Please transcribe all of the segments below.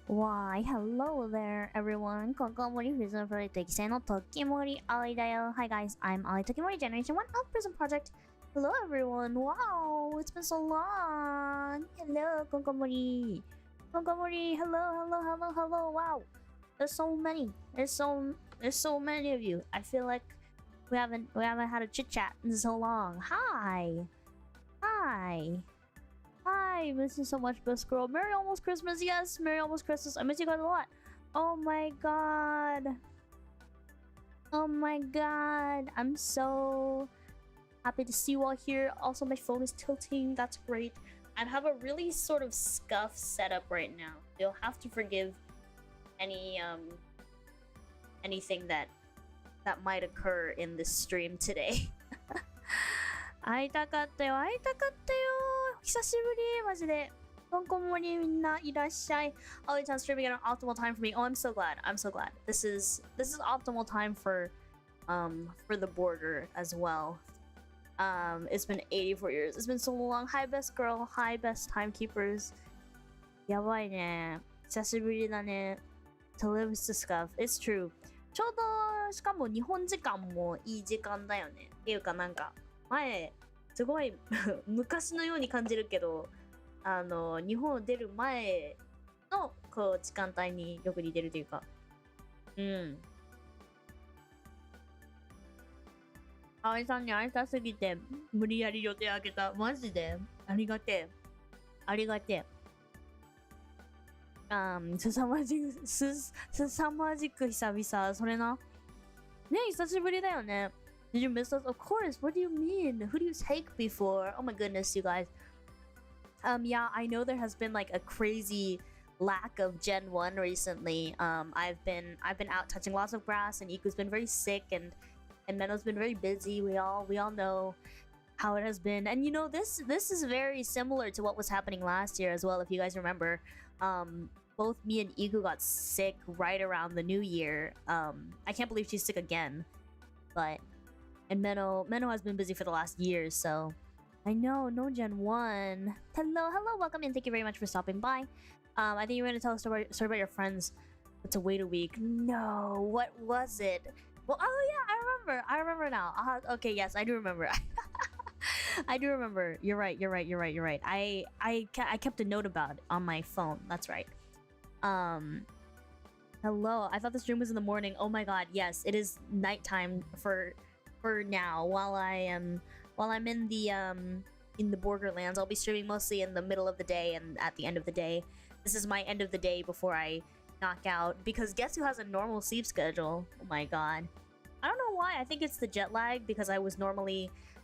Why, hello there, everyone. Tokimori PRISM Project Gen の Tokimori あおいだよ. Hi guys, I'm Aoi Tokimori, Generation 1 of PRISM Project. Hello everyone. Wow, it's been so long. Hello, Tokimori. Tokimori, hello. Wow, there's so many. There's so many of you. I feel like we haven't had a chit chat in so long. Hi. Hi, miss you so much, best girl. Merry almost Christmas, yes, Merry almost Christmas. I miss you guys a lot. Oh my god. I'm so happy to see you all here. Also, my phone is tilting. That's great. I have a really sort of scuff setup right now. You'll have to forgive anything that might occur in this stream today. 会いたかったよ久しぶりマジでトンコモリみんないらっしゃい Always on streaming at an optimal time for me. Oh, I'm so glad. This is optimal time for the border as well. It's been 84 years. It's been so long. Hi best girl. Hi best timekeepers. やばいね久しぶりだね To live to scuff. It's true. ちょうどしかも日本時間もいい時間だよねっていうかなんか前すごい昔のように感じるけど日本を出る前のこう時間帯によく似てるというか葵さんに会いたすぎて無理やり予定開けたマジでありがてえすさまじく久々それなね久しぶりだよねDid you miss us? Of course. What do you mean? Who do you take before? Oh my goodness, you guys. Yeah, I know there has been like a crazy lack of Gen 1 recently. I've been out touching lots of grass, and Iku's been very sick, and Meno's been very busy. We all know how it has been, and you know this is very similar to what was happening last year as well. If you guys remember, both me and Iku got sick right around the new year. I can't believe she's sick again, but. And Meno has been busy for the last year, so I know, no Gen 1. Hello, welcome in. Thank you very much for stopping by. I think you were going to tell a story about your friends but to wait a week. No, what was it? Well, oh yeah, I remember now. Okay, yes, I do remember. I do remember. You're right. I kept a note about it on my phone. That's right. Hello, I thought the stream was in the morning. Oh my god, yes, it is nighttime for now while I'm in the Borderlands. I'll be streaming mostly in the middle of the day and at the end of the day. This is my end of the day before I knock out because guess who has a normal sleep schedule? Oh my god. I don't know why. I think it's the jet lag because I was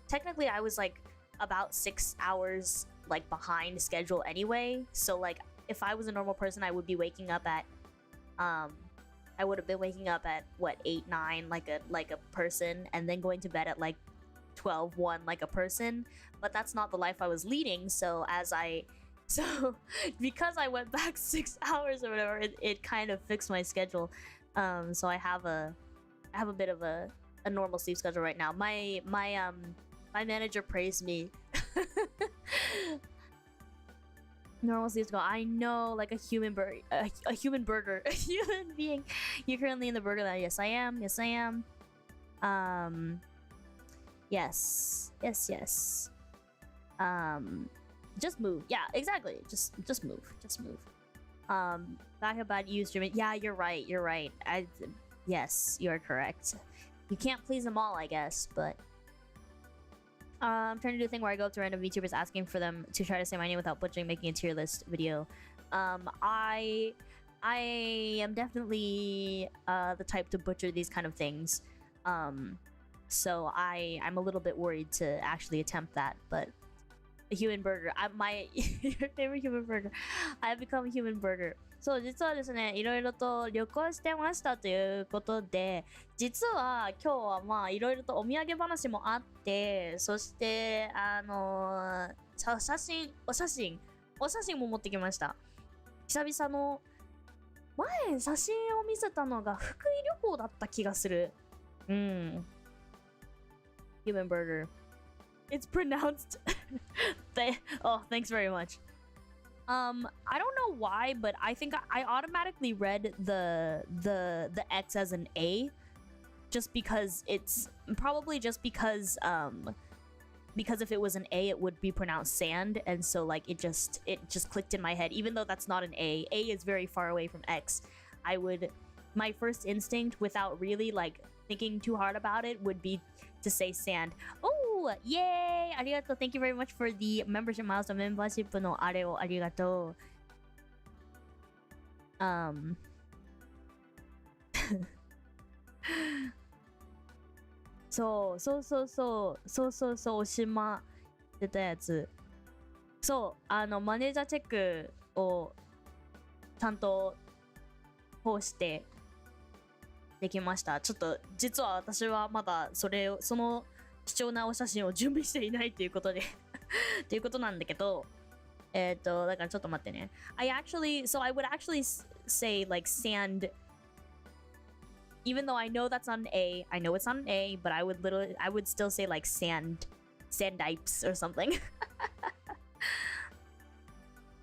technically I was like about 6 hours like behind schedule anyway. So like if I was a normal person I would be waking up at I would have been waking up at what 8, 9 like a person and then going to bed at like 12, 1 like a person, but that's not the life I was leading. So because I went back 6 hours or whatever, it kind of fixed my schedule. So I have a bit of a normal sleep schedule right now. My manager praised me. Normal sleep schedule. I know, like a human burger, a human being. You're currently in the burger land. Yes, I am. Yes. Just move. Yeah, exactly. Just move. Back about you streaming. Yeah, you're right. Yes, you're correct. You can't please them all, I guess, but. I'm trying to do a thing where I go up to random VTubers asking for them to try to say my name without butchering, making a tier list video. I am definitely the type to butcher these kind of things. So I'm a little bit worried to actually attempt that, but a human burger. Your favorite human burger. I have become a human burger. そう実はですねいろいろと旅行してましたということで実は今日はまあいろいろとお土産話もあってそしてお写真も持ってきました久々の前写真を見せたのが福井旅行だった気がするHuman burger It's pronounced oh thanks very much I don't know why, but I think I automatically read the X as an A, just because it's probably just because if it was an A, it would be pronounced sand, and so like it just clicked in my head. Even though that's not an A is very far away from X. My first instinct, without really like thinking too hard about it, would be to say sand. Oh, yay! Arigato. Thank you very much for the membership milestone. Membership no are o arigato.そう、おしま出たやつ。そう、マネージャーチェックをちゃんと通してできました。ちょっと実は私はまだその貴重なお写真を準備していないということでということなんだけど、だからちょっと待ってね。I would actually say like sand, even though I know that's not an A, I know it's not an A, but I would still say like sandipes or something.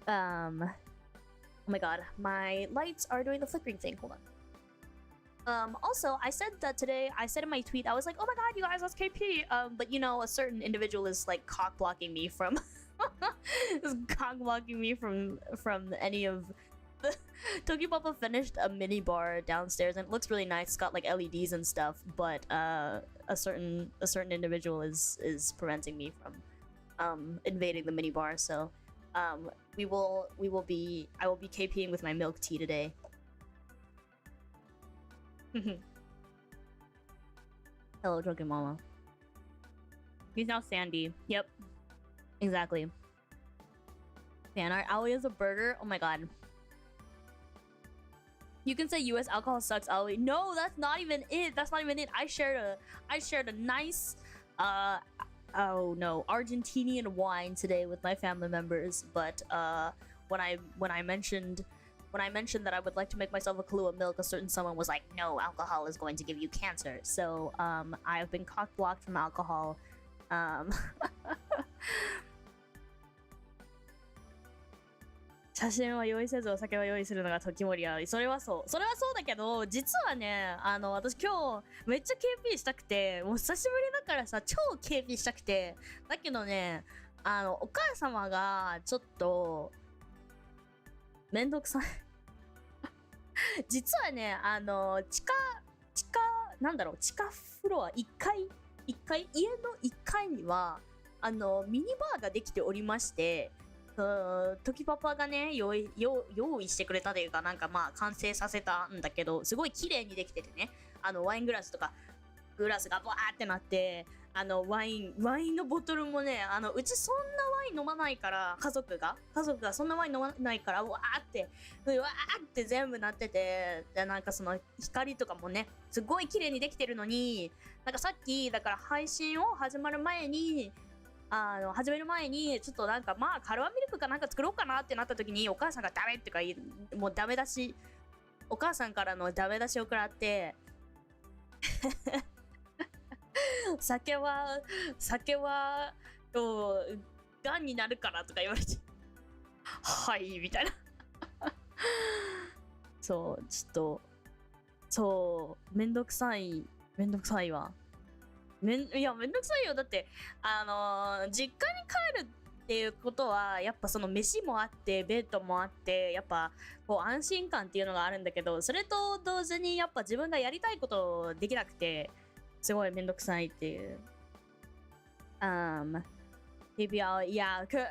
Oh my god, my lights are doing the flickering thing. Hold on. Also, I said in my tweet, I was like, oh my god, you guys, that's KP. But you know, a certain individual is like cock blocking me from from any of the Tokipapa finished a mini bar downstairs and it looks really nice. It's got like LEDs and stuff, but a certain individual is preventing me from invading the mini bar. So I will be KPing with my milk tea today. Hello, Drunken Mama. He's now Sandy. Yep. Exactly. Fan art. Aoi is a burger. Oh my god. You can say US alcohol sucks, Aoi. No, that's not even it. That's not even it. I shared a nice oh no, Argentinian wine today with my family members, but when I mentioned that I would like to make myself a Kahlua milk, a certain someone was like, no, alcohol is going to give you cancer. So I've been cock blocked from alcohol. 写真は用意せずお酒は用意するのが時森あおい。それはそうだけど、実はね、私今日めっちゃ KP したくて、もう久しぶりだからさ、超 KP したくて、だけどね、お母様がちょっとめんどくさい実はね、地下フロア1階、家の1階にはミニバーができておりまして、時パパがね用意してくれたというか、なんかまあ完成させたんだけど、すごい綺麗にできててね、ワイングラスがバーってなって、ワインのボトルもね、うちそんなワイン飲まないから、家族がそんなワイン飲まないから、わーって全部なってて、でなんかその光とかもねすごい綺麗にできてるのに、なんかさっきだから配信を始める前にちょっとなんかまあカルアミルクかなんか作ろうかなってなった時に、お母さんがダメってかもうダメ出し、お母さんからのダメ出しを食らって酒はがんになるからとか言われてはいみたいなそうちょっとそうめんどくさいわ。めんどくさいよ。だって実家に帰るっていうことはやっぱその飯もあってベッドもあって、やっぱこう安心感っていうのがあるんだけど、それと同時にやっぱ自分がやりたいことできなくてすごいめんどくさいっていう。KP yeah kind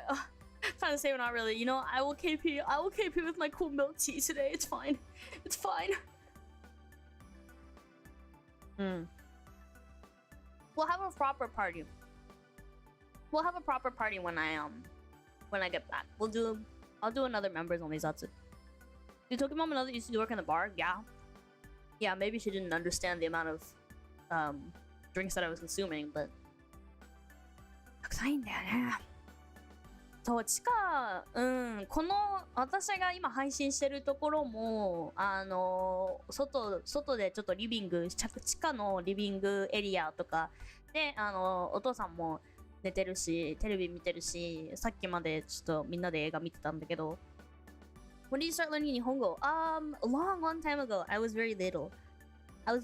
of say not really, you know, I will KP with my cool milk tea today. It's fine. We'll have a proper party when I get back. I'll do another members only zatsu. Did Tokimori know that you used to work in the bar? Yeah, maybe she didn't understand the amount of drinks that I was consuming, but たくさんいいんだよね。そう地下この私が今配信してるところも外でちょっとリビング、地下のリビングエリアとかでお父さんも寝てるし、テレビ見てるし、さっきまでちょっとみんなで映画見てたんだけど。When did you start learning 日本語? A long time ago. I was very little. And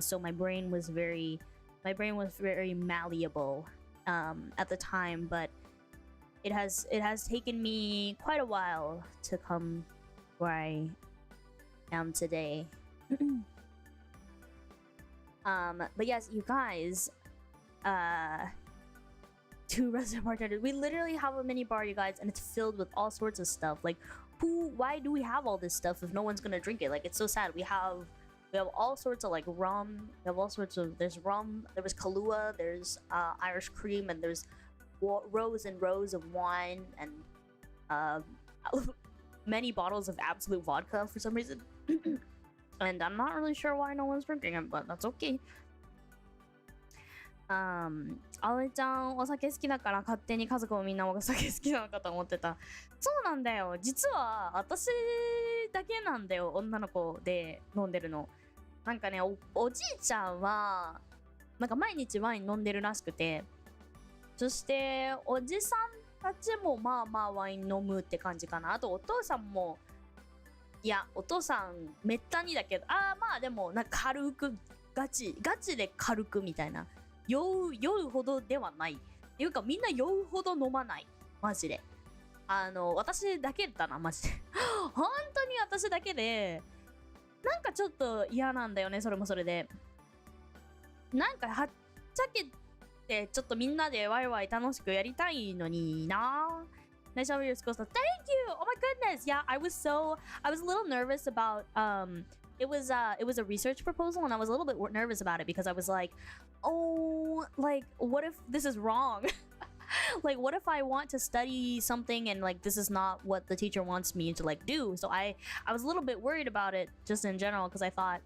so my brain was very malleable at the time, but it has taken me quite a while to come where I am today. But yes, you guys, to Resident Bartender, we literally have a mini bar, you guys, and it's filled with all sorts of stuff. Like, why do we have all this stuff if no one's gonna drink it? Like, it's so sad. We have all sorts of like rum. We have all sorts of, there's rum, there was Kahlua, there's Irish cream, and there's rows and rows of wine, and many bottles of absolute vodka for some reason. And I'm not really sure why no one's drinking it, but that's okay. 葵ちゃんお酒好きだから勝手に家族もみんなお酒好きなのかと思ってた。そうなんだよ。実は私だけなんだよ、女の子で飲んでるの。なんかね、おじいちゃんはなんか毎日ワイン飲んでるらしくて、そしておじさんたちもまあまあワイン飲むって感じかな。あとお父さんも、いやお父さんめったにだけど、まあでもなんか軽くガチで軽くみたいな。酔うほどではないっていうか、みんな酔うほど飲まない、マジで。私だけだな、マジで。本当に私だけで、なんかちょっと嫌なんだよね、それもそれで。なんかはっちゃけてちょっとみんなでワイワイ楽しくやりたいのにな。Nice job, your school stuff. Thank you. Oh my goodness. Yeah, I was a little nervous about it was a research proposal, and I was a little bit nervous about it because I was like, oh, like what if this is wrong? Like what if I want to study something and like this is not what the teacher wants me to like do? So I was a little bit worried about it just in general, because I thought,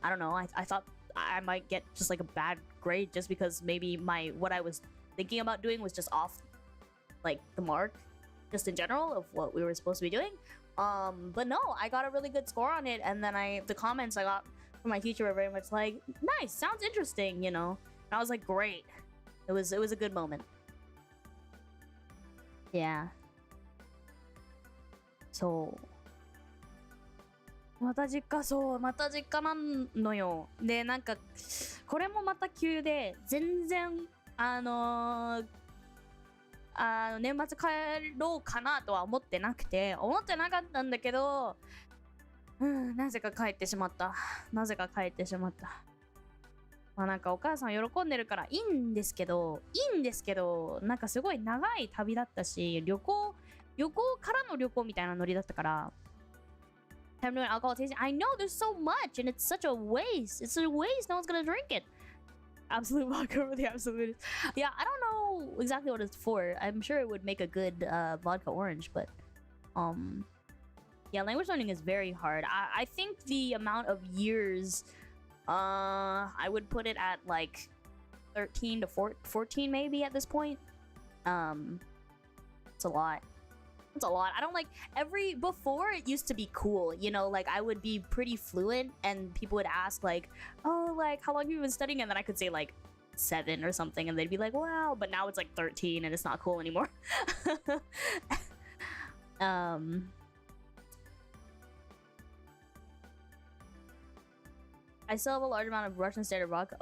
I don't know, I thought I might get just like a bad grade just because maybe what I was thinking about doing was just off like the mark just in general of what we were supposed to be doing. But no, I got a really good score on it, and then the comments I got from my teacher were very much like, nice, sounds interesting, you know. And I was like, great. It was a good moment. Yeah. そう。また実家なんのよ。で、なんかこれもまた急で、全然年末帰ろうかなとは思ってなかったんだけど、なぜか帰ってしまった。まあなんかお母さん喜んでるからいいんですけど、なんかすごい長い旅だったし、旅行からの旅行みたいなノリだったから。I'm doing alcohol tasting. I know there's so much and it's such a waste. It's a waste. No one's gonna drink it. Absolute vodka for the absolute. Yeah, I don't know exactly what it's for. I'm sure it would make a good vodka orange, but yeah, language learning is very hard. I think the amount of years, I would put it at like 13 to 14 maybe at this point. It's a lot. I don't like before it used to be cool, you know, like I would be pretty fluent and people would ask like, oh, like how long have you been studying? And then I could say like 7 or something and they'd be like, wow, but now it's like 13 and it's not cool anymore. I still have a large amount of Russian standard vodka.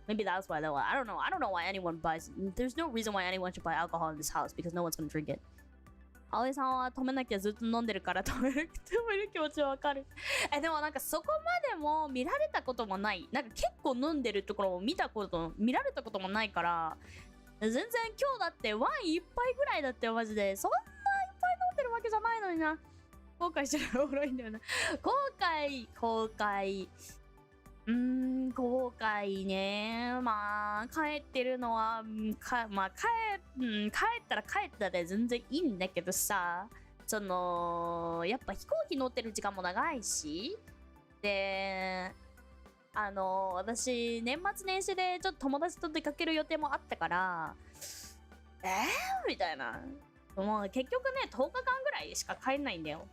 Maybe that's why though. I don't know why anyone buys. There's no reason why anyone should buy alcohol in this house because no one's gonna drink it. 葵さんは止めなきゃずっと飲んでるから止める気持ちはわかる。でもなんかそこまでも見られたこともない。なんか結構飲んでるところを見られたこともないから、全然今日だってワイン一杯ぐらいだってマジで、そんないっぱい飲んでるわけじゃないのにな。後悔してるおもろいんだよな。後悔ね。まあ帰ってるのは帰ったら帰ったで全然いいんだけどさ、そのやっぱ飛行機乗ってる時間も長いし、で私年末年始でちょっと友達と出かける予定もあったから、みたいな。もう結局ね10日間ぐらいしか帰んないんだよ。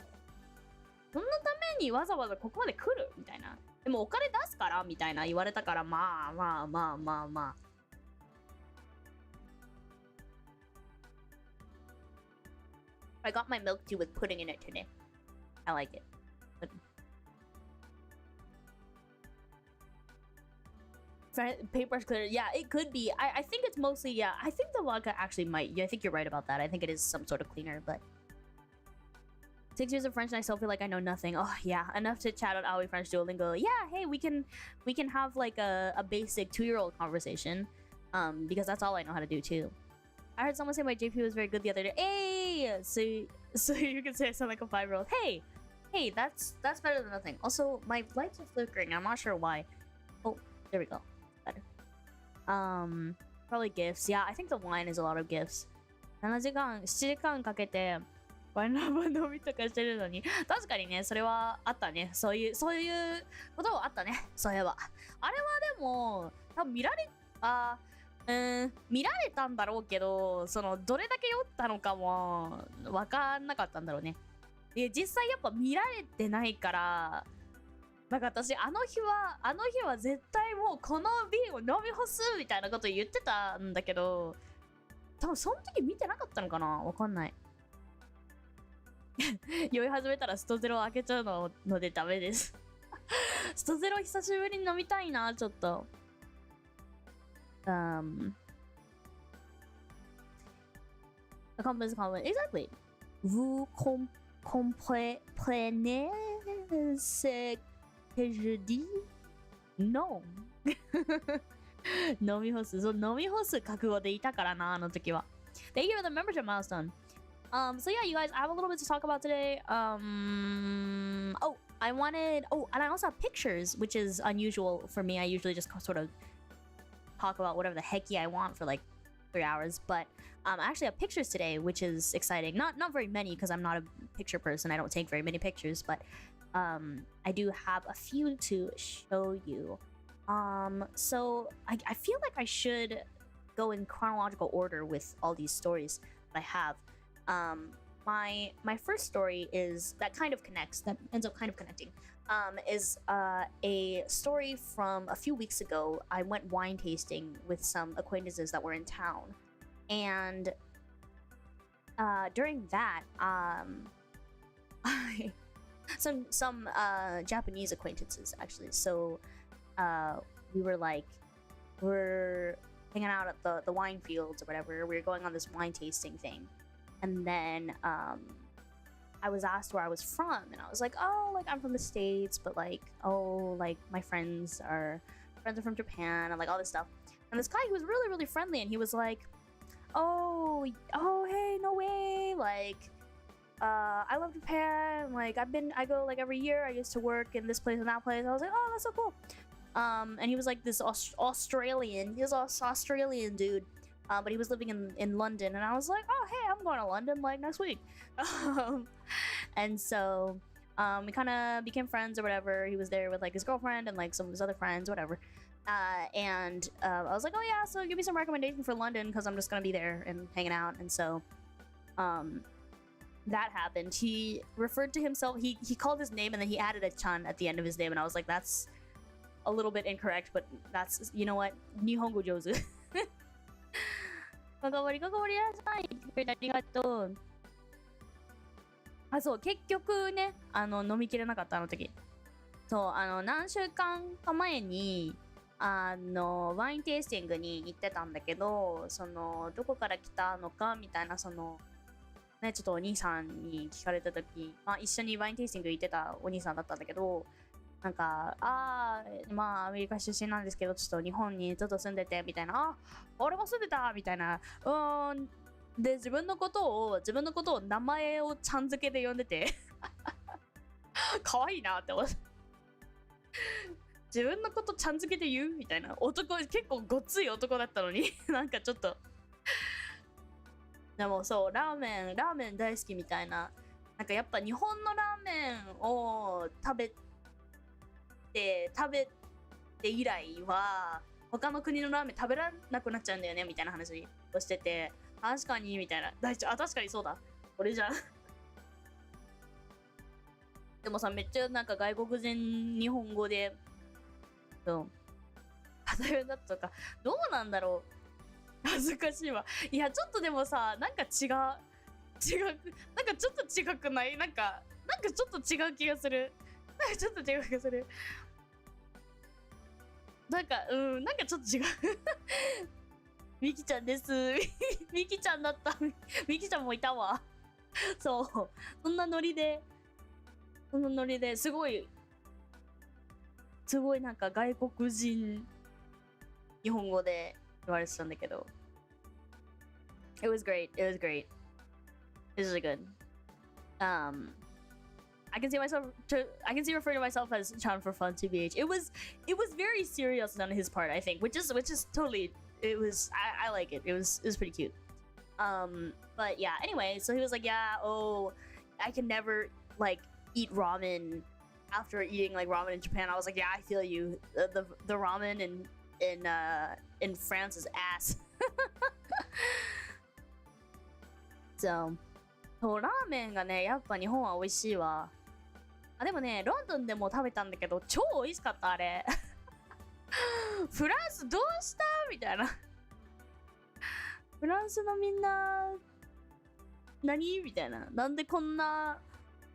そんなためにわざわざここまで来るみたいな。でもお金出すからみたいな言われたから、まあまあまあまあまあ。I got my milk tea with pudding in it today. I like it. Paper's clear. Yeah, it could be. I think it's mostly, yeah. I think the vodka actually might. Yeah, I think you're right about that. I think it is some sort of cleaner, but 6 years of French and I still feel like I know nothing. Oh yeah, enough to chat on Aoi French Duolingo. Yeah, hey, we can have like a basic 2-year-old conversation. Because that's all I know how to do too. I heard someone say my JP was very good the other day. Hey, so you can say I sound like a 5-year-old. Hey, that's better than nothing. Also, my lights are flickering. I'm not sure why. Oh, there we go. Better. Probably gifts. Yeah, I think the wine is a lot of gifts. 7時間かけてワインラバー飲みとかしてるのに、確かにね、それはあったね。そういうことはあったね。そういえば。あれはでも、多分見られたんだろうけど、どれだけ酔ったのかもわかんなかったんだろうね。で、実際やっぱ見られてないから、なんか私、あの日は絶対もうこの瓶を飲み干すみたいなこと言ってたんだけど、多分その時見てなかったのかな、わかんない。酔い始めたらストゼロ開けちゃうのでダメです。ストゼロ久しぶりに飲みたいな、ちょっと。Exactly. Vous comprenez ce que je dis? No. 飲み干す。そう、飲み干す覚悟でいたからな、あの時は。Thank you for the membership milestone. So yeah, you guys, I have a little bit to talk about today. And I also have pictures, which is unusual for me. I usually just sort of talk about whatever the hecky I want for like 3 hours, but I actually have pictures today, which is exciting. Not very many because I'm not a picture person. I don't take very many pictures, but I do have a few to show you. So I feel like I should go in chronological order with all these stories that I have. My first story is that ends up kind of connecting. Is a story from a few weeks ago. I went wine tasting with some acquaintances that were in town, and during that, some Japanese acquaintances actually. So we're hanging out at the wine fields or whatever. We were going on this wine tasting thing. And then I was asked where I was from, and I was like, oh, like I'm from the States, but like, oh, like my friends are from Japan, and like all this stuff. And this guy, he was really, really friendly, and he was like, oh, hey, no way, like, I love Japan, like I go like every year. I used to work in this place and that place. I was like, oh, that's so cool. And he was like this Australian dude. But he was living in London, and I was like, oh, hey, I'm going to London, like, next week. And so, we kind of became friends or whatever. He was there with, like, his girlfriend and, like, some of his other friends, whatever. And I was like, oh, yeah, so give me some recommendation for London, because I'm just going to be there and hanging out. And so, that happened. He referred to himself, he called his name, and then he added a chan at the end of his name, and I was like, that's a little bit incorrect, but that's, you know what, Nihongo Jozu. 関わりなさい。ありがとう。あ、そう、結局ね、飲みきれなかった、あの時。そう、何週間か前に、ワインテイスティングに行ってたんだけど、どこから来たのかみたいな、ね、ちょっとお兄さんに聞かれた時、まあ、一緒にワインテイスティング行ってたお兄さんだったんだけど、なんか、まあ、アメリカ出身なんですけど、ちょっと日本にずっと住んでて、みたいな、俺も住んでたみたいな、で、自分のことを、名前をちゃん付けで呼んでて、可愛いなって思って。自分のことちゃん付けで言うみたいな。結構ごっつい男だったのに、なんかちょっと。でもそう、ラーメン大好きみたいな。なんかやっぱ日本のラーメンを食べて以来は他の国のラーメン食べられなくなっちゃうんだよねみたいな話をしてて、確かにみたいな。確かにそうだ、俺じゃん。でもさ、めっちゃなんか外国人日本語でそう。偏りだとか、どうなんだろう。恥ずかしいわ。いや、ちょっとでもさ、なんか違う。なんかちょっと違くない？なんかちょっと違う気がする。ちょっと違う気がする。なんかちょっと違う。みきちゃんです。みきちゃんだった。みきちゃんもいたわ。そう。そんなノリですごいなんか外国人日本語で言われてたんだけど。It was great. It was great. It was really good. I can see referring to myself as Chan for fun TBH. It was very serious on his part, I think, which is totally, it was, I like it. It was pretty cute. But yeah, anyway, so he was like, yeah, oh, I can never like eat ramen after eating like ramen in Japan. I was like, yeah, I feel you. The ramen in France is ass. So, そうラーメンがね、やっぱ日本は美味しいわ。あ、でもね、ロンドンでも食べたんだけど、超美味しかった、あれ。フランスどうしたみたいな。フランスのみんな、何みたいな。なんでこんな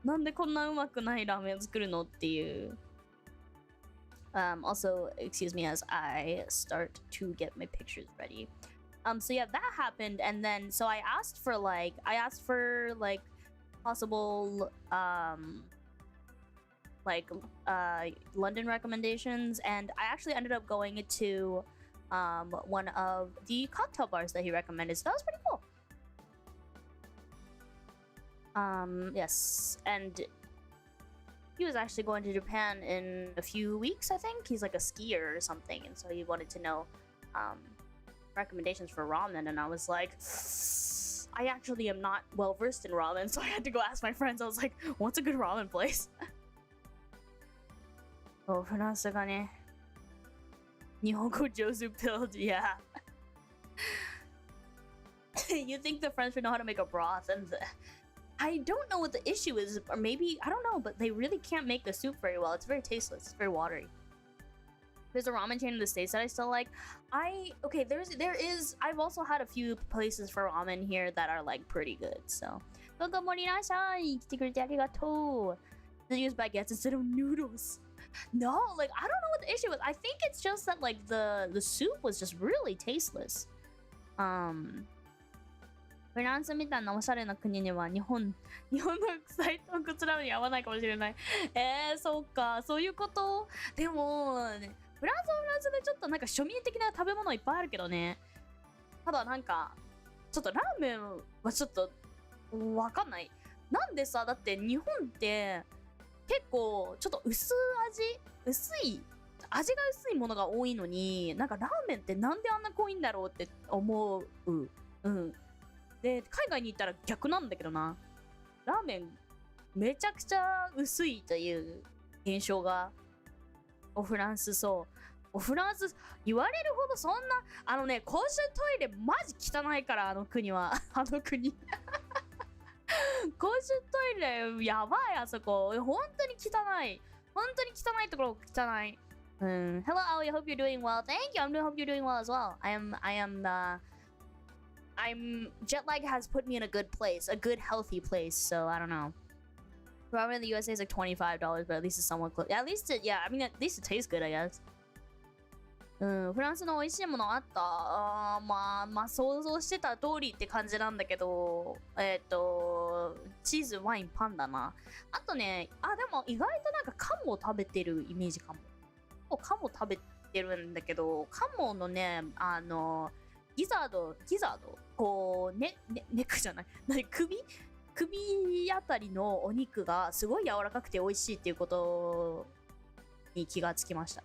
うまくないラーメン作るのっていう。Also, excuse me as I start to get my pictures ready. So yeah, that happened, and then so I asked for possible London recommendations, and I actually ended up going to one of the cocktail bars that he recommended. So that was pretty cool. Yes, and he was actually going to Japan in a few weeks, I think. He's like a skier or something, and so he wanted to know recommendations for ramen, and I was like, I actually am not well versed in ramen, so I had to go ask my friends. I was like, what's a good ramen place? Oh, フランスがね、日本語上手 build, yeah. You think the French would know how to make a broth, and I don't know what the issue is, or maybe, I don't know, but they really can't make the soup very well. It's very tasteless, it's very watery. There's a ramen chain in the States that I still like. I've also had a few places for ramen here that are like pretty good, so. Tokimori来てくれてありがとう. They use baguettes instead of noodles. No, like, I don't know what the issue was. I think it's just that like the soup was just really tasteless. フランスみたいなおしゃれな国には日本の臭い豚骨ラーメンに合わないかもしれない。そうか、そういうこと。でも、ね、フランスはフランスでちょっとなんか庶民的な食べ物いっぱいあるけどね。ただなんか、ちょっとラーメンはちょっとわかんない。なんでさ、だって日本って結構ちょっと味が薄いものが多いのに、なんかラーメンってなんであんな濃いんだろうって思う。うん。で、海外に行ったら逆なんだけどな。ラーメンめちゃくちゃ薄いという現象がおフランス言われるほどそんな公衆トイレマジ汚いから公衆トイレやばいあそこ本当に汚いところ汚い。Hello Aoi, I hope you're doing well. Thank you. Hope you're doing well as well. Jet lag has put me in a good place, a good healthy place. So I don't know. Ramen in the USA is like $25, but at least it's somewhat close. At least it tastes good, I guess. フランスの美味しいものあった。まあ想像してた通りって感じなんだけど、チーズ、ワイン、パンだな。あとね、でも意外となんかカモを食べてるイメージかも。カモ食べてるんだけど、カモのね、ギザード、こう、ネックじゃない。首あたりのお肉がすごい柔らかくて美味しいっていうことに気がつきました。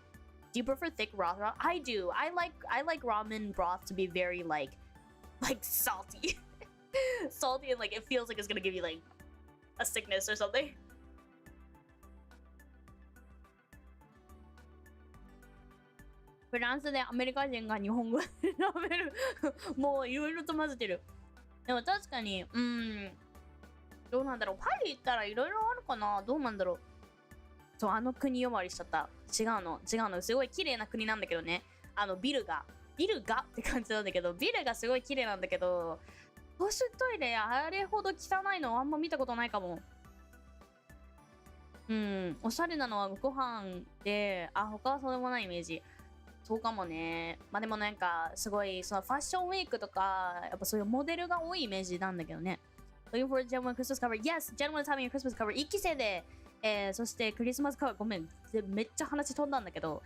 Do you prefer thick broth? I do. I like ramen broth to be very like salty. Salty and like it feels like it's gonna give you like a sickness or something. フランスでアメリカ人が日本語で食べるもういろいろと混ぜてる。でも確かにどうなんだろう。パリ行ったらいろいろあるかな。どうなんだろう。そう、あの国呼ばわりしちゃった。違うの。すごい綺麗な国なんだけどね。ビルがって感じなんだけど、ビルがすごい綺麗なんだけど、公衆トイレあれほど汚いのあんま見たことないかも。うん、おしゃれなのはご飯で、他はそうでもないイメージ。そうかもね。まあでもなんか、すごい、そのファッションウィークとか、やっぱそういうモデルが多いイメージなんだけどね。Looking for a Gen 1 Christmas cover. Yes, Gen 1 is having a Christmas cover. 1期生で、そしてクリスマスカバー、ごめん、めっちゃ話飛んだんだけど、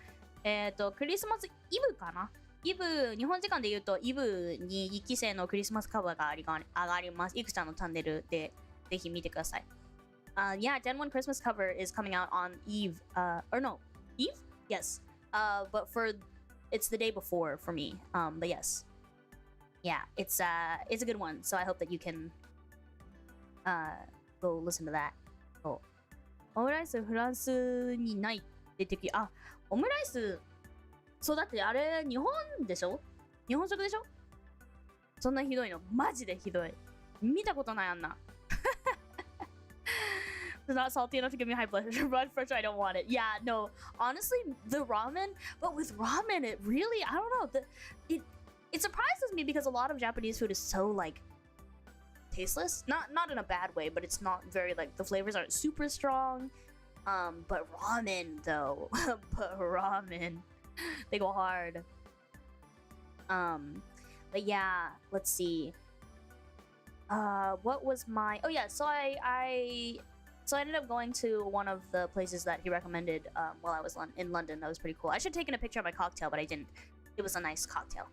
クリスマスイブかなイブ、日本時間で言うと、イブに1期生のクリスマスカバーが上がります。いくちゃんのチャンネルでぜひ見てください。Yeah, Gen 1 Christmas cover is coming out on Eve. Or no, Eve? Yes. But it's the day before for me. But yes. Yeah, it's a good one. So I hope that you can go listen to that. そう。オムライスフランスにないって時、オムライス、そうだってあれ日本でしょ？日本食でしょ？そんなひどいの。マジでひどい。見たことないあんな。It's not salty enough to give me high blood pressure. I don't want it. Yeah, no. Honestly, the ramen, but with ramen, it really, I don't know. It surprises me because a lot of Japanese food is so like tasteless. Not in a bad way, but it's not very like the flavors aren't super strong. But ramen though, they go hard. But yeah, let's see. What was my? Oh yeah, so I ended up going to one of the places that he recommended while I was in London. That was pretty cool. I should have taken a picture of my cocktail, but I didn't. It was a nice cocktail.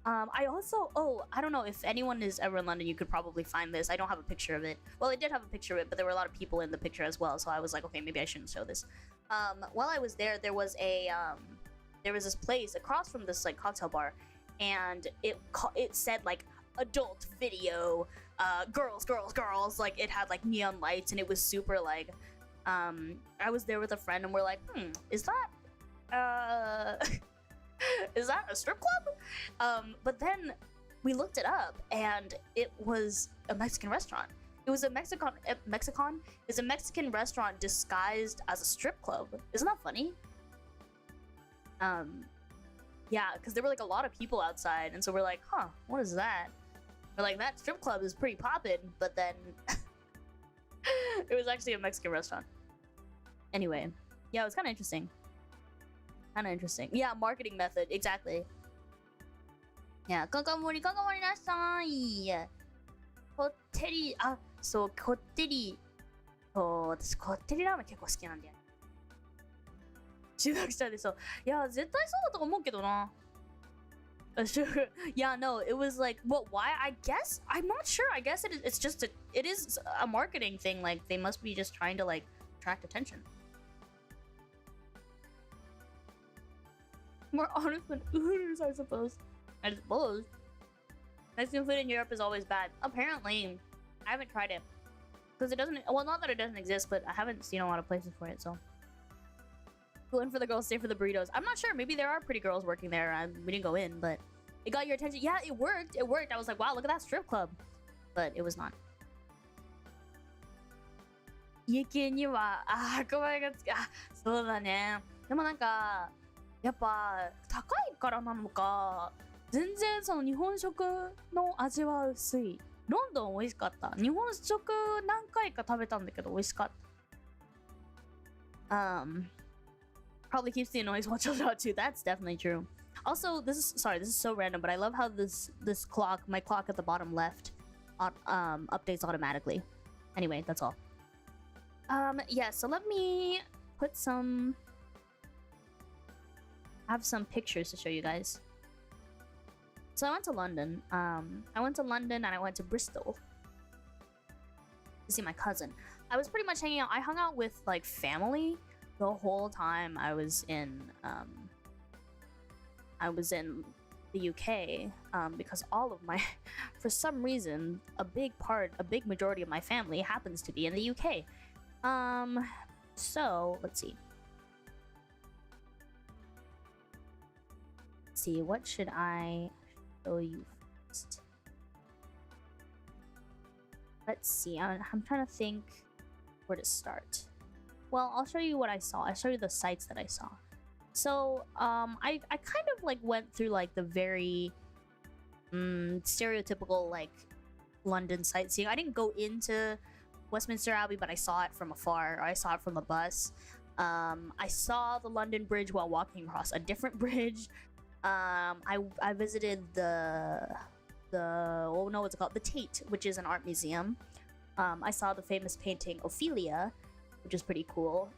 I also, I don't know if anyone is ever in London, you could probably find this. I don't have a picture of it. Well, I did have a picture of it, but there were a lot of people in the picture as well. So I was like, okay, maybe I shouldn't show this. While I was there, there was this place across from this like cocktail bar, and it said like adult video, girls, like it had like neon lights, and it was super like, I was there with a friend, and we're like, is that is that a strip club? But then we looked it up, and it was a Mexican restaurant. It was a Mexican restaurant disguised as a strip club. Isn't that funny? Yeah, because there were like a lot of people outside, and so we're like, what is that? We're like, that strip club is pretty poppin', but then it was actually a Mexican restaurant. Anyway, yeah, it was kind of interesting. Yeah, marketing method, exactly. Yeah, Tokimoriなさい。こってり、そう、こってり。そう、私、こってりラーメン結構好きなんだよ。中学生でそう。いや、絶対そうだと思うけどな。Sure. Yeah, no, it was like, why? I guess, I'm not sure. I guess it's just it is a marketing thing. Like, they must be just trying to, like, attract attention. More honest than Hooters, I suppose. Mexican food in Europe is always bad. Apparently. I haven't tried it. Because it doesn't, well, not that it doesn't exist, but I haven't seen a lot of places for it, so. Go in for the girls, stay for the burritos. I'm not sure. Maybe there are pretty girls working there. We didn't go in, but it got your attention. Yeah, it worked. I was like, wow, look at that strip club. But it was not. 家系には憧れがつく。そうだね。でもなんかやっぱ高いからなのか、全然その日本食の味は薄い。ロンドン美味しかった。日本食何回か食べたんだけど美味しかった。Probably keeps the noise while children out too. That's definitely true. Also, this is so random, but I love how this clock, my clock at the bottom left, updates automatically. Anyway, that's all. Yeah, so let me put I have some pictures to show you guys. So I went to London. And I went to Bristol to see my cousin. I was pretty much hanging out. I hung out with like family the whole time I was in the UK, because all of my, for some reason, a big majority of my family happens to be in the UK. So let's see. What should I show you first? Let's see. I'm trying to think where to start. well, I'll show you what I saw. I'll show you the sites that I saw. So, I kind of like went through like the very stereotypical like London sightseeing. I didn't go into Westminster Abbey, but I saw it from afar, or I saw it from a bus. I saw the London Bridge while walking across a different bridge. I visited the oh no, what's it called? The Tate, which is an art museum. I saw the famous painting Ophelia, which is pretty cool.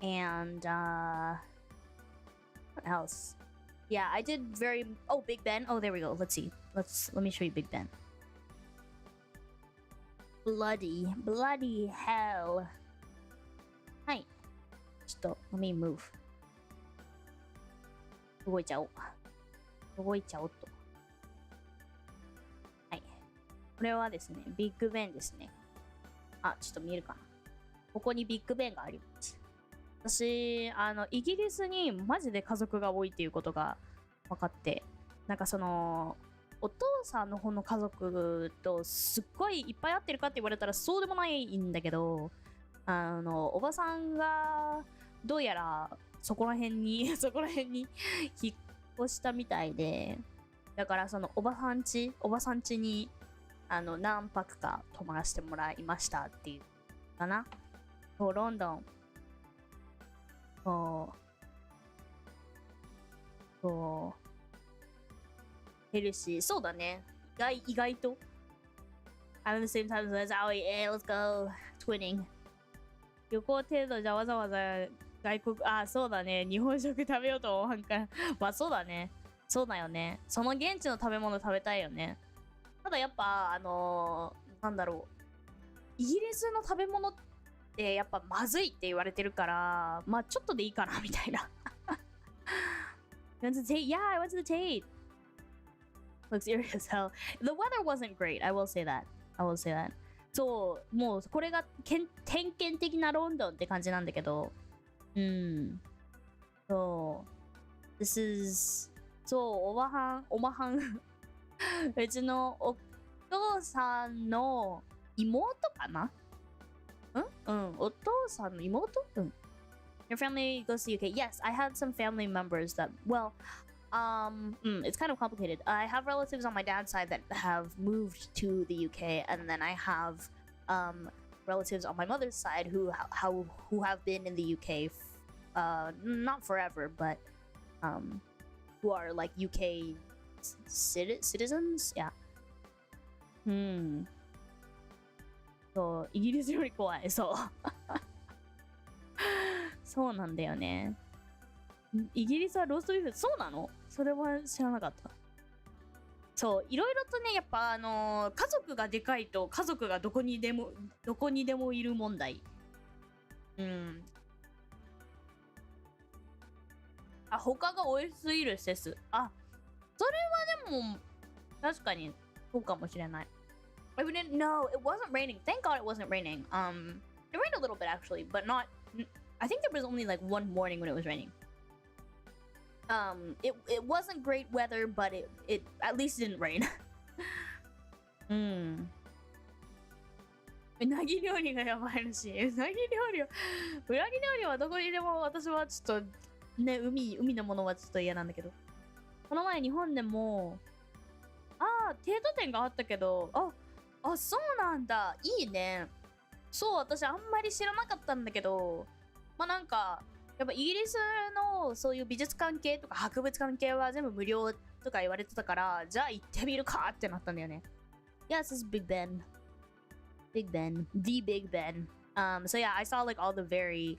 And what else? Yeah, I did very. Oh, Big Ben. Oh, there we go. Let's see. Let me show you Big Ben. Bloody hell. Hi. Stop. Let me move. 動いちゃおうと。はい。これはですね、ビッグベンですね。あ、ちょっと見えるかな。ここにビッグベンがあります。私、イギリスにマジで家族が多いっていうことが分かって、なんかその、お父さんの方の家族とすっごいいっぱい会ってるかって言われたらそうでもないんだけど、おばさんがどうやらそこら辺に引っ越したみたいで、だからそのおばさん家に何泊か泊まらせてもらいましたっていうかな。ロンドン。ヘルシー。そうだね。意外と。I'm the same time as Aoi. Let's go. Twinning. 旅行程度じゃわざわざ外国、そうだね。日本食食べようと思わんか。まあそうだね。そうだよね。その現地の食べ物食べたいよね。ただやっぱ、なんだろう。イギリスの食べ物ってやっぱまずいって言われてるから、まあちょっとでいいかなみたいな。You went to the Tate? Yeah, I went to the Tate. Looks eerie as hell. The weather wasn't great. I will say that. そう、もうこれが典型的なロンドンって感じなんだけど。そう。This is そう、おばはん。うちのお父さんの妹かな？お父さんの妹？Your family goes to UK? Yes, I had some family members that, well, it's kind of complicated. I have relatives on my dad's side that have moved to the UK, and then I have relatives on my mother's side who have been in the UK, not forever, but who are like UK citizens? Yeah. そう、イギリスより怖い。そう。そうなんだよね。イギリスはローストビーフ、そうなの？それは知らなかった。そう、いろいろとね、やっぱ家族がでかいと家族がどこにでもいる問題。他が美味しすぎる説。それはでも確かにそうかもしれない。I didn't know it wasn't raining. Thank God it wasn't raining. It rained a little bit actually, but not. I think there was only like one morning when it was raining. It wasn't great weather, but it at least didn't rain. うなぎ料理がやばいらしい。うなぎ料理はどこにでも私はちょっとね、海のものはちょっと嫌なんだけど。この前日本でもテート店があったけど、そうなんだ。いいね。そう、私あんまり知らなかったんだけど、まあなんか、やっぱイギリスのそういう美術関係とか博物関係は全部無料とか言われてたから、じゃあ行ってみるかってなったんだよね。Yes, it's Big Ben. The Big Ben. So yeah, I saw like all the very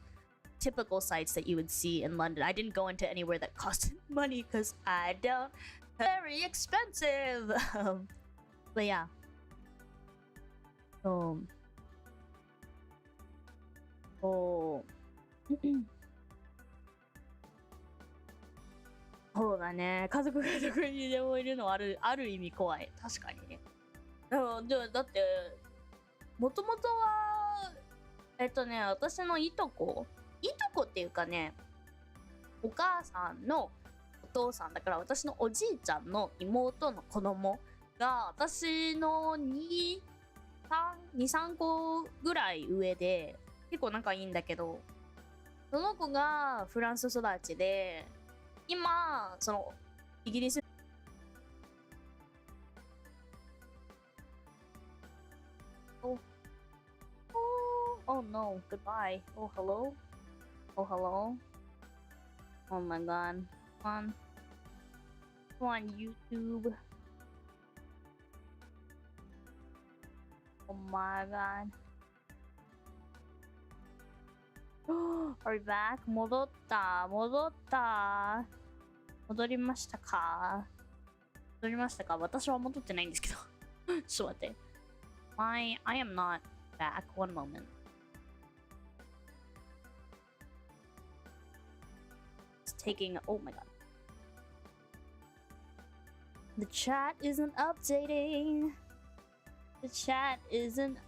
typical sites that you would see in London. I didn't go into anywhere that cost money because I don't. Very expensive. But yeah. そうだね。家族がどこにでもいるのはある意味怖い。確かにね。だって、もともとは、私のいとこっていうかね、お母さんのお父さんだから、私のおじいちゃんの妹の子供が、私の2、3個ぐらい上で、結構仲いいんだけど、その子がフランス育ちで、今、その、イギリス、Oh, oh no, goodbye. Oh, hello. Oh, hello. Oh my god. Come on. Come on, YouTube. Oh my god. Are we back? 戻った。戻りましたか？私は戻ってないんですけど。ちょっと待って。I am not back. One moment. It's taking. Oh my god. The chat isn't updating. The chat isn't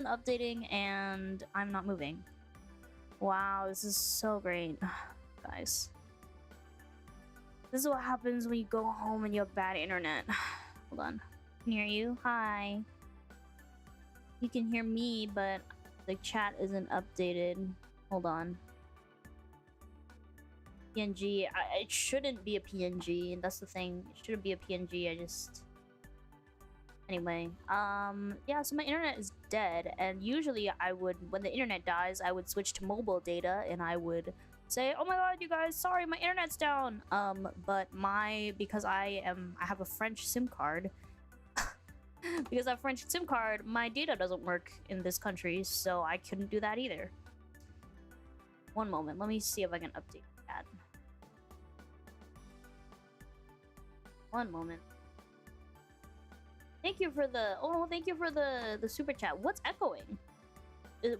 updating, and I'm not moving. Wow, this is so great. Guys. This is what happens when you go home and you have bad internet. Hold on. I can hear you. Hi. You can hear me, but the chat isn't updated. Hold on. PNG. It shouldn't be a PNG. That's the thing. It shouldn't be a PNG. Anyway, yeah, so my internet is dead, and usually I would, when the internet dies, I would switch to mobile data, and I would say, oh my god, you guys, sorry, my internet's down. But because I have a French SIM card, because I have a French SIM card, my data doesn't work in this country, so I couldn't do that either. One moment, let me see if I can update that. One moment. Thank you for the super chat. What's echoing?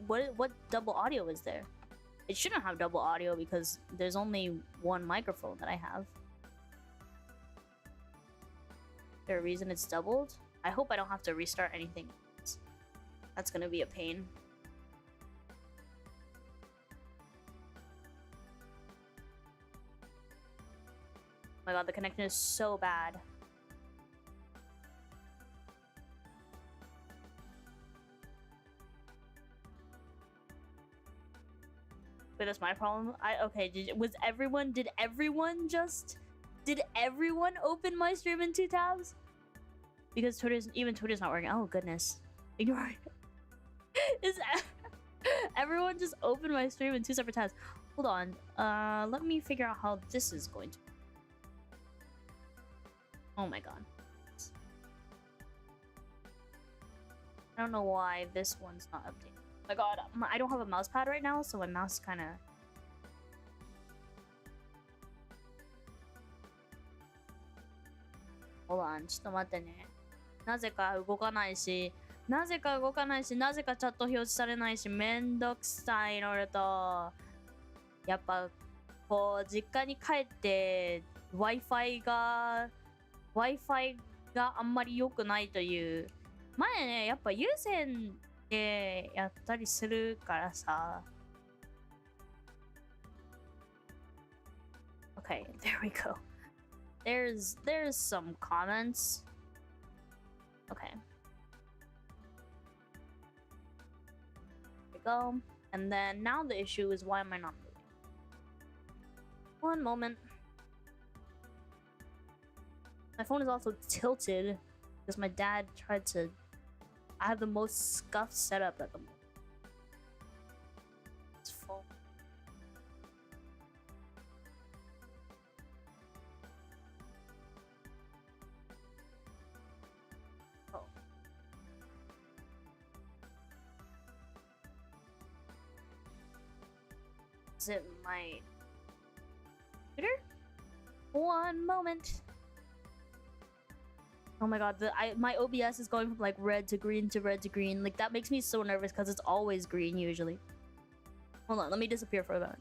What double audio is there? It shouldn't have double audio because there's only one microphone that I have. Is there a reason it's doubled? I hope I don't have to restart anything. That's gonna be a pain. Oh my god, the connection is so bad. Wait, that's my problem? Okay, did everyone open my stream in 2 tabs? Because Twitter's not working. Oh goodness. Ignore it. Everyone just opened my stream in 2 separate tabs. Hold on. Let me figure out how this is going to. Oh my god. I don't know why this one's not updated. Oh my god, I don't have a mouse pad right now, so my mouse kind of... Hold on, ちょっと待ってね。なぜか動かないし、なぜかチャット表示されないし、めんどくさいのと、やっぱ、こう、実家に帰って、Wi-Fi があんまり良くないという。前ね、やっぱ有線でやったりするからさ。Okay, there we go. There's some comments. Okay. There we go. And then now the issue is why am I not moving? One moment. My phone is also tilted because my dad tried to... I have the most scuffed setup at the moment. It's full. Oh. Is it my computer? One moment. Oh my god, my OBS is going from like red to green to red to green. Like that makes me so nervous because it's always green usually. Hold on, let me disappear for a moment.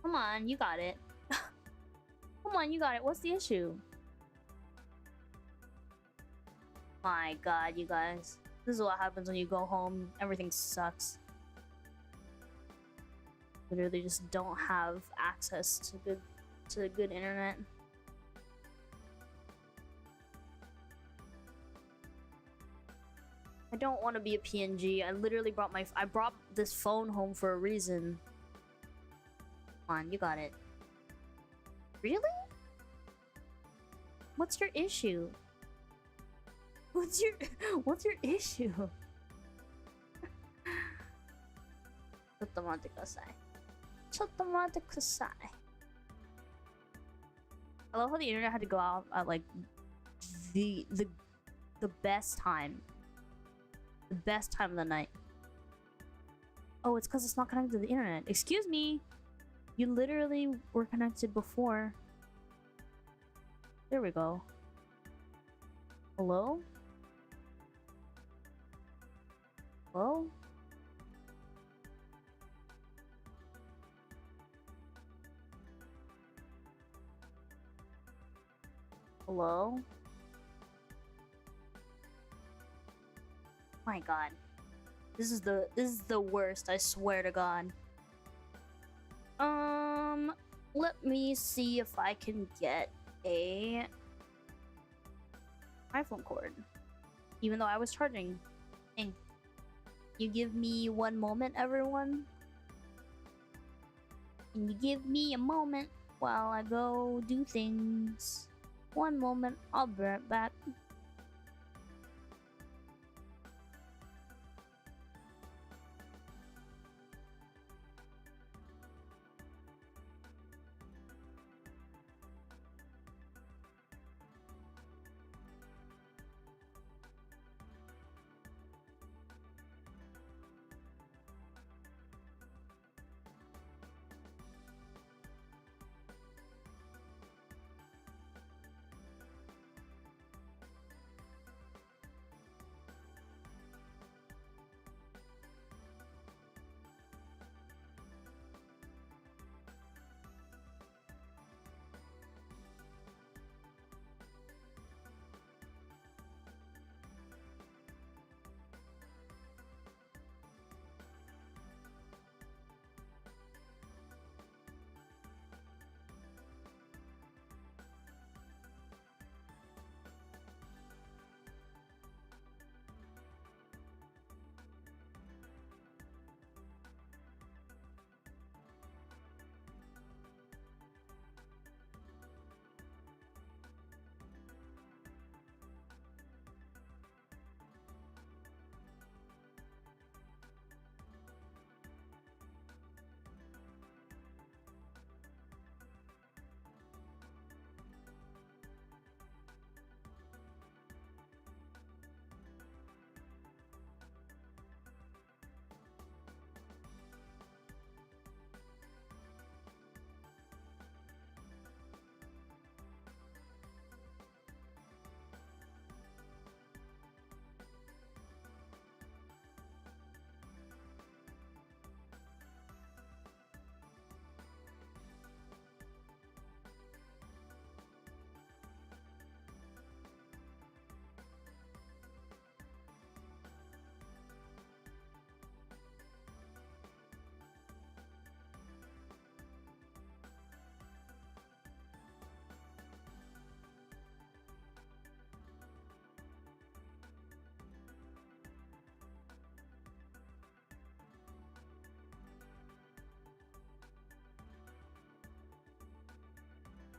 Come on, you got it. Come on, you got it. What's the issue? My god, you guys. This is what happens when you go home. Everything sucks. literally just don't have access to good internet. I don't want to be a PNG. I literally brought this phone home for a reason. Come on, you got it. Really? What's your issue? What's your issue? ちょっと待ってください。ちょっと待ってください。I love how the internet had to go out at like the best time. The best time of the night. Oh, it's because it's not connected to the internet. Excuse me. You literally were connected before. There we go. Hello? Hello? Hello? My god. This is the worst, I swear to god. Let me see if I can get a iPhone cord. Even though I was charging. Hey, you give me one moment, everyone? Can you give me a moment while I go do things? One moment, I'll be right back.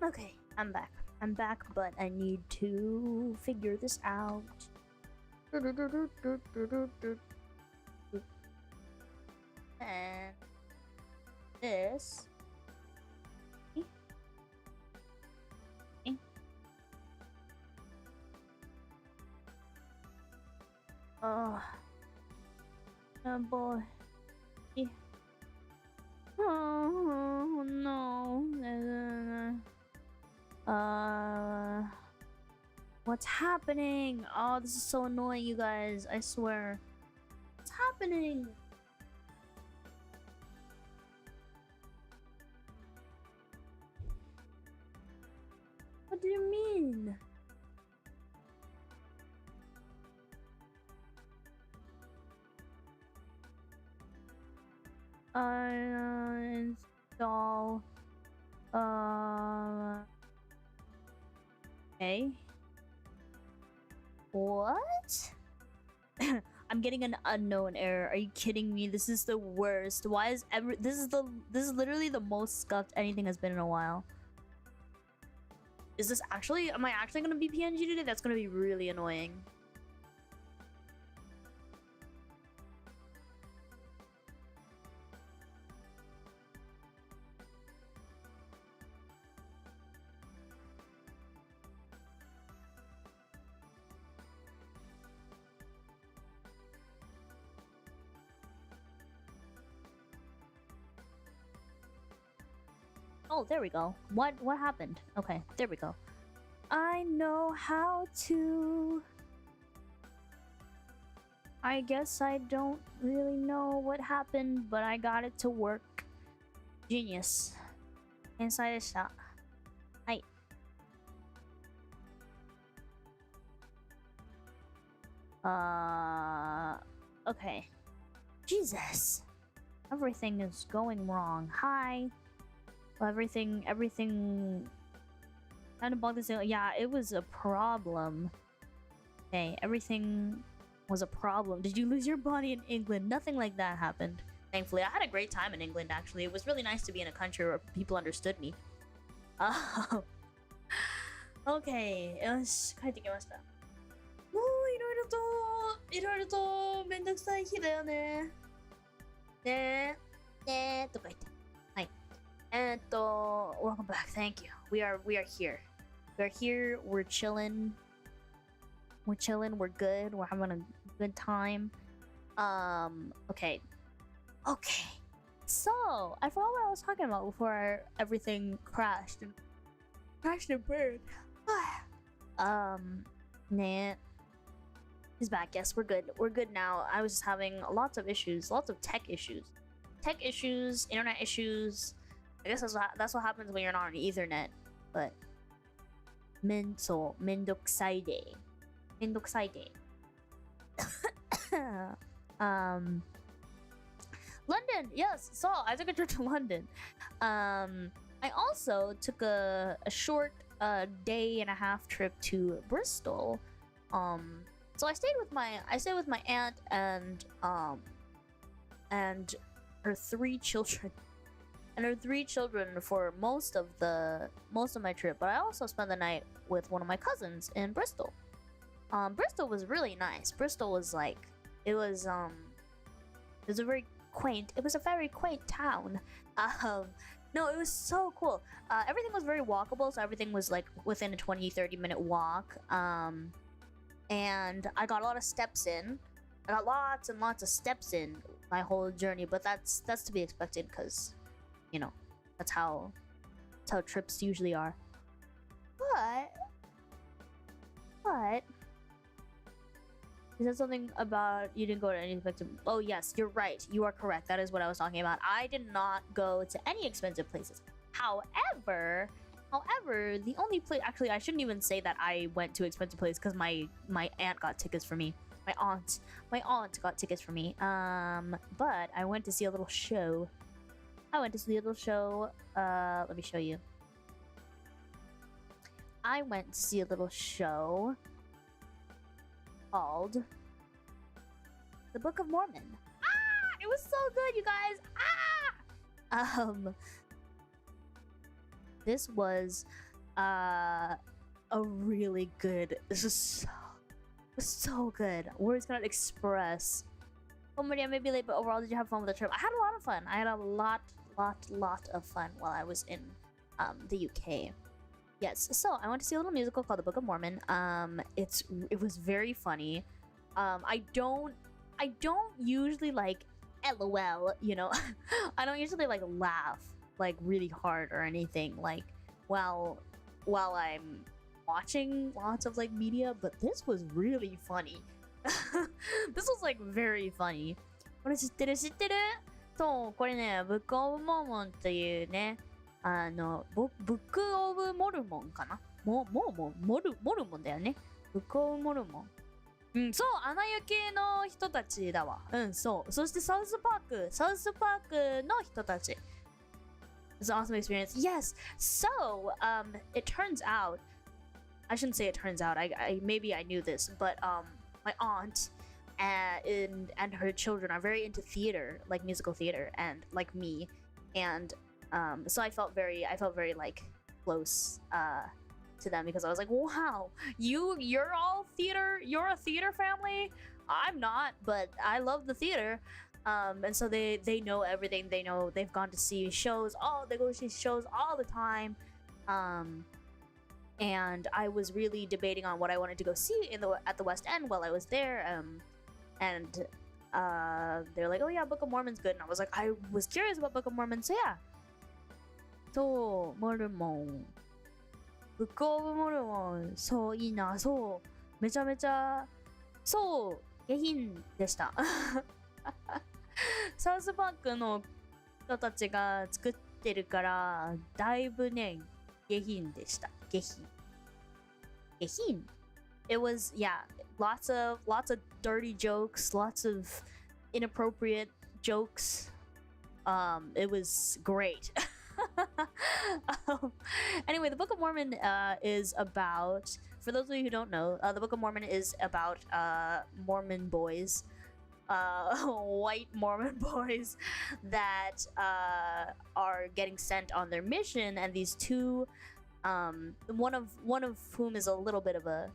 Okay, I'm back. I'm back, but I need to figure this out. And this. Oh boy. Oh no. What's happening? Oh, this is so annoying, you guys. I swear. What's happening? What do you mean? Install. Okay. What? I'm getting an unknown error. Are you kidding me? This is the worst. Why is this is literally the most scuffed anything has been in a while. Is this actually, am I actually gonna be PNG today? That's gonna be really annoying. Oh, there we go. What happened? Okay, there we go. I know how to. I guess I don't really know what happened, but I got it to work. Genius. Inside the shot. Hi. Okay. Jesus. Everything is going wrong. Hi. Well, everything kind of bugged this out. Yeah, it was a problem. Okay, everything was a problem. Did you lose your body in England? Nothing like that happened. Thankfully, I had a great time in England, actually. It was really nice to be in a country where people understood me. Okay, よし、帰ってきました。もういろいろとめんどくさい日だよね。ねえとか言って。はい。welcome back. Thank you. We are here. We're here. We're chilling. We're chilling. We're good. We're having a good time. Okay. So I forgot what I was talking about before everything crashed and burned. Nah. He's back. Yes, we're good. We're good now. I was just having lots of issues, lots of tech issues, internet issues. I guess that's what happens when you're not on Ethernet. But mendokusai day. London, yes. So I took a trip to London. I also took a short day and a half trip to Bristol. So I stayed with my aunt and her three children. And her three children for most of my trip, but I also spent the night with one of my cousins in Bristol. Bristol was really nice. Bristol was like, it was a very quaint town. No, it was so cool. Everything was very walkable, so everything was like within a 20-30 minute walk. And I got a lot of steps in. I got lots and lots of steps in my whole journey, but that's to be expected because, you know, that's how trips usually are. But you said something about you didn't go to any expensive. Oh yes, you're right. You are correct. That is what I was talking about. I did not go to any expensive places. However, the only place, actually, I shouldn't even say that I went to expensive place because my aunt got tickets for me. My aunt got tickets for me. But I went to see a little show. Let me show you. I went to see a little show called The Book of Mormon. It was so good, you guys. This was a really good. This was so good. Words cannot express. Tokimori, I may be late, but overall, did you have fun with the trip? I had a lot of fun. I had a lot of fun while I was in the UK. Yes, so I went to see a little musical called The Book of Mormon. It was very funny. I don't usually like LOL, you know. I don't usually like laugh like really hard or anything like while I'm watching lots of like media, but this was really funny. This was like very funny. これ知ってる？そう、これね、ブックオブモーモンっていうね、ブックオブモルモンかな？モルモンだよね。ブックオブモルモン。うん、そう、アナ雪の人たちだわ。うん、そう。そしてサウスパークの人たち。It's an awesome experience. Yes. So, it turns out, I shouldn't say it turns out. Maybe I knew this, but my aunt and her children are very into theater, like musical theater, and like me, and so I felt very like close to them because I was like, wow, you're all theater, you're a theater family. I'm not, but I love the theater. And so they know everything. They know, they've gone to see shows. They go to see shows all the time. And I was really debating on what I wanted to go see at the West End while I was there. And they're like, oh yeah, Book of Mormon's good. And I was like, I was curious about Book of Mormon, so yeah. So, Mormon. Book of Mormon. そう、いいな。そう。めちゃめちゃ、そう、下品でした。サウスパークの人たちが作ってるから、だいぶね、下品でした。下品。下品 It was, yeah, lots of dirty jokes, lots of inappropriate jokes. It was great. Anyway, the Book of Mormon is about, for those of you who don't know, the Book of Mormon is about Mormon boys, white Mormon boys that are getting sent on their mission, and these two, one of whom is a little bit of a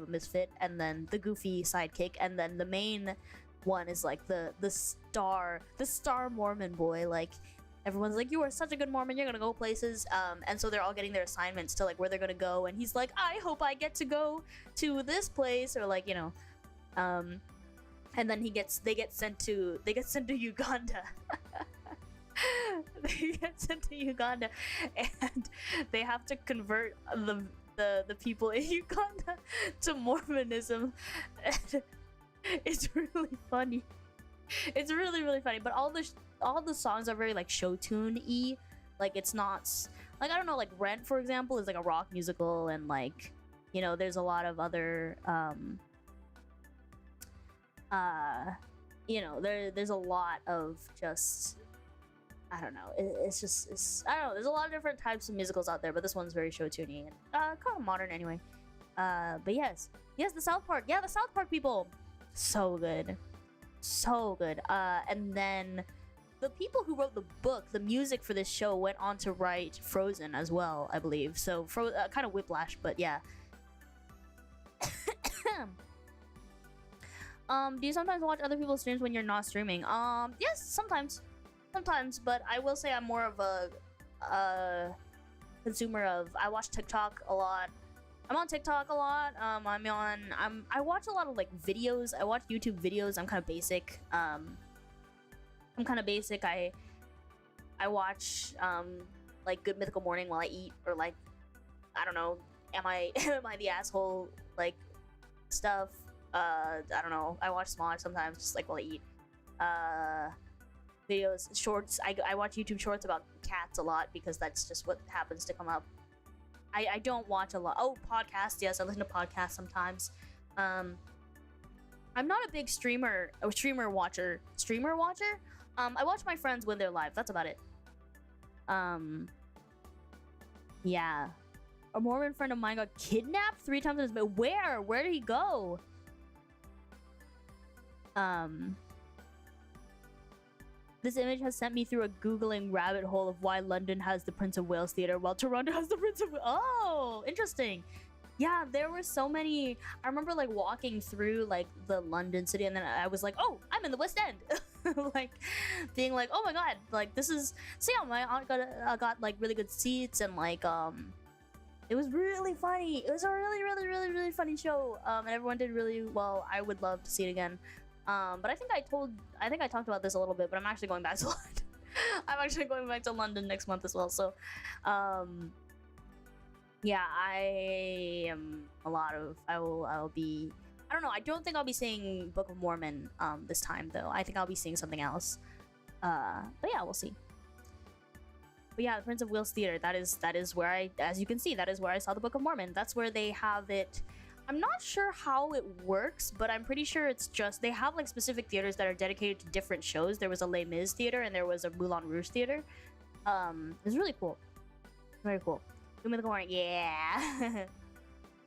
misfit, and then the goofy sidekick, and then the main one is like the star Mormon boy. Like, everyone's like, you are such a good Mormon, you're gonna go places, and so they're all getting their assignments to like where they're gonna go, and he's like, I hope I get to go to this place, or like, you know, and then they get sent to Uganda. They get sent to Uganda, and they have to convert the people in Uganda to Mormonism. It's really funny. It's really, really funny. But all the songs are very like show tune-y. Like, it's not like, I don't know, like Rent, for example, is like a rock musical, and like, you know, there's a lot of other you know, there's a lot of just, I don't know, it's I don't know, there's a lot of different types of musicals out there, but this one's very show tuning and kind of modern anyway. But yes, the South Park, the South Park people, so good. And then the people who wrote the book, the music for this show, went on to write Frozen as well, I believe. So kind of whiplash, but yeah. Do you sometimes watch other people's streams when you're not streaming? Yes, sometimes, but I will say I'm more of a consumer of, I watch TikTok a lot. I'm on TikTok a lot. I watch a lot of like videos. I watch YouTube videos. I'm kind of basic. I watch like Good Mythical Morning while I eat, or like, I don't know, am I the asshole, like, stuff. I don't know. I watch Smosh sometimes, just like while I eat. Videos, shorts. I watch YouTube shorts about cats a lot because that's just what happens to come up. I don't watch a lot. Oh, podcasts. Yes, I listen to podcasts sometimes. I'm not a big streamer watcher. I watch my friends when they're live. That's about it. Yeah. A Mormon friend of mine got kidnapped 3 times in his bed. Where? Where did he go? This image has sent me through a Googling rabbit hole of why London has the Prince of Wales Theatre while Toronto has the Prince of Wales. Oh, interesting. Yeah, there were so many. I remember like walking through like the London city, and then I was like, oh, I'm in the West End. Like, being like, oh my god, like this is. So yeah, my aunt got like really good seats, and like it was really funny. It was a really, really, really, really funny show. And everyone did really well. I would love to see it again. But I think I talked about this a little bit, but I'm actually going back to London. I'm actually going back to London next month as well. So, yeah, I will be. I don't know. I don't think I'll be seeing Book of Mormon this time though. I think I'll be seeing something else. But yeah, we'll see. But yeah, the Prince of Wales Theatre. That is where I, as you can see, that is where I saw the Book of Mormon. That's where they have it I'm not sure how it works, but I'm pretty sure it's just they have like specific theaters that are dedicated to different shows. There was a Les Mis theater and there was a Moulin Rouge theater. It's really cool. Very cool. Good morning. Yeah.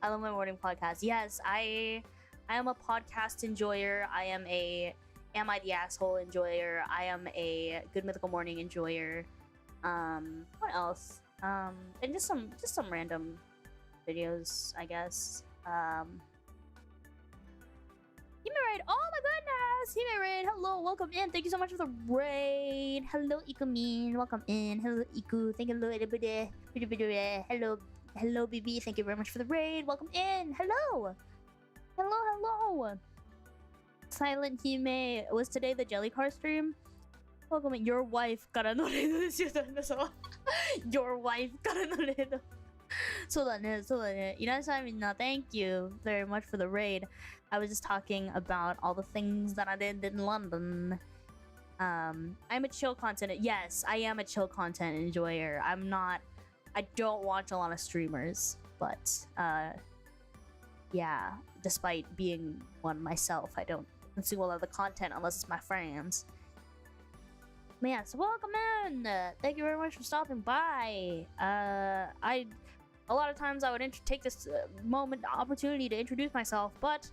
I love my morning podcast. Yes, I am a podcast enjoyer. I am a Am I the Asshole enjoyer. I am a Good Mythical Morning enjoyer. What else? And just some random videos, I guess. Hime Raid, oh my goodness! Hime Raid, hello, welcome in. Thank you so much for the raid. Hello, Ikumin, welcome in. Hello, Iku, thank you. Hello, BB, thank you very much for the raid. Welcome in. Hello. Silent Hime, was today the Jelly Car stream? Welcome in. Your wife からのレードですよ、旦那様。Your wife からのレード。そうだね。いらっしゃいみんな。Thank you very much for the raid. I was just talking about all the things that I did in London. I'm a chill content. Yes, I am a chill content enjoyer. I don't watch a lot of streamers, but yeah, despite being one myself, I don't consume a lot of the content unless it's my friends. But yeah, so welcome in. Thank you very much for stopping by. A lot of times I would take this opportunity to introduce myself, but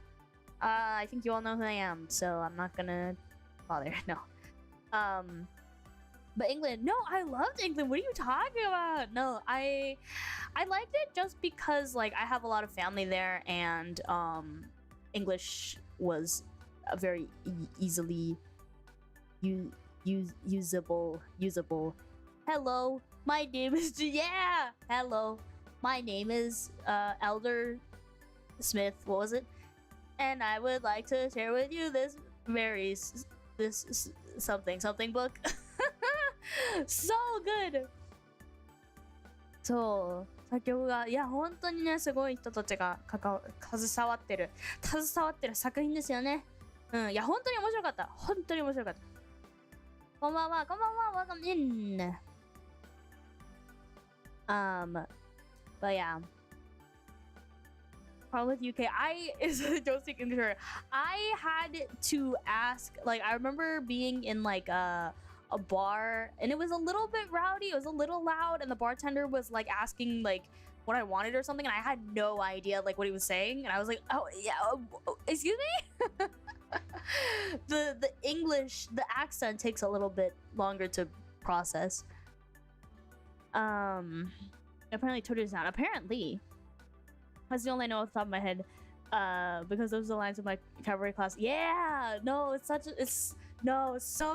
I think you all know who I am, so I'm not gonna bother. No. But England, no, I loved England. What are you talking about? No, I liked it just because like I have a lot of family there, and English was a very easily usable. Hello, my name is Hello, my name is Elder Smith. What was it? And I would like to share with you this something book. So good. そう、作曲がいや本当にねすごい人たちが携わってる作品ですよね。いや本当に面白かった。こんばんは、welcome in. But yeah. Problem with UK, I don't speak English. I had to ask, like, I remember being in like a bar and it was a little bit rowdy, it was a little loud, and the bartender was like asking like what I wanted or something, and I had no idea like what he was saying, and I was like, oh yeah, excuse me. The English, the accent takes a little bit longer to process. Apparently Twitter's down. Apparently. That's the only I know off the top of my head. Because those are the lines of my cabaret class. Yeah! No, it's so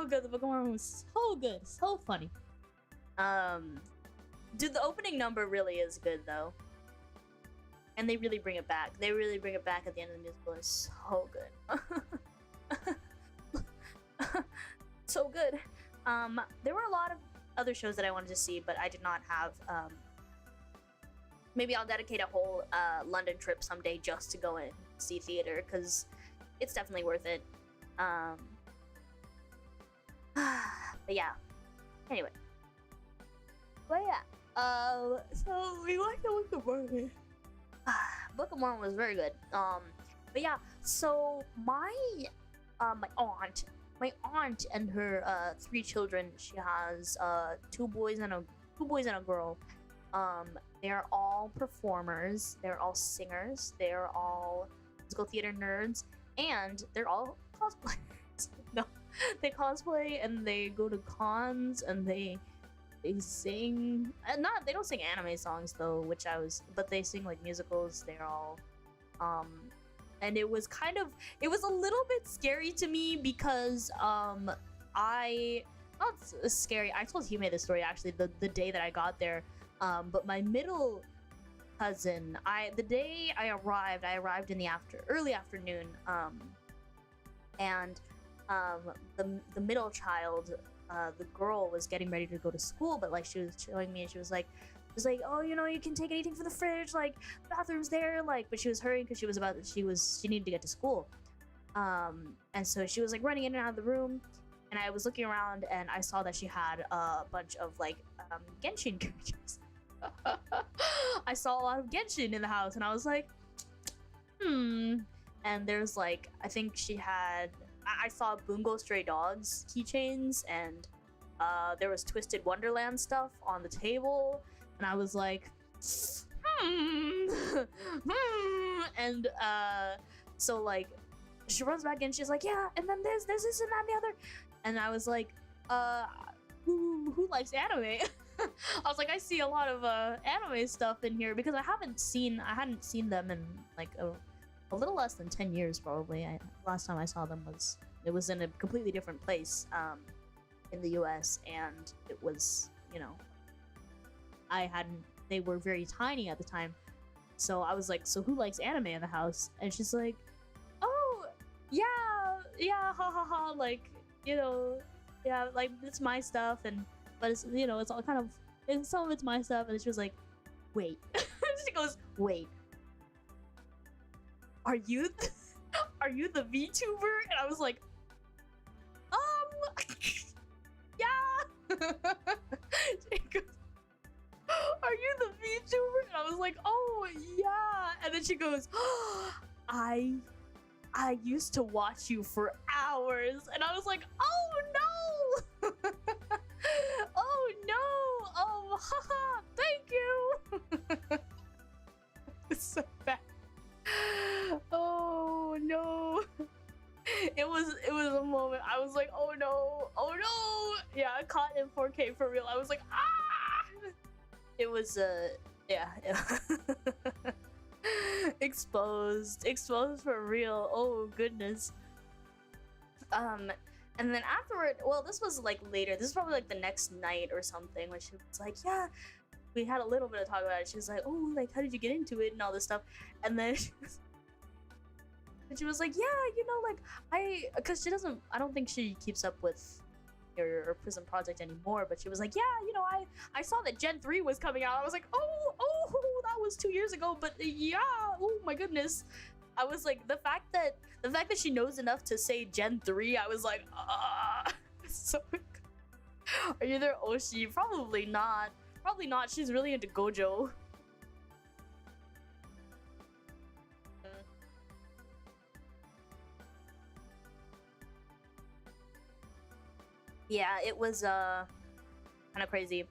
good. The Book of Mormon was so good. So funny. Dude, the opening number really is good though. And they really bring it back. At the end of the musical. It's so good. So good. There were a lot of other shows that I wanted to see, but I did not have maybe I'll dedicate a whole London trip someday just to go and see theater, because it's definitely worth it. But yeah. Anyway. But yeah. So we watched the Book of Mormon. Book of Mormon was very good. But yeah. So my aunt and her 3 children. She has 2 boys and a girl. They're all performers, they're all singers, they're all musical theater nerds, and they're all cosplayers. No, they cosplay and they go to cons and they sing. They don't sing anime songs though, but they sing like musicals. They're all, and it was a little bit scary to me because not scary. I told Hime this story actually the day that I got there. But my middle cousin, the day I arrived in the early afternoon, and the middle child, the girl was getting ready to go to school, but like she was showing me, and she was like, oh, you know, you can take anything from the fridge, like the bathroom's there, like, but she was hurrying because she needed to get to school, and so she was like running in and out of the room, and I was looking around and I saw that she had a bunch of like Genshin characters. I saw a lot of Genshin in the house, and I was like, And there's like, I think she had, I saw Bungo Stray Dogs keychains, and there was Twisted Wonderland stuff on the table, and I was like, and so like, she runs back in, she's like, yeah, and then there's this and that and the other, and I was like, who likes anime? I was like, I see a lot of anime stuff in here, because I hadn't seen them in like a little less than 10 years probably. Last time I saw them was in a completely different place in the US, and it was, you know, they were very tiny at the time. So I was like, so who likes anime in the house? And she's like, oh, yeah, ha ha ha, like, you know, yeah, like, it's my stuff, but it's, you know, it's all kind of, and some of it's my stuff, and she was like, wait. She goes, wait, are you the VTuber? And I was like, yeah. She goes, are you the VTuber? And I was like, oh yeah. And then she goes, I used to watch you for hours. And I was like, oh no. Oh no. Oh, haha, thank you. It's so bad. Oh no. It was a moment. I was like, oh no. Yeah, caught in 4K for real. I was like, ah. It was yeah. exposed for real. Oh goodness. And then afterward, well, this was like later. This is probably like the next night or something, where she was like, yeah, we had a little bit of talk about it. She was like, oh, like, how did you get into it and all this stuff? And then she was like, yeah, you know, like, because I don't think she keeps up with your PRISM Project anymore, but she was like, yeah, you know, I saw that Gen 3 was coming out. I was like, oh, that was 2 years ago, but yeah, oh my goodness. I was like, the fact that she knows enough to say Gen 3, I was like, so are you there, Oshi? Probably not. She's really into Gojo. Yeah, it was kind of crazy.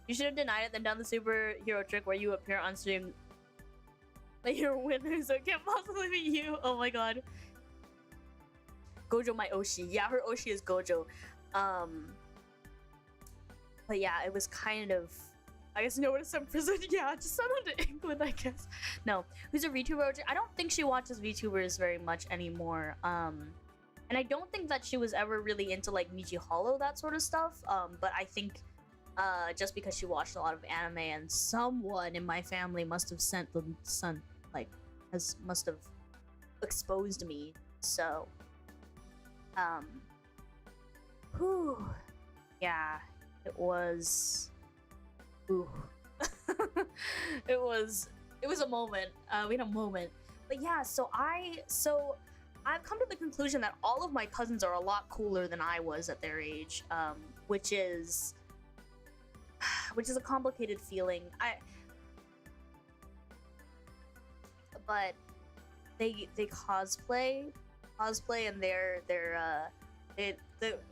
You should have denied it, then done the superhero trick where you appear on stream like you're a winner, so it can't possibly be you. Oh my god. Gojo my Oshi. Yeah, her Oshi is Gojo. But yeah, it was kind of, I guess, no one is some prison. Yeah, just send them to England, I guess. No, who's a VTuber? I don't think she watches VTubers very much anymore. And I don't think that she was ever really into like Michi Hollow, that sort of stuff. But I think just because she watched a lot of anime, and someone in my family must have must have exposed me. So, whew, yeah, it was, ooh, it was a moment. We had a moment, but yeah. So I've come to the conclusion that all of my cousins are a lot cooler than I was at their age, which is a complicated feeling. But they cosplay, and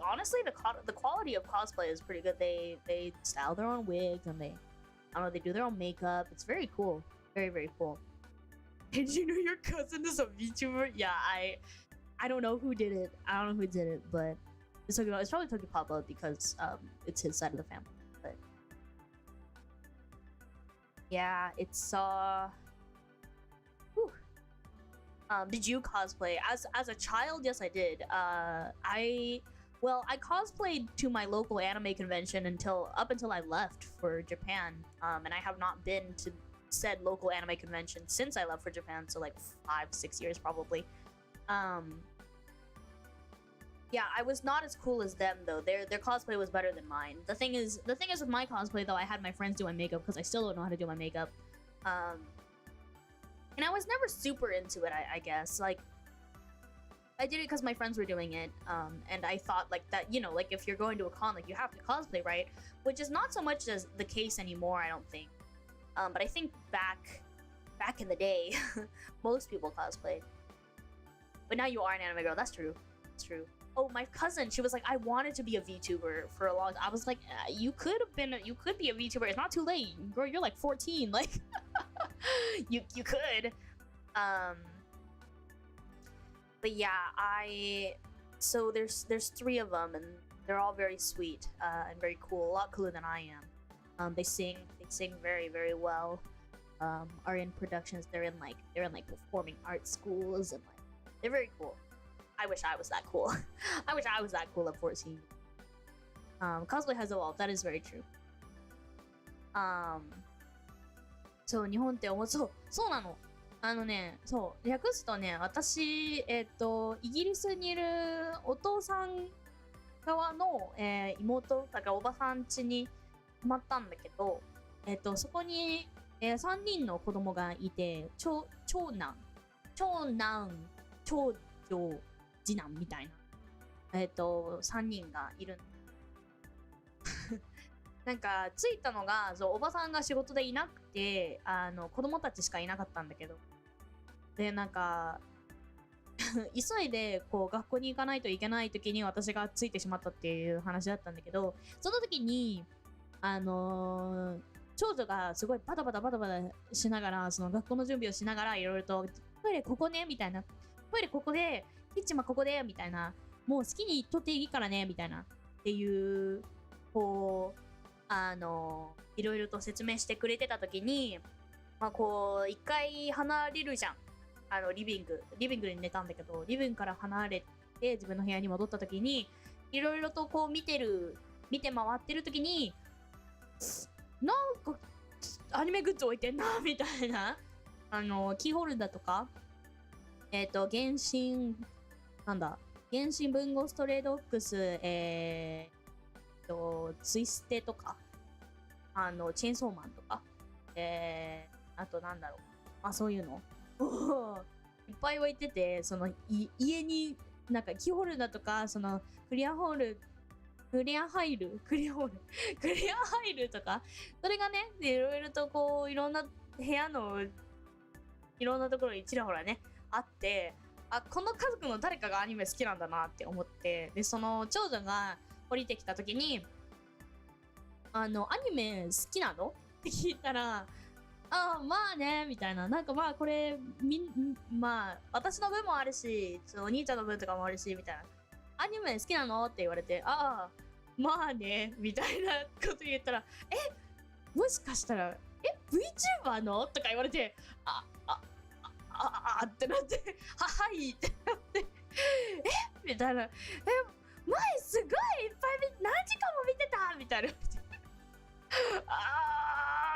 honestly the quality of cosplay is pretty good. They style their own wigs, and they do their own makeup. It's very cool, very, very cool. Did you know your cousin is a VTuber? Yeah, I don't know who did it. But it's probably Tokipapa, because it's his side of the family. But yeah, it's did you cosplay as a child? Yes, I did. I cosplayed to my local anime convention until I left for Japan. And I have not been to said local anime convention since I left for Japan, so like 5-6 years probably. Yeah, I was not as cool as them though. Their cosplay was better than mine. The thing is with my cosplay though, I had my friends do my makeup, because I still don't know how to do my makeup. And I was never super into it, I guess. Like, I did it because my friends were doing it, and I thought like that, you know, like if you're going to a con, like you have to cosplay, right? Which is not so much as the case anymore, I don't think. But I think back back in the day, most people cosplayed. But now you are an anime girl. That's true. That's true. Oh, my cousin, she was like, I wanted to be a VTuber for a long time. I was like, you could be a VTuber. It's not too late. Girl, you're like 14. Like, you could. But yeah, so there's 3 of them, and they're all very sweet and very cool. A lot cooler than I am. They sing very, very well. Are in productions. They're in like performing art schools, and like they're very cool. I wish I was that cool. I wish I was that cool at 14. Cosplay has evolved. That is very true. そう、日本ってそうなの。そう、略すとね、私、イギリスにいるお父さん側の、妹、だからおばさん家に泊まったんだけど、そこに、3人の子供がいて、長男、長女、次男みたいな、3人がいる。なんか着いたのが、そうおばさんが仕事でいなくて、子供たちしかいなかったんだけど、でなんか急いでこう学校に行かないといけない時に私がついてしまったっていう話だったんだけど、その時に長女がすごいバタバタしながら、その学校の準備をしながらいろいろとトイレここねみたいな、トイレここでキッチンはここでみたいな、もう好きに取っていいからねみたいなっていうこういろいろと説明してくれてた時に、まあこう一回離れるじゃん。リビングに寝たんだけど、リビングから離れて自分の部屋に戻った時に、いろいろとこう見て回ってる時に、なんかアニメグッズ置いてんなみたいな、キーホルダーとか、原神文豪ストレイドックス、ツイステとか、チェーンソーマンとか、あとなんだろう、まあそういうのいっぱい置いてて、その家になんかキーホルダーとか、そのクリアハイルとか、それがね、いろいろとこういろんな部屋のいろんなところにちらほらねあって、この家族の誰かがアニメ好きなんだなって思って、でその長女が降りてきた時に、アニメ好きなのって聞いたら、まあねみたいな、なんかまあこれまあ私の分もあるし、お兄ちゃんの分とかもあるしみたいな、アニメ好きなのって言われて、まあねみたいなこと言ったら、もしかしたらVTuber のとか言われて、ってなって、はいってなって、みたいな、前すごいいっぱい何時間も見てたみたいな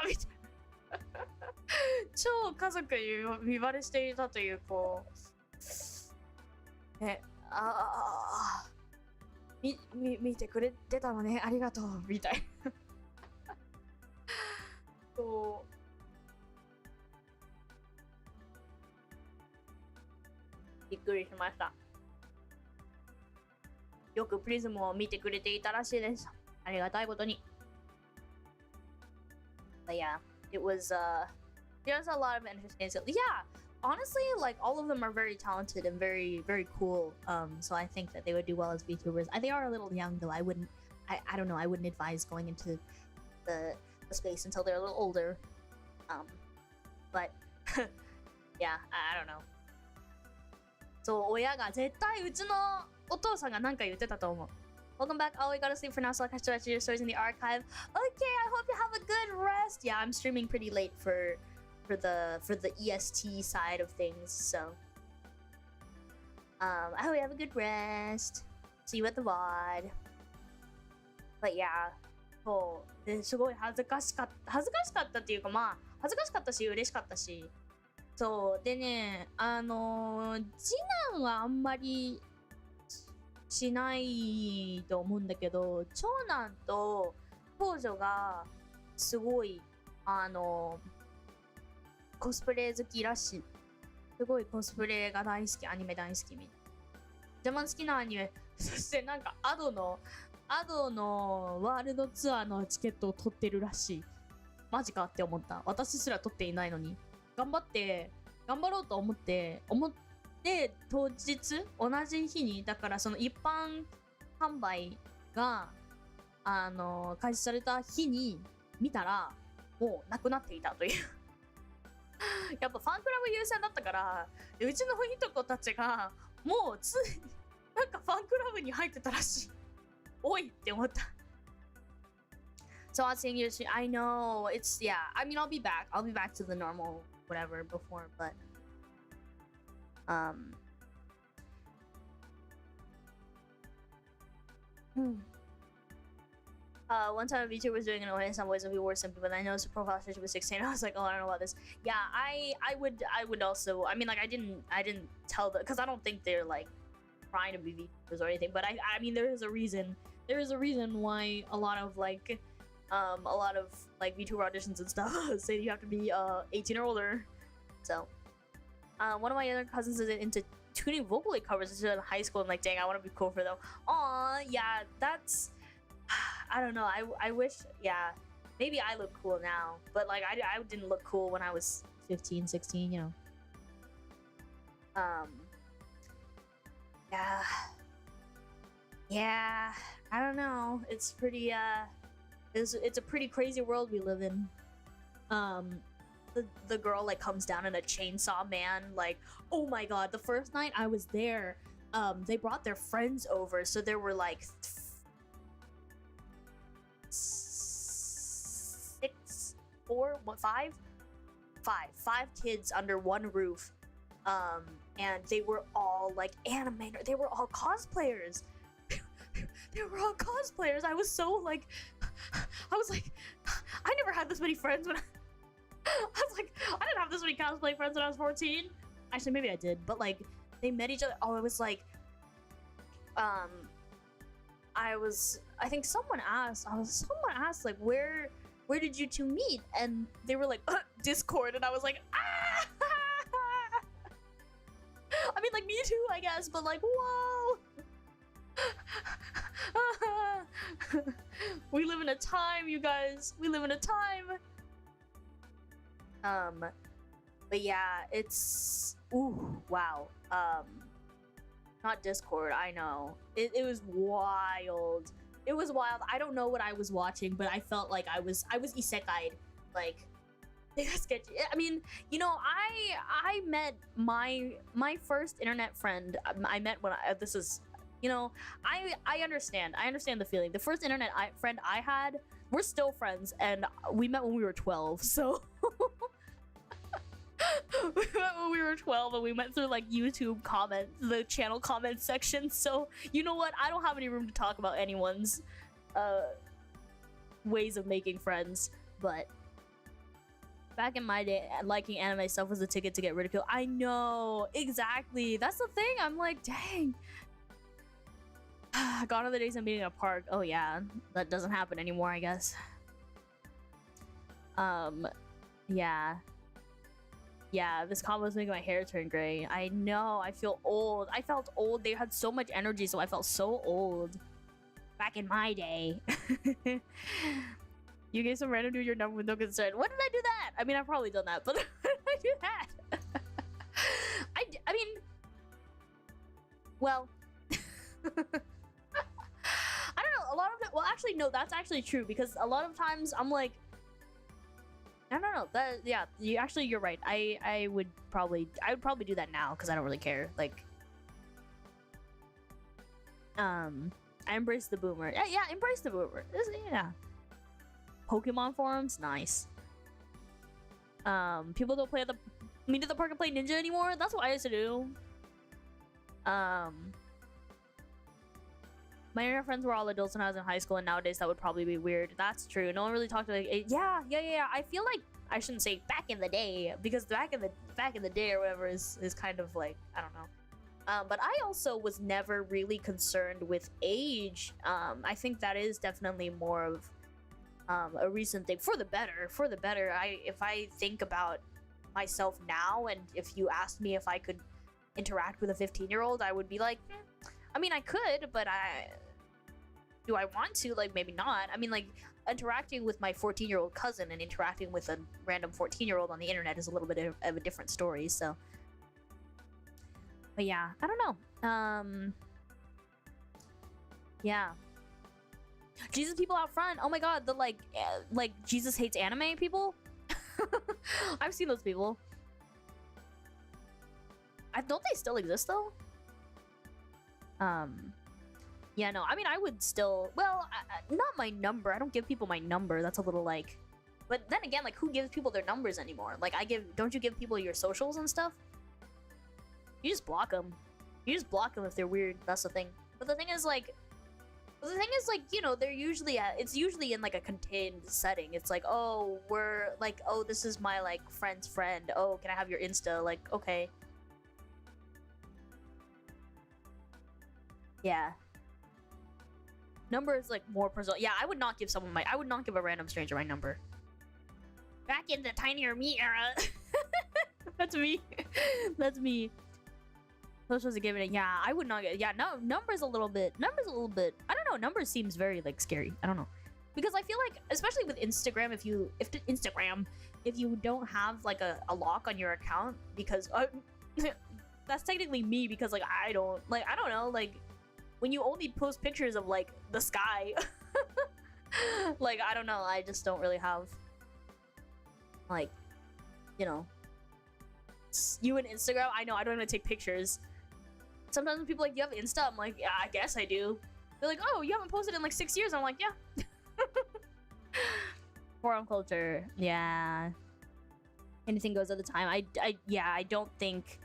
みたいな超家族に見バレしていたという、こう見てくれてたのね、ありがとうみたいなそうびっくりしました。よくプリズムを見てくれていたらしいです。ありがたいことに。But yeah, it was there's a lot of interesting stuff. Yeah, honestly, like all of them are very talented and very, very cool. So I think that they would do well as VTubers. They are a little young though. I don't know. I wouldn't advise going into the space until they're a little older. But yeah, I don't know. そう、親が絶対うちのお父さんが何か言ってたと思う。Welcome back. Oh, we gotta sleep for now, so I'll catch your stories in the archive. Okay, I hope you have a good rest. Yeah, I'm streaming pretty late for the EST side of things, so I hope you have a good rest. See you at the VOD. But yeah, そうですごい恥ずかしかったっていうか、まあ恥ずかしかったし嬉しかったし、そうでね、次男はあんまりしないと思うんだけど、長男と長女がすごいコスプレ好きらしい。すごいコスプレが大好き、アニメ大好きみたいな。一番好きなアニメ、そしてなんかアドのワールドツアーのチケットを取ってるらしい。マジかって思った。私すら取っていないのに。頑張ろうと思って当日同じ日にだからその一般販売が開始された日に見たらもうなくなっていたというやっぱファンクラブ優先だったからうちのいとこたちがもうなんかファンクラブに入ってたらしいおいって思った So I was saying I know it's yeah I mean I'll be back to the normal whatever before but one time a VTuber was doing an OA in some ways and we were simple, but I noticed the profile picture was 16. I was like, oh, I don't know about this. Yeah, I would also. I mean, like, I didn't tell them because I don't think they're like trying to be VTubers or anything. But I mean, there is a reason. There is a reason why a lot of VTuber auditions and stuff say you have to be 18 or older. So, one of my other cousins is into tuning vocally covers in high school. And like, dang, I want to be cool for them. Aw, yeah, that's. I don't know. I wish, yeah, maybe I look cool now, but like I didn't look cool when I was 15, 16, you know. Yeah, I don't know. It's pretty it's a pretty crazy world we live in. The girl like comes down in a chainsaw man, like, oh my god, the first night I was there, they brought their friends over, so there were like five kids under one roof, and they were all like animators. They were all cosplayers. They were all cosplayers. I was like, I never had this many friends when I was like, I didn't have this many cosplay friends when I was 14. Actually, maybe I did, but like, they met each other. Oh, it was like, I think someone asked like, where did you two meet? And they were like, Discord, and I was like, ah! I mean, like, me too, I guess, but like, whoa! We live in a time, you guys. We live in a time. But yeah, it's, ooh, wow. Not Discord, I know. It was wild. It was wild. I don't know what I was watching, but I felt like I was isekai'd. Like, sketchy. I mean, you know, I met my first internet friend. I met when this is, you know, I understand the feeling. The first internet friend I had, we're still friends, and we met when we were 12. So we met when we were 12, and we went through like YouTube comments, the channel comment section. So you know what? I don't have any room to talk about anyone's ways of making friends, but back in my day, liking anime stuff was a ticket to get ridiculed. I know, exactly. That's the thing. I'm like, dang. Gone are the days of meeting in a park. Oh yeah, that doesn't happen anymore, I guess. Yeah, this combo's making my hair turn gray. I know, I feel old. I felt old. They had so much energy, so I felt so old. Back in my day. You gave some random dude your number with no concern. When did I do that? I mean, I've probably done that, but when did I do that? I mean, well, I don't know, a lot of it, well, actually, no, that's actually true, because a lot of times I'm like, I don't know, that, yeah, you're right. I would probably do that now, because I don't really care, like, I embrace the boomer. Yeah, embrace the boomer. Yeah. Pokemon forums, nice. People don't meet at the park and play Ninja anymore. That's what I used to do. My internet friends were all adults when I was in high school, and nowadays that would probably be weird. That's true. No one really talked to like, yeah. I feel like I shouldn't say back in the day, because back in the day or whatever is kind of like, I don't know. But I also was never really concerned with age. I think that is definitely more of a recent thing, for the better. If I think about myself now, and if you asked me if I could interact with a 15-year-old, I would be like, I mean, I could, but do I want to? Like, maybe not. I mean, like, interacting with my 14-year-old cousin and interacting with a random 14-year-old on the internet is a little bit of a different story. So, but yeah, I don't know. Yeah. Jesus people out front. Oh my god, the like Jesus hates anime people. I've seen those people. Don't they still exist though? Yeah, no. I mean, I would still. Well, not my number. I don't give people my number. That's a little like. But then again, like, who gives people their numbers anymore? Like, Don't you give people your socials and stuff? You just block them. You just block them if they're weird. That's the thing. But the thing is, like. You know, they're usually it's usually in like a contained setting. It's like, oh, we're like, oh, this is my like friend's friend. Oh, can I have your Insta? Like, okay. Yeah. Number is like more personal. Yeah, I would not give a random stranger my number. Back in the Tinier Me era. That's me. That's me. Those was a given. Yeah, I would not get. Yeah, no, numbers a little bit. I don't know. Numbers seems very like scary. I don't know, because I feel like, especially with Instagram, if you don't have like a lock on your account, because that's technically me, because like I don't know, like when you only post pictures of like the sky, like I don't know. I just don't really have like, you know, you and Instagram. I know I don't even take pictures. Sometimes when people are like, you have Insta? I'm like, yeah, I guess I do. They're like, oh, you haven't posted in like 6 years. I'm like, yeah. Forum culture, yeah. Anything goes at the time. I don't think.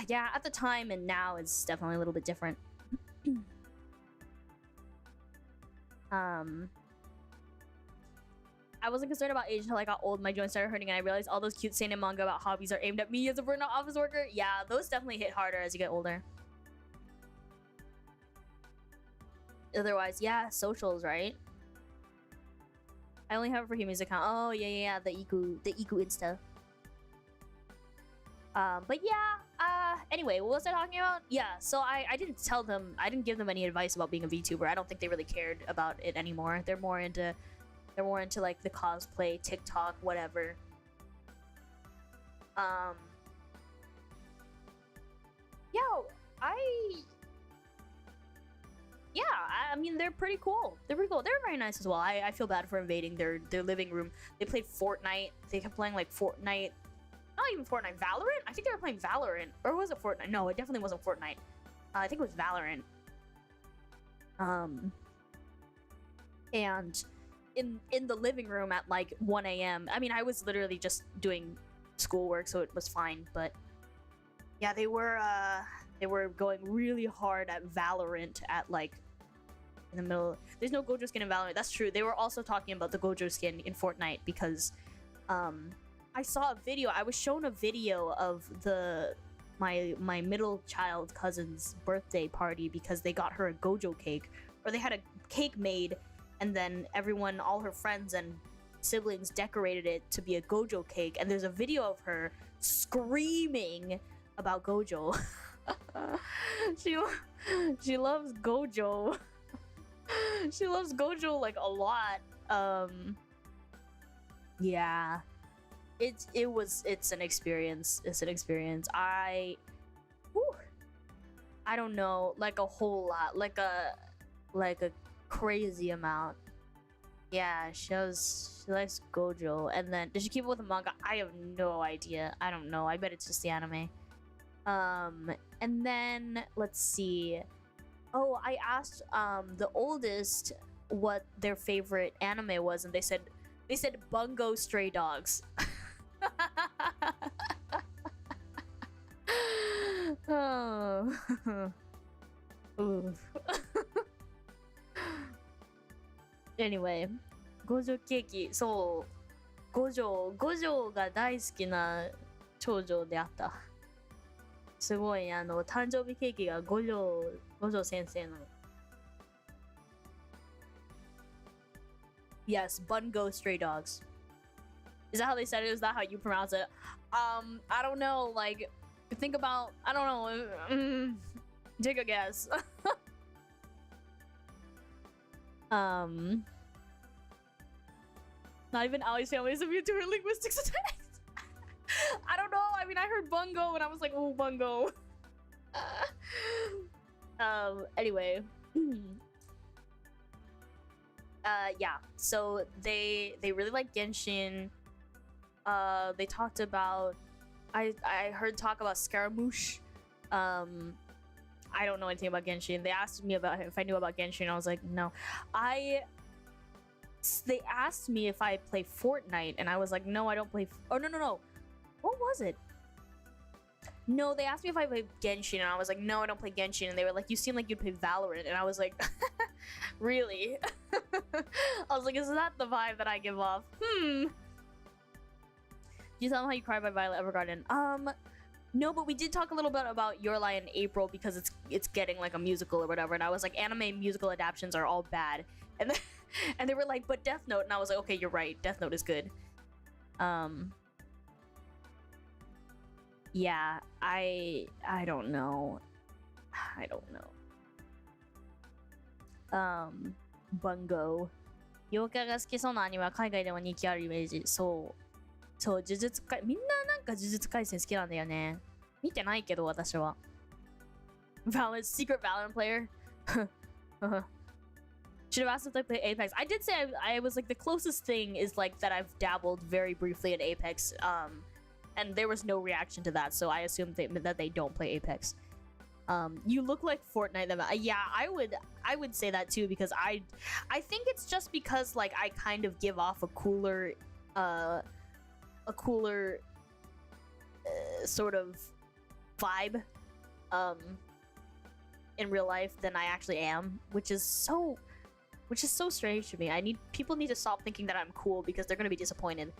Yeah, at the time and now it's definitely a little bit different. I wasn't concerned about age until I got old. My joints started hurting, and I realized all those cute seinen manga about hobbies are aimed at me as a burnout office worker. Yeah, those definitely hit harder as you get older. Otherwise, yeah, socials, right? I only have it for Humi's account. Oh, yeah, the Iku Insta. But yeah, anyway, what was I talking about? Yeah, so I didn't give them any advice about being a VTuber. I don't think they really cared about it anymore. They're more into like the cosplay, TikTok, whatever. I mean, they're pretty cool. They're very nice as well. I feel bad for invading their living room. They played Fortnite. They kept playing like Fortnite. Not even Fortnite, Valorant? I think they were playing Valorant. Or was it Fortnite? No, it definitely wasn't Fortnite. I think it was Valorant. And in the living room at like 1 a.m. I mean, I was literally just doing schoolwork, so it was fine. But yeah, they were going really hard at Valorant at like in the middle. There's no Gojo skin in Valorant. That's true. They were also talking about the Gojo skin in Fortnite because I saw a video. I was shown a video of my middle child cousin's birthday party because they got her a Gojo cake, or they had a cake made, and then all her friends and siblings decorated it to be a Gojo cake, and there's a video of her screaming about Gojo. She loves Gojo. She loves Gojo like a lot. Yeah. It's an experience. It's an experience. I don't know, like a whole lot, like a crazy amount. Yeah, she likes Gojo. And then does she keep it with the manga? I have no idea. I don't know. I bet it's just the anime. And then let's see. Oh, I asked the oldest what their favorite anime was, and they said Bungo Stray Dogs. Oh. Anyway, 五条ケーキ、そう、五条が大好きな長女であった。すごい、誕生日ケーキが五条先生の。Yes, Bungo Stray Dogs. Is that how they said it? Is that how you pronounce it? I don't know. Like, think about. I don't know. Take a guess. Not even Ali's family is immune to her linguistics attacks. I don't know. I mean, I heard bungo and I was like, oh, bungo. Anyway. Yeah. So they really like Genshin. They talked about. I heard talk about Scaramouche. I don't know anything about Genshin. They asked me about if I knew about Genshin. I was like, no. They asked me if I play Fortnite, and I was like, no, I don't play. Oh no. What was it? No, they asked me if I play Genshin, and I was like, no, I don't play Genshin. And they were like, you seem like you'd play Valorant, and I was like, really? I was like, is that the vibe that I give off? You tell them how you cried by Violet Evergarden. No, but we did talk a little bit about Your Lie in April because it's getting like a musical or whatever, and I was like, anime musical adaptations are all bad, and and they were like, but Death Note, and I was like, okay, you're right, Death Note is good. Yeah, I don't know. Bungo. 妖怪が好きそうなアニメは海外でも人気あるイメージ。そう、呪術回みんななんか呪術廻戦好きなんだよね。見てないけど私は。Secret Valorant player. Should have asked if they play Apex. I did say I was like the closest thing is like that I've dabbled very briefly in Apex. And there was no reaction to that, so I assumed that they don't play Apex. You look like Fortnite. Yeah, I would say that too because I think it's just because like I kind of give off a cooler sort of vibe in real life than I actually am, which is so strange to me. People need to stop thinking that I'm cool because they're gonna be disappointed.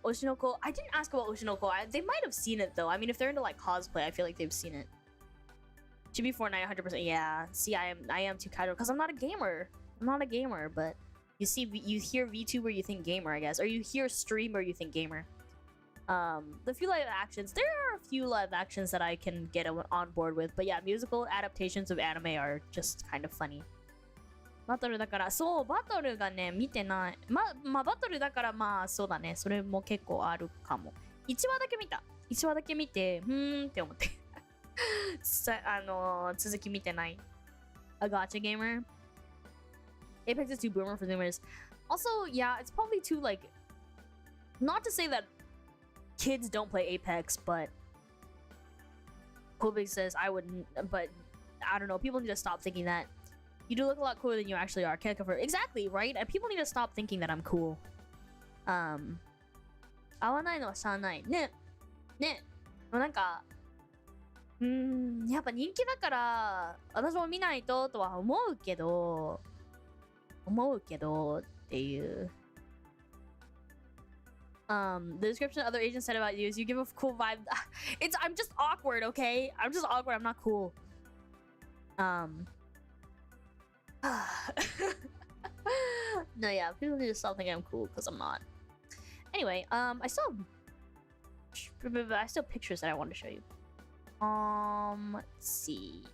Oshinoko, I didn't ask about Oshinoko. They might have seen it though. I mean, if they're into like cosplay, I feel like they've seen it. To be Fortnite, 100%. Yeah. See, I am too casual because I'm not a gamer. But you hear VTuber, you think gamer, I guess, or you hear streamer, you think gamer. The few live actions, there are a few live actions that I can get on board with, but yeah, musical adaptations of anime are just kind of funny. バトルだからそうバトルがね見てないまあバトルだからまあそうだねそれも結構あるかも1話だけ見てって思って続き見てない A gotcha gamer Apex is too boomer for zoomers also yeah it's probably too like not to say that kids don't play Apex but Kobe says I wouldn't but I don't know people need to stop thinking that You do look a lot cooler than you actually are. Can't confirm. Exactly, right? And people need to stop thinking that I'm cool. 合わないのはしゃあないね。なんかやっぱ人気だから私も見ないととは思うけどっていう。The description other agents said about you is you give a cool vibe. I'm just awkward, okay? I'm just awkward. I'm not cool. No, yeah, people need to stop thinking I'm cool because I'm not. Anyway, I still have pictures that I wanted to show you. Let's see.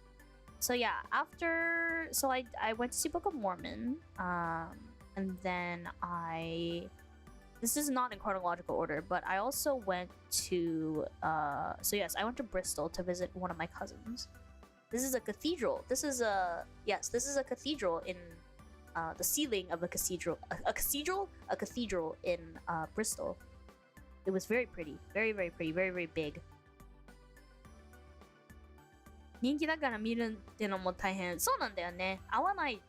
So yeah, I went to see Book of Mormon, and then this is not in chronological order, but I also went to so yes, I went to Bristol to visit one of my cousins. This is a cathedral. This is a cathedral in the ceiling of a cathedral. A cathedral in Bristol. It was very pretty. Very, very pretty. Very, very big. 人気だから見るってのも大変。そうなんだよね。合わない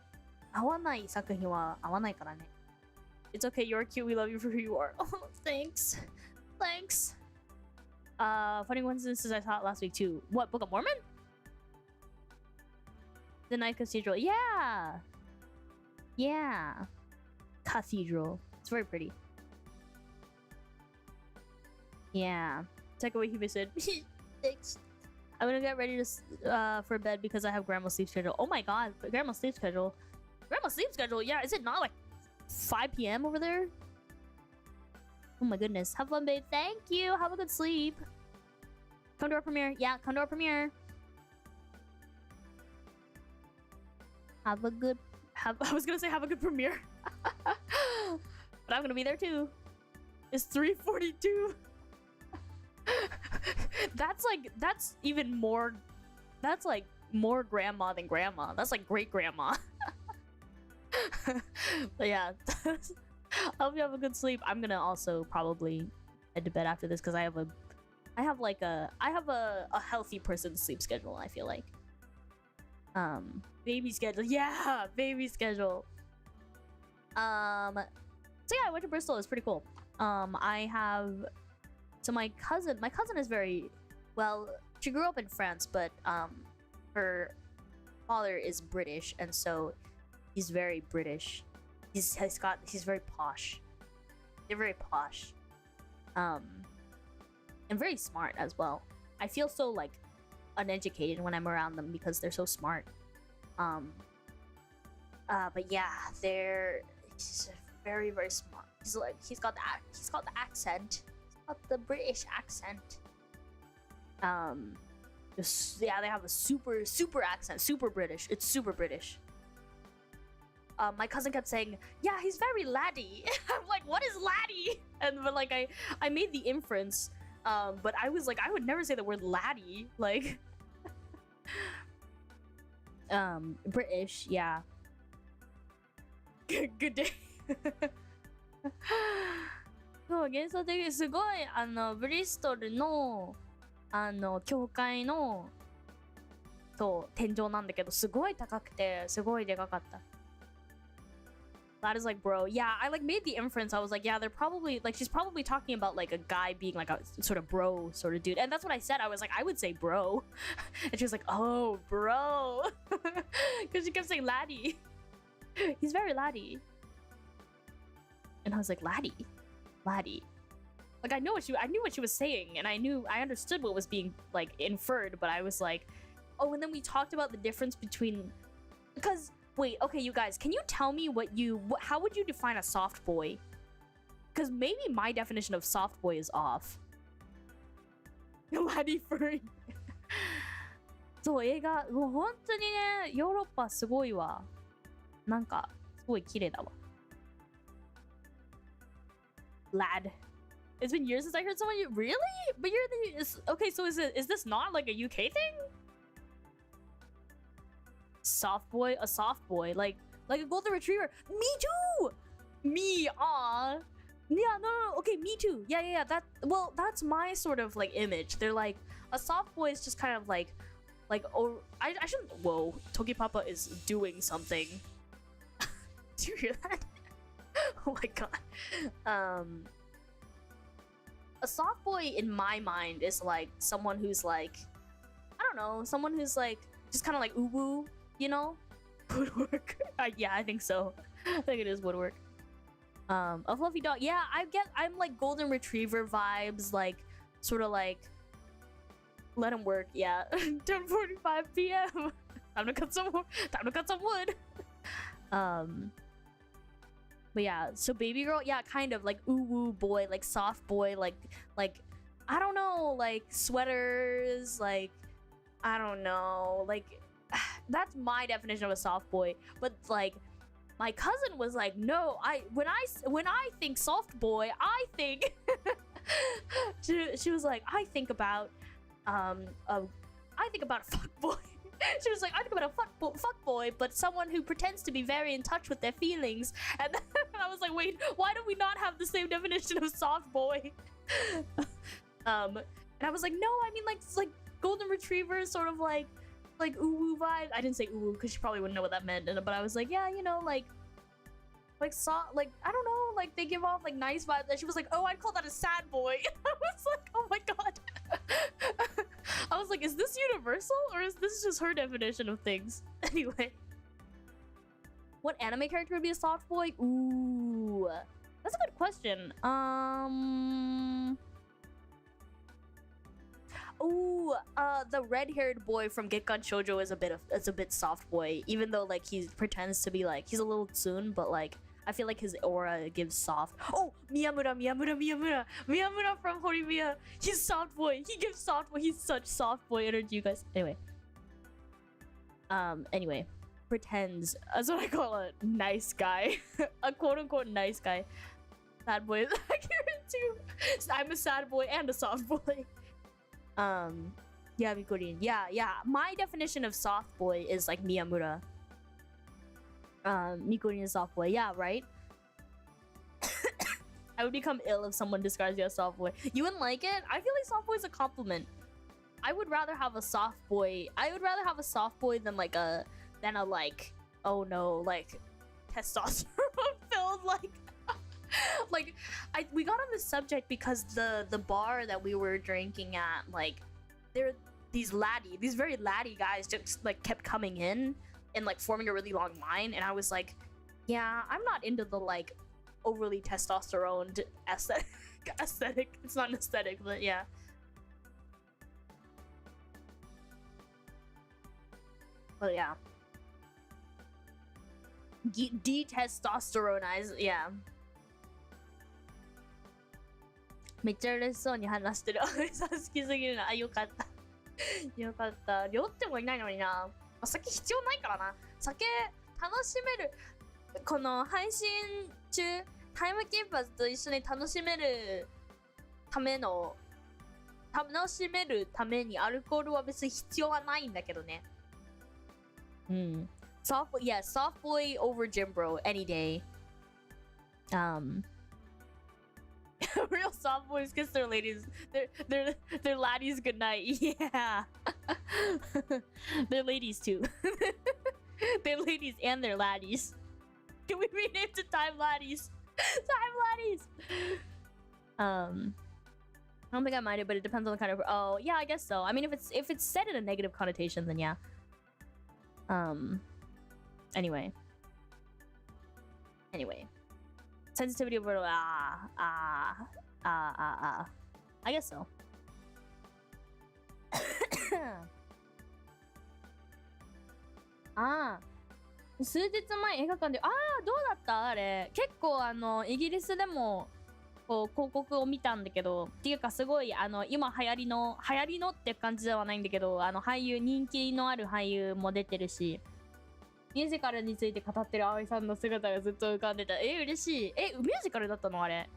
作品は合わないからね。It's okay, you're cute, we love you for who you are. Oh, thanks. Funny coincidences I thought last week too. What, Book of Mormon? The Night Cathedral. Yeah. Cathedral. It's very pretty. Yeah. Take away he said. Thanks. I'm gonna get ready to for bed because I have grandma's sleep schedule. Oh my god, grandma's sleep schedule. Yeah, is it not like 5 p.m. over there? Oh my goodness. Have fun, babe. Thank you. Have a good sleep. Come to our premiere. Yeah, come to our premiere. I was gonna say have a good premiere. But I'm gonna be there too. It's 3:42. That's even more. That's like more grandma than grandma. That's like great grandma. But yeah, I hope you have a good sleep. I'm gonna also probably head to bed after this because I have a healthy person's sleep schedule. I feel like baby schedule. Yeah, baby schedule. So yeah, I went to Bristol. It's pretty cool. My cousin is very well. She grew up in France, but her father is British, and so he's very British. He's very posh. They're very posh. And very smart as well. I feel so like uneducated when I'm around them because they're so smart. But yeah, he's very, very smart. He's got the accent. He's got the British accent. Yeah, they have a super accent, super British. It's super British. My cousin kept saying, "Yeah, he's very laddie." I'm like, "What is laddie?" But like I made the inference, but I was like, I would never say the word laddie. Like, British, yeah. Good day. そう、幻想的、すごいブリストルの教会の天井なんだけど、すごい高くて、すごいでかかった。That is like, bro. Yeah, I like made the inference. I was like, yeah, they're probably like, she's probably talking about like a guy being like a sort of bro sort of dude. And that's what I said. I was like, I would say bro. And she was like, oh, bro. Because she kept saying laddie. He's very laddie. And I was like, laddie. Like I knew what she was saying, and I understood what was being like inferred, but I was like, oh, and then we talked about the difference between, because wait, okay, you guys, can you tell me how would you define a soft boy? Because maybe my definition of soft boy is off. Laddie furry. そう、映画、もう本当にね、ヨーロッパすごいわ。なんか、すごい綺麗だわ。Lad. It's been years since I heard someone. Really? But you're okay. So is this not like a UK thing? Soft boy, a soft boy, like a golden retriever. Me too. Me, yeah, no. Okay, me too. Yeah. That's my sort of like image. They're like a soft boy is just kind of like oh, I shouldn't. Whoa, Toki Papa is doing something. Do you hear that? Oh my god. A soft boy in my mind is like someone who's like, I don't know, someone who's like just kind of like woo, you know? Woodwork. Yeah, I think so. I think it is woodwork. A fluffy dog. Yeah, I'm like golden retriever vibes, like sort of like let him work. Yeah. 10:45 p.m. Time to cut some wood. But yeah, so baby girl, yeah, kind of like woo boy, like soft boy, like I don't know, like sweaters, like I don't know, like that's my definition of a soft boy. But like my cousin was like, no, when I think soft boy, I think she was like, I think about a fuck boy. She was like, I think about a fuck boy, but someone who pretends to be very in touch with their feelings. And then I was like, wait, why do we not have the same definition of soft boy? And I was like, no, I mean like golden retriever, sort of like ooh vibe. I didn't say ooh because she probably wouldn't know what that meant, but I was like, yeah, you know, like soft, like I don't know, like they give off like nice vibes. And she was like, oh, I'd call that a sad boy. I was like, oh my god. I was like, is this universal or is this just her definition of things? Anyway, what anime character would be a soft boy? Ooh, that's a good question. Ooh, the red-haired boy from Gekkan Shoujo is a bit soft boy, even though like he pretends to be like he's a little tsun, but like I feel like his aura gives soft. Oh, Miyamura from Horimiya. He's soft boy. He gives soft boy. He's such soft boy energy, you guys. Anyway. pretends. That's what I call a nice guy. A quote-unquote nice guy. Sad boy is accurate too. I'm a sad boy and a soft boy. Yeah, Mikorin. Yeah. My definition of soft boy is like Miyamura. Mikorin is soft boy. Yeah, right? I would become ill if someone describes you as soft boy. You wouldn't like it? I feel like soft boy is a compliment. I would rather have a soft boy. I would rather have a soft boy than like oh no, like testosterone filled like we got on this subject because the bar that we were drinking at, like there these very laddie guys just like kept coming in and like forming a really long line, and I was like, yeah, I'm not into the like overly testosterone aesthetic. It's not an aesthetic, but yeah. But yeah. De-testosteronize, yeah. めっちゃ嬉しそうに話してる。あれさ、好きすぎるな。あ、よかった。よかった。りょうってもいないのにな。酒必要ないからな。酒楽しめる。この配信中、タイムキーパーズと一緒に楽しめるためにアルコールは別に必要はないんだけどね。Soft boy over gym bro any day. Real soft boys kiss their ladies. Their laddies goodnight. Yeah. They're ladies too. They're ladies and they're laddies. Can we rename to time laddies? Time laddies. I don't think I mind it, but it depends on the kind of. Oh yeah, I guess so. I mean, if it's said in a negative connotation, then yeah. Anyway. Sensitivity over I guess so. 数日前映画館でどうだったあれ。結構イギリスでもこう広告を見たんだけど、っていうかすごい今流行りのって感じではないんだけど、人気のある俳優も出てるし、ミュージカルについて語ってる葵さんの姿がずっと浮かんでた。嬉しい。ミュージカルだったのあれ。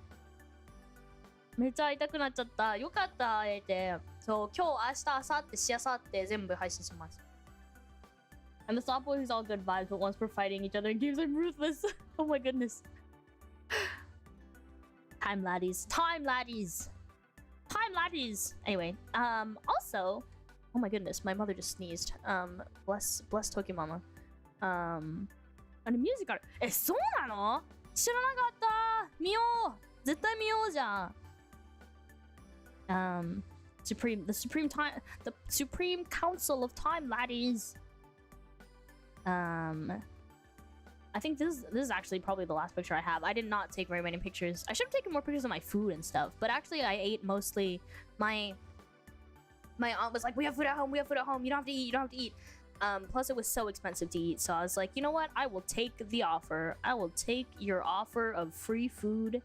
めっちゃ会いたくなっちゃった。よかった、会えて。そう、今日、明日、明後日、しあさって全部配信します。And the soft boys is all good vibes, but once we're fighting each other in games, I'm ruthless. Oh my goodness. Time laddies. Anyway, also, oh my goodness, my mother just sneezed. Bless Tokimama. ミュージカル。そうなの？知らなかった。見よう。絶対見ようじゃん。the Supreme Council of Time Laddies. I think this is actually probably the last picture I have. I did not take very many pictures. I should have taken more pictures of my food and stuff. But actually, I ate mostly. My aunt was like, "We have food at home. You don't have to eat. Plus, it was so expensive to eat. So I was like, you know what? I will take the offer. I will take your offer of free food."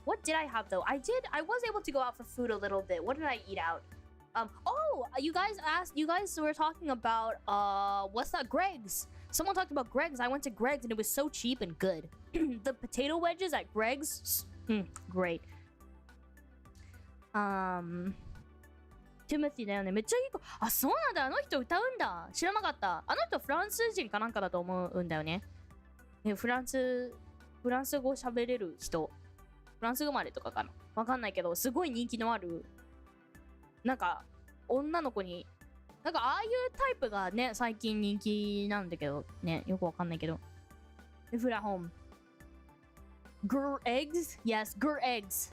What did I have though? I was able to go out for food a little bit. What did I eat out? You guys were talking about what's that? Greg's. Someone talked about Greg's. I went to Greg's and it was so cheap and good. The potato wedges at Greg's, great. Timothy だよね。めっちゃいい子。そうなんだ。あの人歌うんだ。知らなかった。あの人フランス人かなんかだと思うんだよね。フランス語喋れる人。フランス生まれとかかな。わかんないけど、すごい人気のある。なんか女の子になんかああいうタイプがね最近人気なんだけどね、よくわかんないけど。フラホーム Gur eggs? Yes, Gur eggs.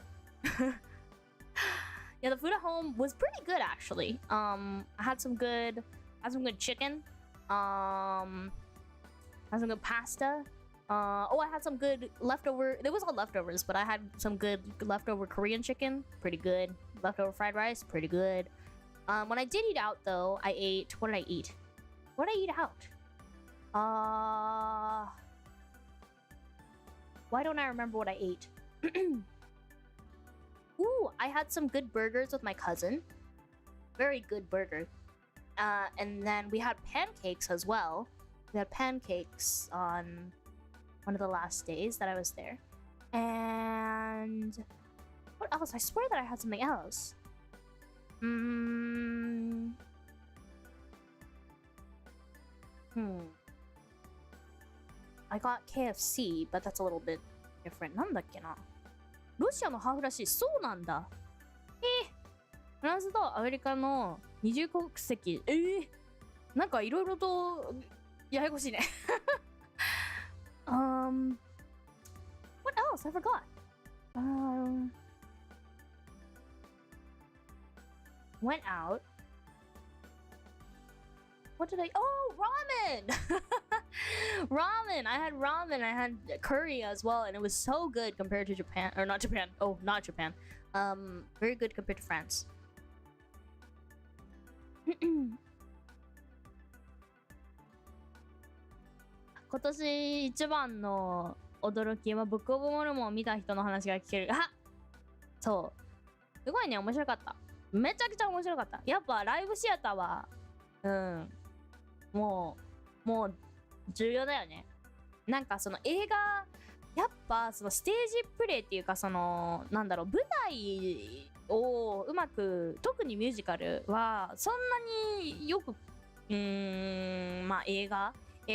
Yeah, the food at home was pretty good actually. I had some good chicken. Had some good pasta. I had some good leftover. There was all leftovers, but I had some good leftover Korean chicken. Pretty good. Leftover fried rice. Pretty good. When I did eat out, though, I ate... What did I eat? What did I eat out? Why don't I remember what I ate? Ooh, I had some good burgers with my cousin. Very good burger. And then we had pancakes as well. We had pancakes on one of the last days that I was there. And what else? I swear that I had something else. I got KFC, but that's a little bit different. なんだっけな。ロシアのハーフらしい。そうなんだ。フランスとアメリカの二重国籍。なんかいろいろとややこしいね。What else? I forgot. Went out. What did I? Oh, ramen! Ramen! I had ramen. I had curry as well, and it was so good compared to Japan. Or not Japan. Oh, not Japan. Very good compared to France. 今年一番の驚きはブックオブモルモンを見た人の話が聞ける。そうすごいね、面白かった。めちゃくちゃ面白かった。やっぱライブシアターはもう重要だよね。なんかその映画、やっぱそのステージプレイっていうか、そのなんだろう、舞台をうまく、特にミュージカルはそんなによくまあ映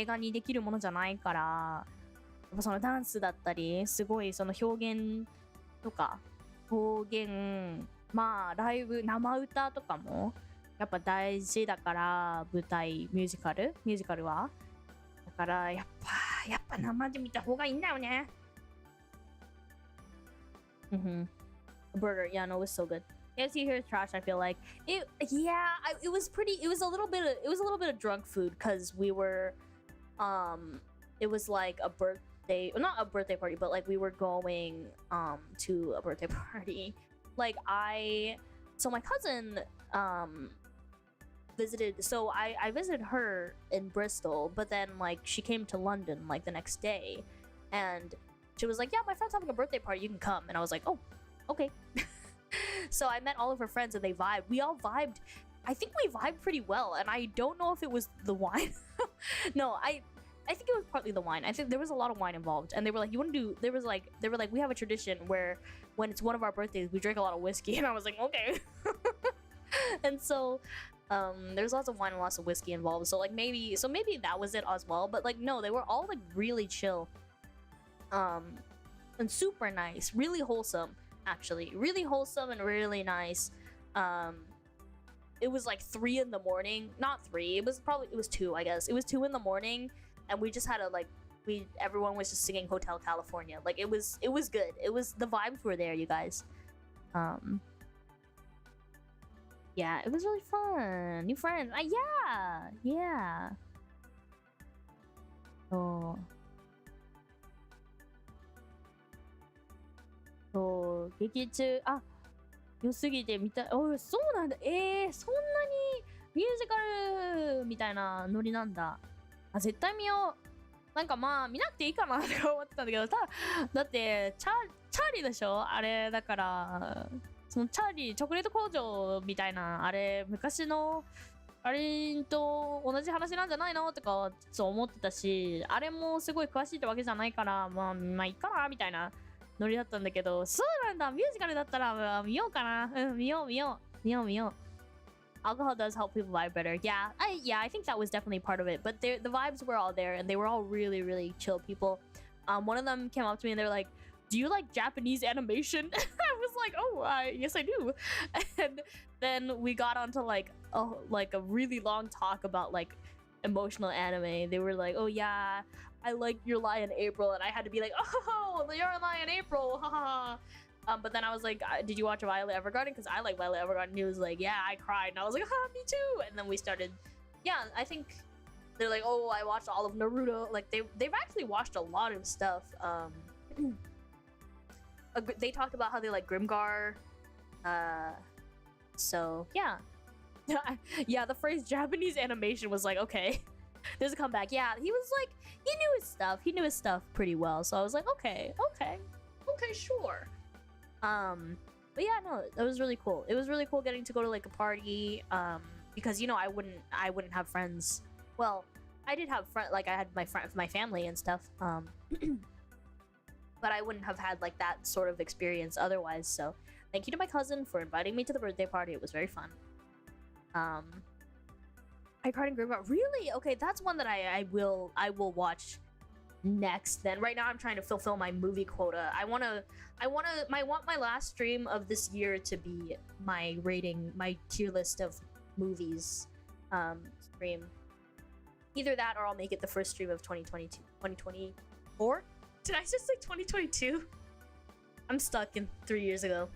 画にできるものじゃないから、やっぱそのダンスだったり、すごいその表現とかまあライブ、生歌とかもやっぱ大事だから、舞台ミュージカルはだからやっぱ生で見た方がいいんだよね。Burger, yeah, no, it was so good. KFC here is trash. I feel like it. Yeah, it was pretty. It was a little bit of drunk food because we were, it was like a birthday, not a birthday party, but like we were going to a birthday party. Like so my cousin visited. So I visited her in Bristol, but then like she came to London like the next day, and she was like, "Yeah, my friend's having a birthday party. You can come." And I was like, "Oh, okay." So I met all of her friends and they vibed. We all vibed. I think we vibed pretty well, and I don't know if it was the wine. No, I think it was partly the wine. I think there was a lot of wine involved, and they were like, "You want to do?" They were like, "We have a tradition where when it's one of our birthdays, we drink a lot of whiskey." And I was like, "Okay." And so there's lots of wine and lots of whiskey involved. So like maybe that was it as well. But like no, they were all like really chill, and super nice, really wholesome. Actually, really wholesome and really nice. It was like 3 in the morning. Not 3. It was 2, I guess. It was 2 in the morning, and we just had a everyone was just singing Hotel California. Like it was good. The vibes were there, you guys. Yeah, it was really fun. New friends. Yeah. Oh. そう劇中良すぎて見た。そうなんだ。そんなにミュージカルみたいなノリなんだ。絶対見よう。なんかまあ見なくていいかなって思ってたんだけど、だってチャーリーでしょあれ。だからそのチャーリーチョコレート工場みたいな、あれ昔のあれと同じ話なんじゃないのとかそう思ってたし、あれもすごい詳しいってわけじゃないから、まあいいかなみたいなノリだったんだけど、そうなんだ。ミュージカルだったら見ようかな。見よう。Alcohol does help people vibe better. Yeah, I think that was definitely part of it. But the vibes were all there, and they were all really, really chill people. One of them came up to me and they were like, "Do you like Japanese animation?" I was like, "Oh, yes, I do." And then we got onto like a really long talk about like emotional anime. They were like, "Oh yeah, I like Your Lie in April," and I had to be like, "Oh, Your Lie in April." But then I was like, "Did you watch Violet Evergarden?" Because I like Violet Evergarden. And he was like, "Yeah, I cried." And I was like, "Me too." And then we started. Yeah, I think they're like, "Oh, I watched all of Naruto." Like they've actually watched a lot of stuff. They talked about how they like Grimgar. So yeah. Yeah, the phrase Japanese animation was like, okay. There's a comeback. Yeah, he was like, he knew his stuff pretty well. So I was like, okay, sure. But yeah, no, that was really cool. It was really cool getting to go to like a party. because I wouldn't have friends. Well, I did have I had my family and stuff, but I wouldn't have had like that sort of experience otherwise. So thank you to my cousin for inviting me to the birthday party. It was very fun. I cried in Graveyard. Really? Okay, that's one that I will watch next. Then right now I'm trying to fulfill my movie quota. I want my last stream of this year to be my tier list of movies stream. Either that or I'll make it the first stream of 2022. 2024? Did I just say 2022? I'm stuck in 3 years ago.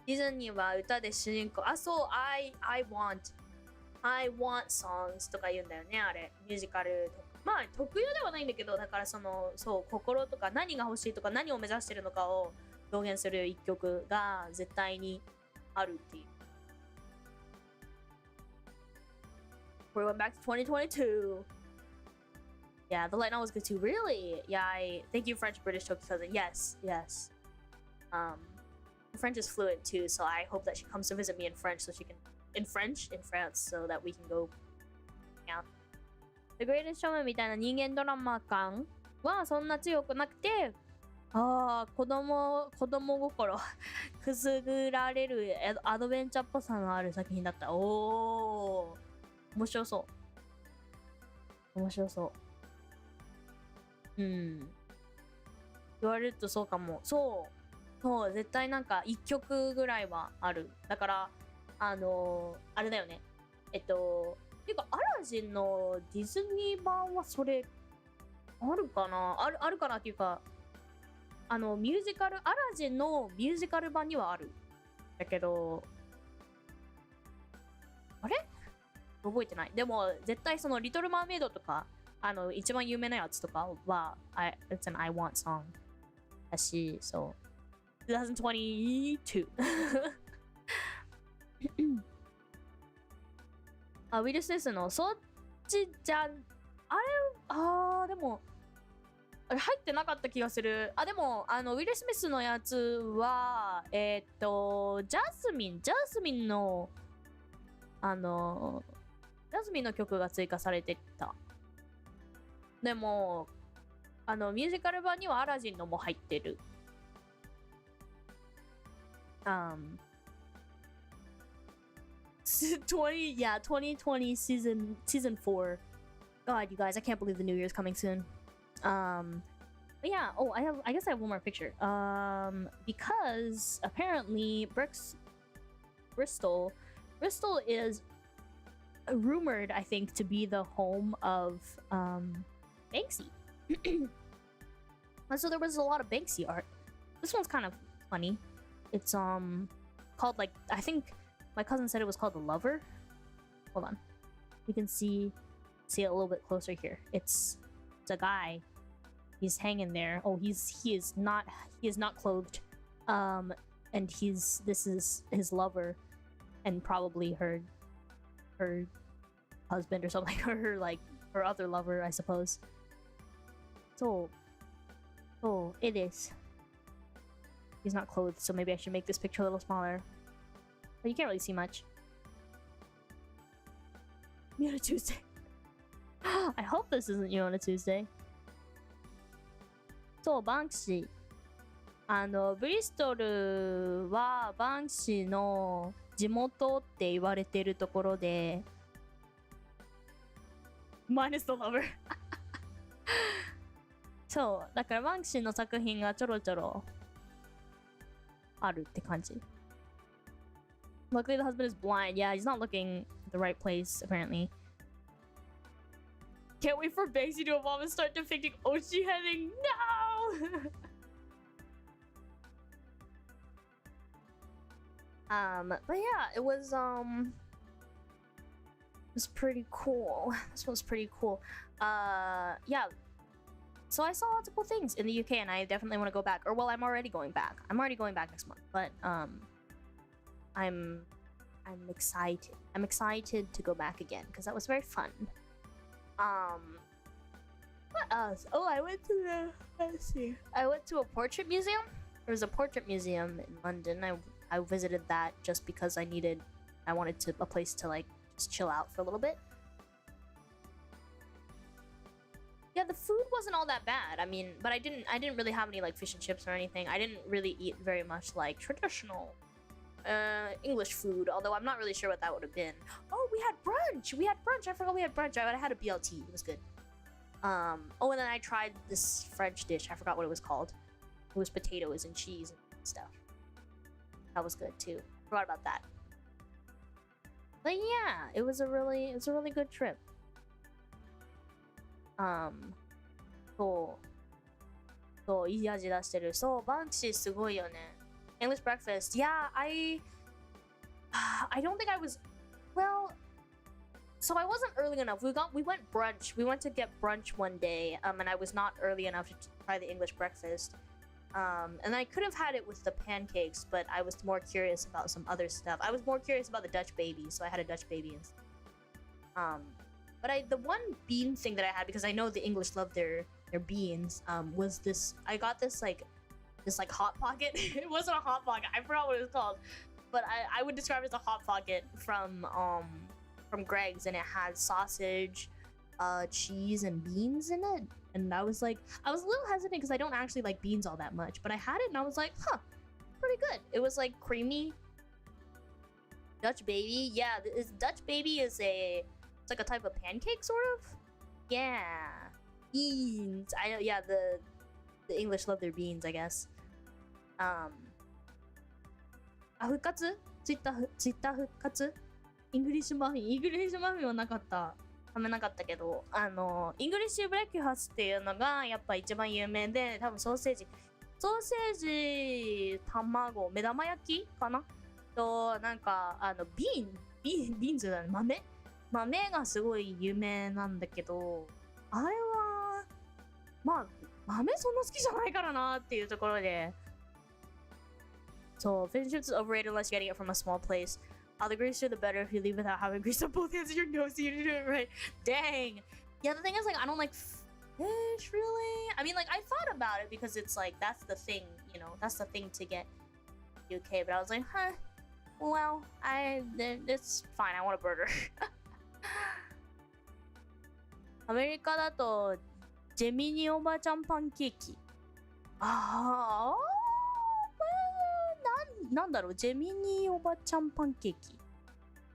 ディズニーは歌で主人公。あ、そう、I want songs とか言うんだよね、あれ。ミュージカルとか。まあ、特有ではないんだけど、だからそう、心とか何が欲しいとか何を目指してるのかを表現する一曲が絶対にあるっていう。We're going back to 2022. Yeah, the light novel was good too. Really? Yeah, thank you, French British Toki cousin. Yes. French is fluent too, so I hope that she comes to visit me in French so she can in France so that we can go hang out. The Greatest Showman みたいな人間ドラマ感はそんな強くなくて、子供心くすぐられるアドベンチャーっぽさのある作品だった。おー、面白そう。言われるとそうかも。そう絶対なんか1曲ぐらいはある。だからあれだよね。っていうかアラジンのディズニー版はそれあるかな。あるかなっていうかミュージカルアラジンのミュージカル版にはある。だけどあれ覚えてない。でも絶対そのリトルマーメイドとか一番有名なやつとかはit's an I want song だし、そう。2022 ウィル・スミスのそっちじゃでもあれ入ってなかった気がする。でもウィル・スミスのやつはジャスミンのジャスミンの曲が追加されてた。でもミュージカル版にはアラジンのも入ってる。2020 season 4. God, you guys, I can't believe the new year's coming soon. But yeah, I guess I have one more picture. Because apparently Bristol is rumored, I think, to be the home of Banksy. So there was a lot of Banksy art. This one's kind of funny. It's called, like, I think my cousin said it was called The Lover. Hold on. You can see it a little bit closer here. It's a guy. He's hanging there. Oh, he is not clothed. And this is his lover and probably her husband or something, or her other lover, I suppose. So it is. He's not clothed, so maybe I should make this picture a little smaller. But you can't really see much. You on a Tuesday. I hope this isn't you on a Tuesday. そう、バンクシー。ブリストルはバンクシーの地元って言われてるところで、minus the lover そう、だからバンクシーの作品がちょろちょろあるって感じ。Luckily the husband is blind. Yeah, he's not looking at the right place, apparently. Can't wait for Banksy to evolve and start depicting Oshi heading. No! But yeah, it was pretty cool. This was pretty cool. Yeah. So I saw lots of cool things in the UK, and I definitely want to go back. Or well, I'm already going back. I'm already going back next month. But I'm excited. I'm excited to go back again because that was very fun. What else? Oh, I went to a portrait museum there was a portrait museum in London. I visited that just because I wanted a place to like just chill out for a little bit. Yeah, the food wasn't all that bad. I mean, but I didn't really have any like fish and chips or anything. I didn't really eat very much like traditional English food, although I'm not really sure what that would have been. Oh, we had brunch. I forgot we had brunch. I had a BLT. It was good. Oh, and then I tried this French dish. I forgot what it was called. It was potatoes and cheese and stuff. That was good too. Forgot about that. But yeah, it was a really good trip. そういい味出してる。そうバンクシーすごいよね。English breakfast. Yeah, I don't think I was well. So I wasn't early enough. We went brunch. We went to get brunch one day, and I was not early enough to try the English breakfast. And I could have had it with the pancakes, but I was more curious about some other stuff. I was more curious about the Dutch baby, so I had a Dutch baby instead. But the one bean thing that I had, because I know the English love their beans, was this. I got this like hot pocket. It wasn't a hot pocket. I forgot what it was called, but I would describe it as a hot pocket from Greg's, and it had sausage, cheese, and beans in it. And I was a little hesitant because I don't actually like beans all that much, but I had it and I was like, huh, pretty good. It was like creamy. Dutch baby, yeah. Dutch baby is it's like a type of pancake, sort of. Yeah, beans. I know. Yeah, the English love their beans, I guess. 復活？ツイッター復活？イングリッシュマフィンはなかった。食べなかったけど、イングリッシュブレックファストっていうのがやっぱ一番有名で、多分ソーセージ、卵、目玉焼きかなと、なんかビーンズだね、豆がすごい有名なんだけど、あれはまあ豆そんな好きじゃないからなっていうところで、そう、fish and chips is overrated unless you're getting it from a small place. The greaser the better if you leave without having grease on both hands of your nose. You did it right. Dang. Yeah, the thing is, like, I don't like fish, really. I mean, like, I thought about it because it's like, that's the thing, you know, that's the thing to get UK. But I was like, huh, well, it's fine. I want a burger. アメリカだと、ジェミニおばちゃんパンケーキ。なんだろう、ジェミニおばちゃんパンケーキ。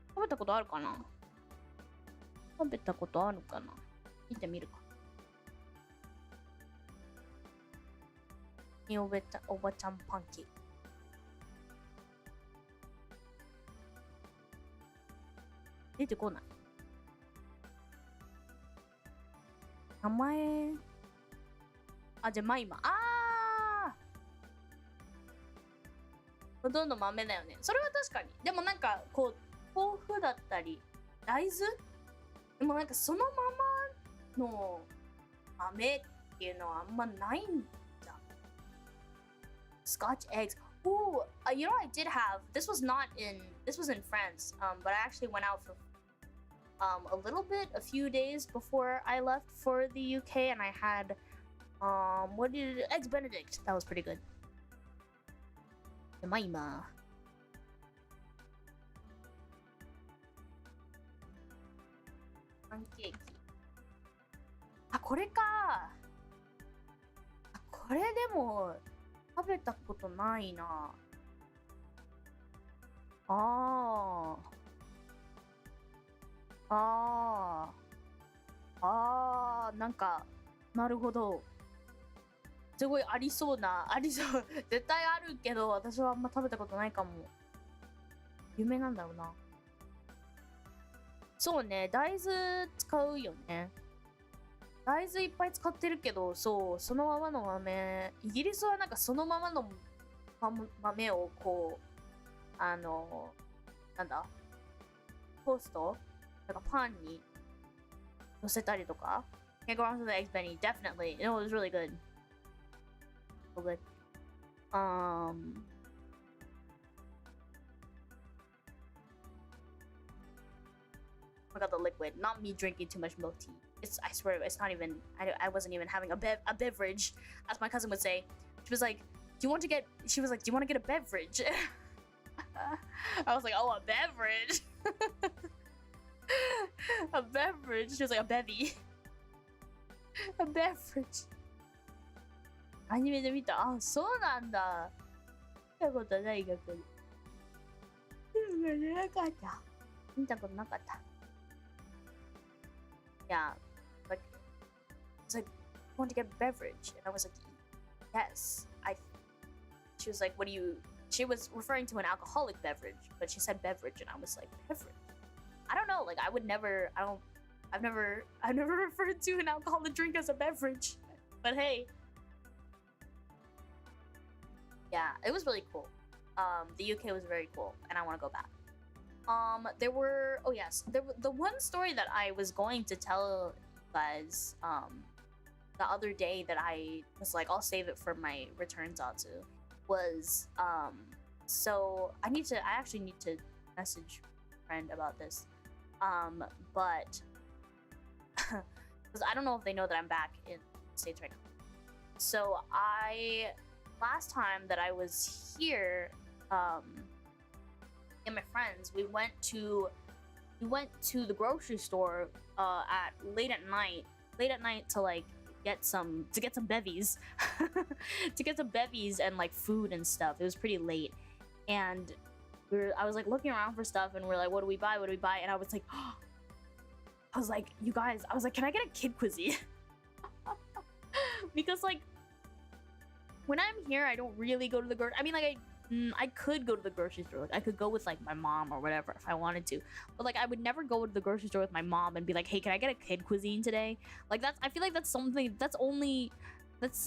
食べたことあるかな？見てみるか。おばちゃんパンケーキ。出てこない。名前。じゃあマイマ。ほとんど豆だよね。それは確かに。でもなんかこう豆腐だったり大豆でもなんかそのままの豆っていうのはあんまないんだ。Scotch eggs. Ooh, you know I did have. This was in France. But I actually went out for a little bit, a few days before I left for the UK, and I had eggs Benedict. That was pretty good. まあ今パンケーキこれかこれでも食べたことないななんかなるほどすごいありそう絶対あるけど私はあんま食べたことないかも有名なんだろうなそうね大豆使うよね大豆いっぱい使ってるけどそうそのままの豆イギリスはなんかそのままの豆をこうなんだトーストなんかパンに乗せたりとか Can't go wrong with the eggs Benny definitely it was really good so good forgot the liquid not me drinking too much milk tea I swear it's not even I wasn't even having a beverage as my cousin would say she was like do you want to get, she was like, do you want to get a beverage? I was like, oh, a beverage. A beverage. She was like, a bevy. A beverage. アニメで見た。あ、そうなんだ。見たことない逆に。なかった。見たことなかった。Yeah, like, it's like, want to get a beverage? And I was like, yes. She was like, what do you, she was referring to an alcoholic beverage, but she said beverage, and I was like, beverage? I don't know, like, I've never referred to an alcoholic drink as a beverage, but hey. Yeah, it was really cool. The UK was very cool, and I want to go back. There were, oh yes, the one story that I was going to tell you guys, the other day that I was like, I'll save it for my return Zatsu, was, so I actually need to message a friend about this, but, because I don't know if they know that I'm back in the States right now. So last time that I was here, and my friends, we went to the grocery store at late at night to like get some bevies to get some bevies and like food and stuff. It was pretty late, and I was like looking around for stuff, and we're like, what do we buy, and I was like you guys, I was like, can I get a kid cuisine? Because like when I'm here, I don't really go to the grocery. I mean, like I could go to the grocery store. Like, I could go with like my mom or whatever if I wanted to, but like I would never go to the grocery store with my mom and be like, hey, can I get a kid cuisine today? Like I feel like that's something that's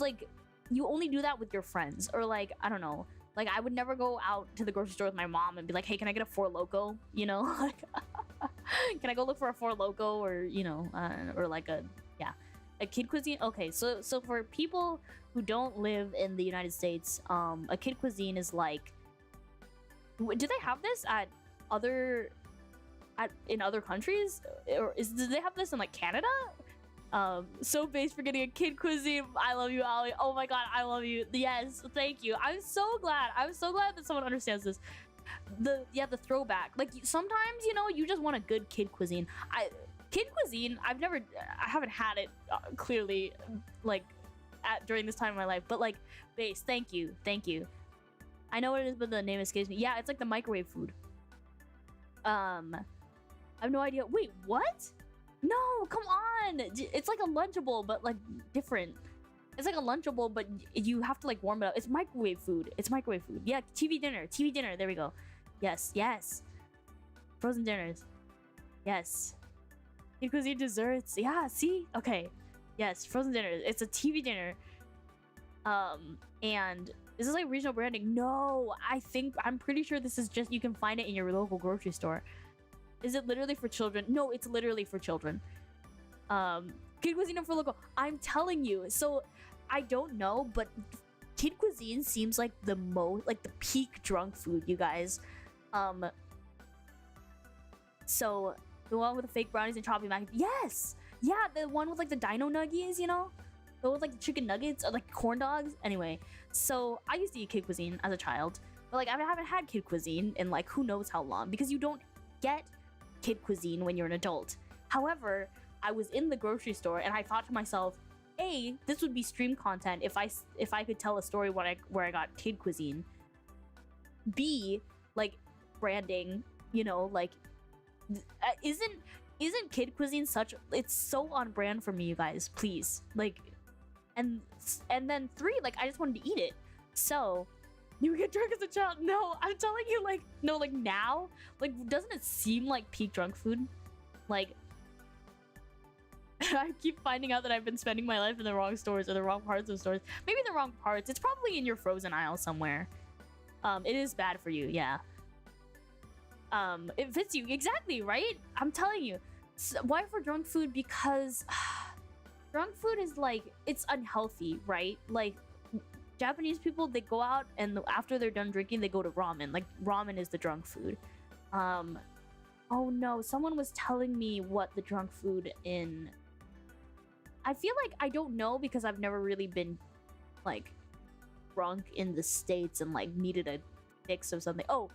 like you only do that with your friends, or like I don't know. Like I would never go out to the grocery store with my mom and be like, hey, can I get a Four Loko? You know, like can I go look for a Four Loko, or you know, or like a kid cuisine. Okay, so for people who don't live in the United States, a kid cuisine is like, do they have this in other countries, or do they have this in like Canada? So based for getting a kid cuisine. I love you, Ali. Oh my god, I love you. Yes, thank you. I'm so glad that someone understands this. The throwback. Like sometimes, you know, you just want a good kid cuisine. Kid cuisine, I haven't had it clearly like during this time of my life, but like base, thank you. I know what it is, but the name escapes me. Yeah, it's like the microwave food. I have no idea. Wait, what? No, come on. It's like a Lunchable, but like different. It's like a Lunchable, but you have to like warm it up. It's microwave food. Yeah, TV dinner. There we go. Yes. Frozen dinners. Yes. Kid cuisine desserts. Yeah, see? Okay. Yes, frozen dinners. It's a TV dinner. And is this like regional branding? No, I'm pretty sure this is just, you can find it in your local grocery store. Is it literally for children? No, it's literally for children. Kid cuisine for local. I'm telling you. So I don't know, but kid cuisine seems like the most, like the peak drunk food, you guys. So the one with the fake brownies and choppy mac. Yes! Yeah, the one with like the dino nuggies, you know? The with like the chicken nuggets or like corn dogs. Anyway, so I used to eat kid cuisine as a child, but like I haven't had kid cuisine in like who knows how long, because you don't get kid cuisine when you're an adult. However, I was in the grocery store and I thought to myself, A, this would be stream content if I could tell a story where I got kid cuisine. B, like branding, you know, like isn't kid cuisine such, it's so on brand for me, you guys, please. Like, and then 3, like I just wanted to eat it. So you get drunk as a child? No, I'm telling you, like, no, like now, like doesn't it seem like peak drunk food? Like I keep finding out that I've been spending my life in the wrong stores or the wrong parts of stores. Maybe the wrong parts. It's probably in your frozen aisle somewhere. It is bad for you, yeah. It fits you exactly, right? I'm telling you. So, why for drunk food? Because drunk food is like, it's unhealthy, right? Like Japanese people, they go out and after they're done drinking, they go to ramen. Like ramen is the drunk food. Oh no, someone was telling me what the drunk food in, I feel like I don't know because I've never really been like drunk in the States and like needed a fix of something. Oh,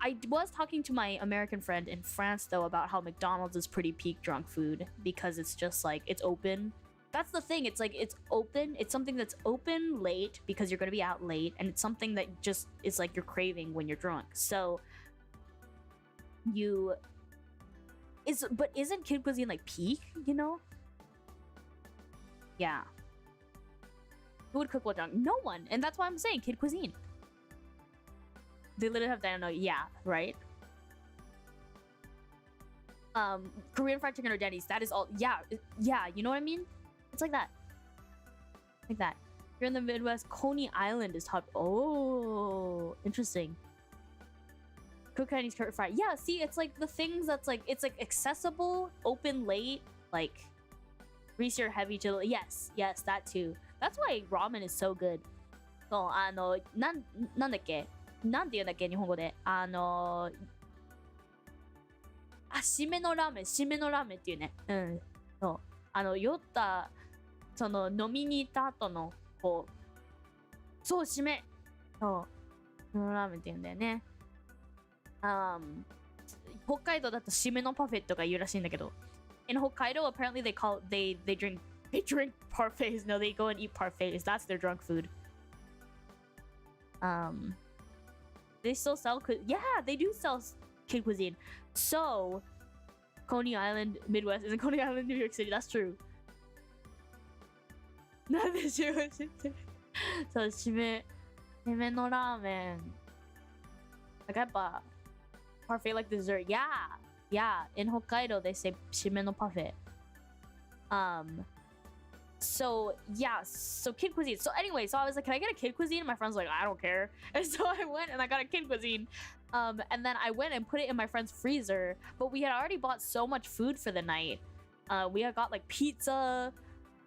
I was talking to my American friend in France though about how McDonald's is pretty peak drunk food because it's just like it's open. That's the thing. It's like it's open. It's something that's open late because you're going to be out late, and it's something that just is like you're craving when you're drunk. So but isn't kid cuisine like peak, you know? Yeah. Who would cook while drunk? No one. And that's why I'm saying kid cuisine. They literally have dino. Yeah, right? Korean fried chicken or Denny's. That is all. Yeah, you know what I mean? It's like that. Like that. You're in the Midwest. Coney Island is top. Oh, interesting. Cook Chinese curry fry. Yeah, see, it's like the things that's like, it's like accessible, open late, like grease your heavy chill. Yes, that too. That's why ramen is so good. So, なんだっけなんて言うんだっけ日本語で。締めのラーメンっていうね。うん。そう。酔った、その、飲みに行った後の、こう、そう、締め。そう。締めのラーメンって言うんだよね。北海道だと締めのパフェとか言うらしいんだけど。In Hokkaido, apparently they drink parfaits. No, they go and eat parfaits. That's their drunk food. They still sell yeah, they do sell kid cuisine. So, Coney Island, Midwest, isn't Coney Island, New York City. That's true. なんでしょうそう、締めのラーメン。なんかやっぱ、parfait like dessert. Yeah. In Hokkaido, they say 締めのパフェ。So kid cuisine. So anyway, so I was like, can I get a kid cuisine? And my friend's like, I don't care. And so I went and I got a kid cuisine. And then I went and put it in my friend's freezer. But we had already bought so much food for the night. We had got like pizza.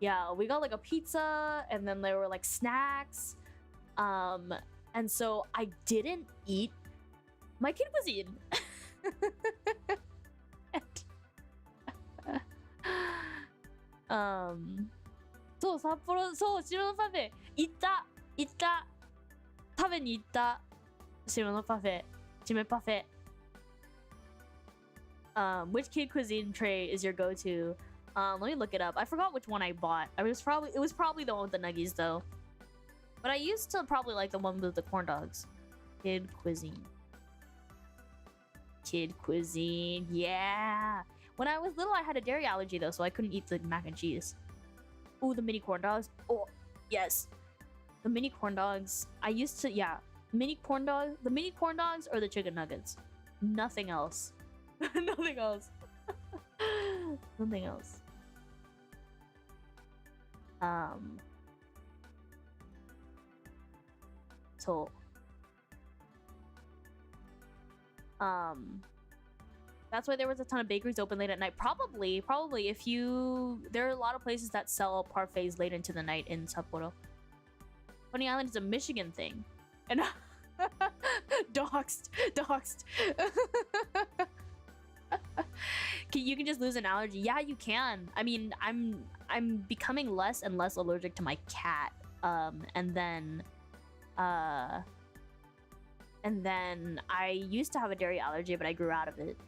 Yeah, we got like a pizza, and then there were like snacks. And so I didn't eat my kid cuisine. So 札幌、そう、白のパフェ行った食べに行った白のパフェ締めパフェ。Which kid cuisine tray is your go-to? Let me look it up. I forgot which one I bought. It was probably the one with the nuggies though. But I used to probably like the one with the corn dogs. Kid cuisine. Yeah. When I was little, I had a dairy allergy though, so I couldn't eat the mac and cheese. Ooh, the mini corn dogs. Oh, yes. The mini corn dogs. I used to, yeah. The mini corn dogs or the chicken nuggets. Nothing else. Nothing else. Nothing else. So. That's why there was a ton of bakeries open late at night. Probably if you... There are a lot of places that sell parfaits late into the night in Sapporo. Coney Island is a Michigan thing. And... Doxed. You can just lose an allergy. Yeah, you can. I mean, I'm becoming less and less allergic to my cat. And then I used to have a dairy allergy, but I grew out of it.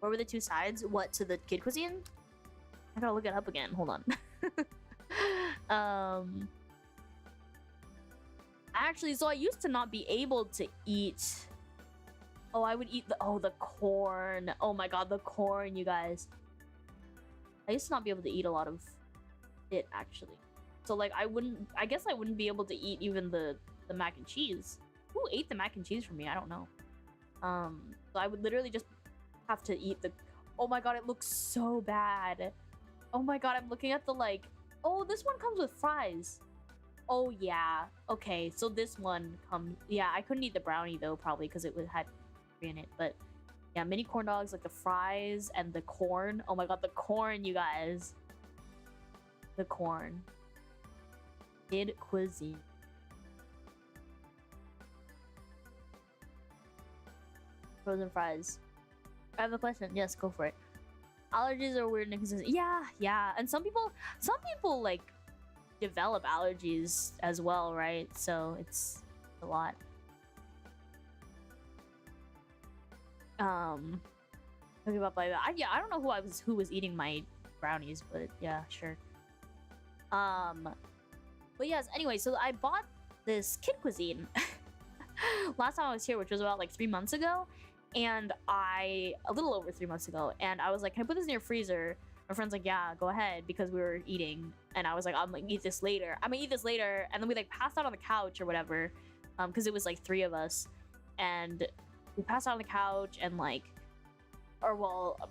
What were the two sides? What, to the kid cuisine? I gotta look it up again. Hold on. Actually, so I used to not be able to eat... Oh, I would eat the corn. Oh my god, the corn, you guys. I used to not be able to eat a lot of it, actually. So, like, I guess I wouldn't be able to eat even the mac and cheese. Who ate the mac and cheese for me? I don't know. So I would literally just have to eat the... Oh my god, it looks so bad. Oh my god, I'm looking at the, like... Oh, this one comes with fries. Oh, yeah. Okay, so this one comes... Yeah, I couldn't eat the brownie, though, probably, because it had in it. But, yeah, mini corn dogs, like the fries and the corn. Oh my god, the corn, you guys. The corn. Kid cuisine. Frozen fries. I have a question. Yes, go for it. Allergies are weird and inconsistent. Yeah. And some people like develop allergies as well, right? So it's a lot. Okay, I don't know who was eating my brownies, but yeah, sure. But yes, anyway, so I bought this kid cuisine last time I was here, which was about like 3 months ago, and a little over 3 months ago, and I was like, can I put this in your freezer? My friend's like, yeah, go ahead, because we were eating, and I was like, I'm gonna eat this later, and then we like passed out on the couch or whatever, because it was like 3 of us, and we passed out on the couch, and like,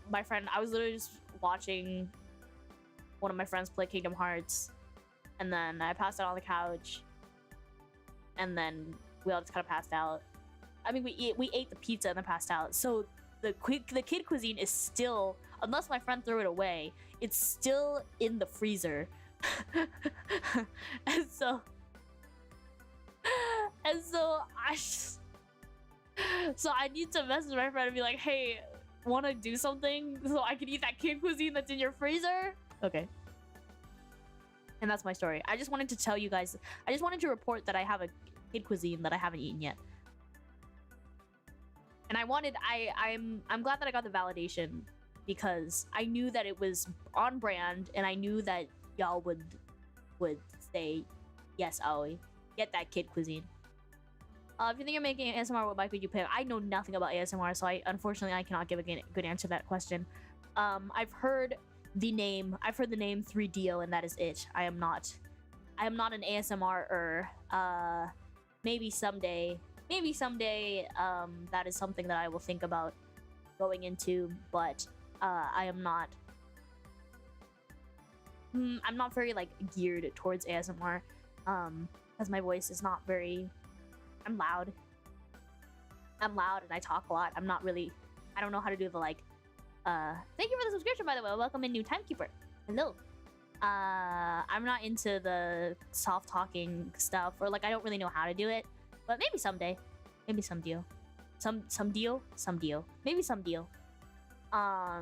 my friend, I was literally just watching one of my friends play Kingdom Hearts, and then I passed out on the couch, and then we all just kind of passed out. I mean, we ate the pizza and then passed out. So the kid cuisine is still, unless my friend threw it away, it's still in the freezer. and so I need to message my friend and be like, hey, want to do something so I can eat that kid cuisine that's in your freezer? Okay. And that's my story. I just wanted to tell you guys, I just wanted to report that I have a kid cuisine that I haven't eaten yet. And I'm glad that I got the validation, because I knew that it was on brand, and I knew that y'all would say, yes, Aoi, get that kid cuisine. If you think you're making ASMR, what mic would you pick? I know nothing about ASMR, so unfortunately I cannot give a good answer to that question. I've heard the name 3DO, and that is it. I am not an ASMR-er. Maybe someday, that is something that I will think about going into, but I am not. I'm not very like geared towards ASMR, because my voice is not very. I'm loud, and I talk a lot. I don't know how to do the like. Thank you for the subscription, by the way. Welcome in, new timekeeper. Hello. I'm not into the soft talking stuff, or like I don't really know how to do it, but maybe someday. Maybe some deal. Some deal. Maybe some deal. Yeah,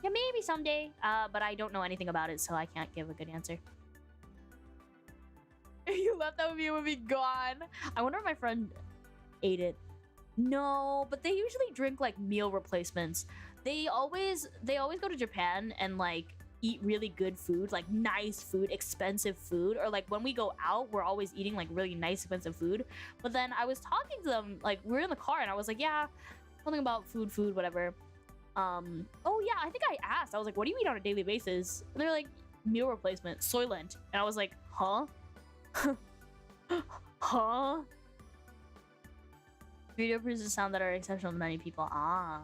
maybe someday. But I don't know anything about it, so I can't give a good answer. You left that with me, it would be gone. I wonder if my friend ate it. No, but they usually drink like meal replacements. They always go to Japan and like eat really good food, like nice food, expensive food, or like when we go out, we're always eating like really nice, expensive food. But then I was talking to them, like we were in the car, and I was like, yeah, something about food, whatever. Oh yeah, I think I asked. I was like, what do you eat on a daily basis? And they're like, meal replacement, Soylent. And I was like, huh? Huh? Video produces sound that are exceptional to many people. Ah.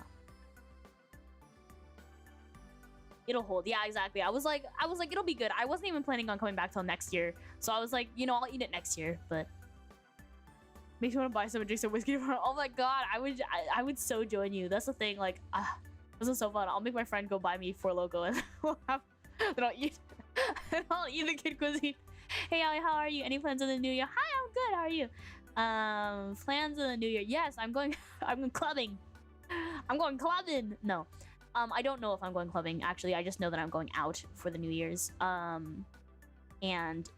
It'll hold. Yeah, exactly. I was like, it'll be good. I wasn't even planning on coming back till next year. So I was like, you know, I'll eat it next year, but makes me want to buy some and drink some whiskey. Oh my god, I would so join you. That's the thing, like, this is so fun. I'll make my friend go buy me 4 Loco, and we'll have, then I'll eat the kid cuisine. Hey, Ali, how are you? Any plans in the new year? Hi, I'm good. How are you? Plans in the new year? Yes, I'm going clubbing. I'm going clubbing. No. I don't know if I'm going clubbing, actually. I just know that I'm going out for the New Year's. And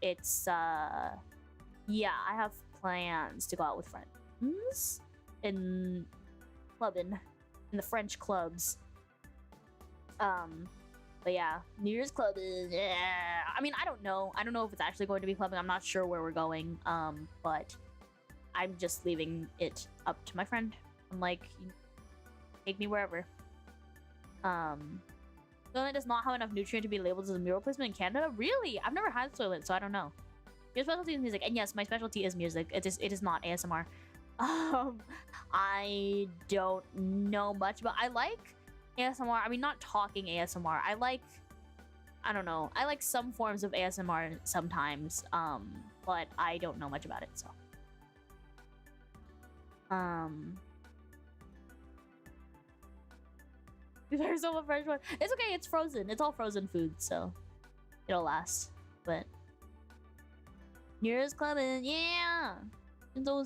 it's, yeah, I have plans to go out with friends in clubbing, in the French clubs. But yeah, New Year's clubbing, yeah. I mean, I don't know if it's actually going to be clubbing. I'm not sure where we're going, but I'm just leaving it up to my friend. I'm like, take me wherever. Soylent does not have enough nutrient to be labeled as a meal replacement in Canada? Really? I've never had Soylent, so I don't know. Your specialty is music, and yes, my specialty is music. It is not ASMR. I don't know much, but I like ASMR. I mean, not talking ASMR. I don't know. I like some forms of ASMR sometimes, but I don't know much about it, so. There's so much fresh one. It's okay, it's frozen. It's all frozen food, so it'll last. But New Year's clubbing, yeah. The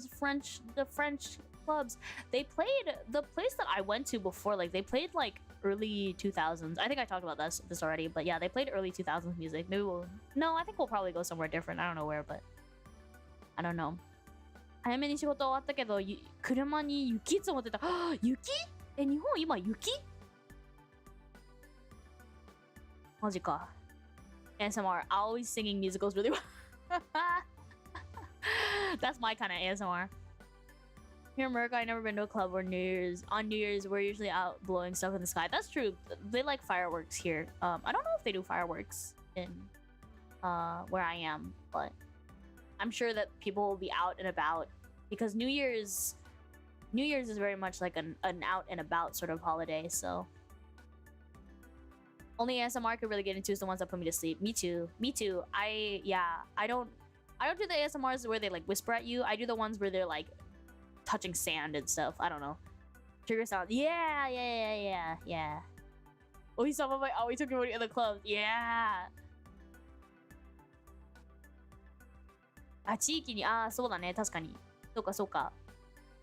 French clubs. They played the place that I went to before, like they played like early 2000s. I think I talked about this already, but yeah, they played early 2000s music. Maybe we'll... No, I think we'll probably go somewhere different. I don't know where, but I don't know. 早めに仕事終わったけど、車に雪積もってた。雪？え、日本今雪？マジか。ASMR, always singing musicals really well. That's my kind of ASMR. Here in America, I've never been to a club where on New Year's, we're usually out blowing stuff in the sky. That's true. They like fireworks here. I don't know if they do fireworks in where I am, but I'm sure that people will be out and about because New Year's is very much like an out and about sort of holiday. So only ASMR could really get into is the ones that put me to sleep. Me too. I don't do the ASMRs where they like whisper at you. I do the ones where they're like touching sand and stuff. I don't know. Trigger sound. Yeah. Oh, he saw my we took him in the club. Yeah. あ、地域に、あ、そうだね、確かに。そうかそうか。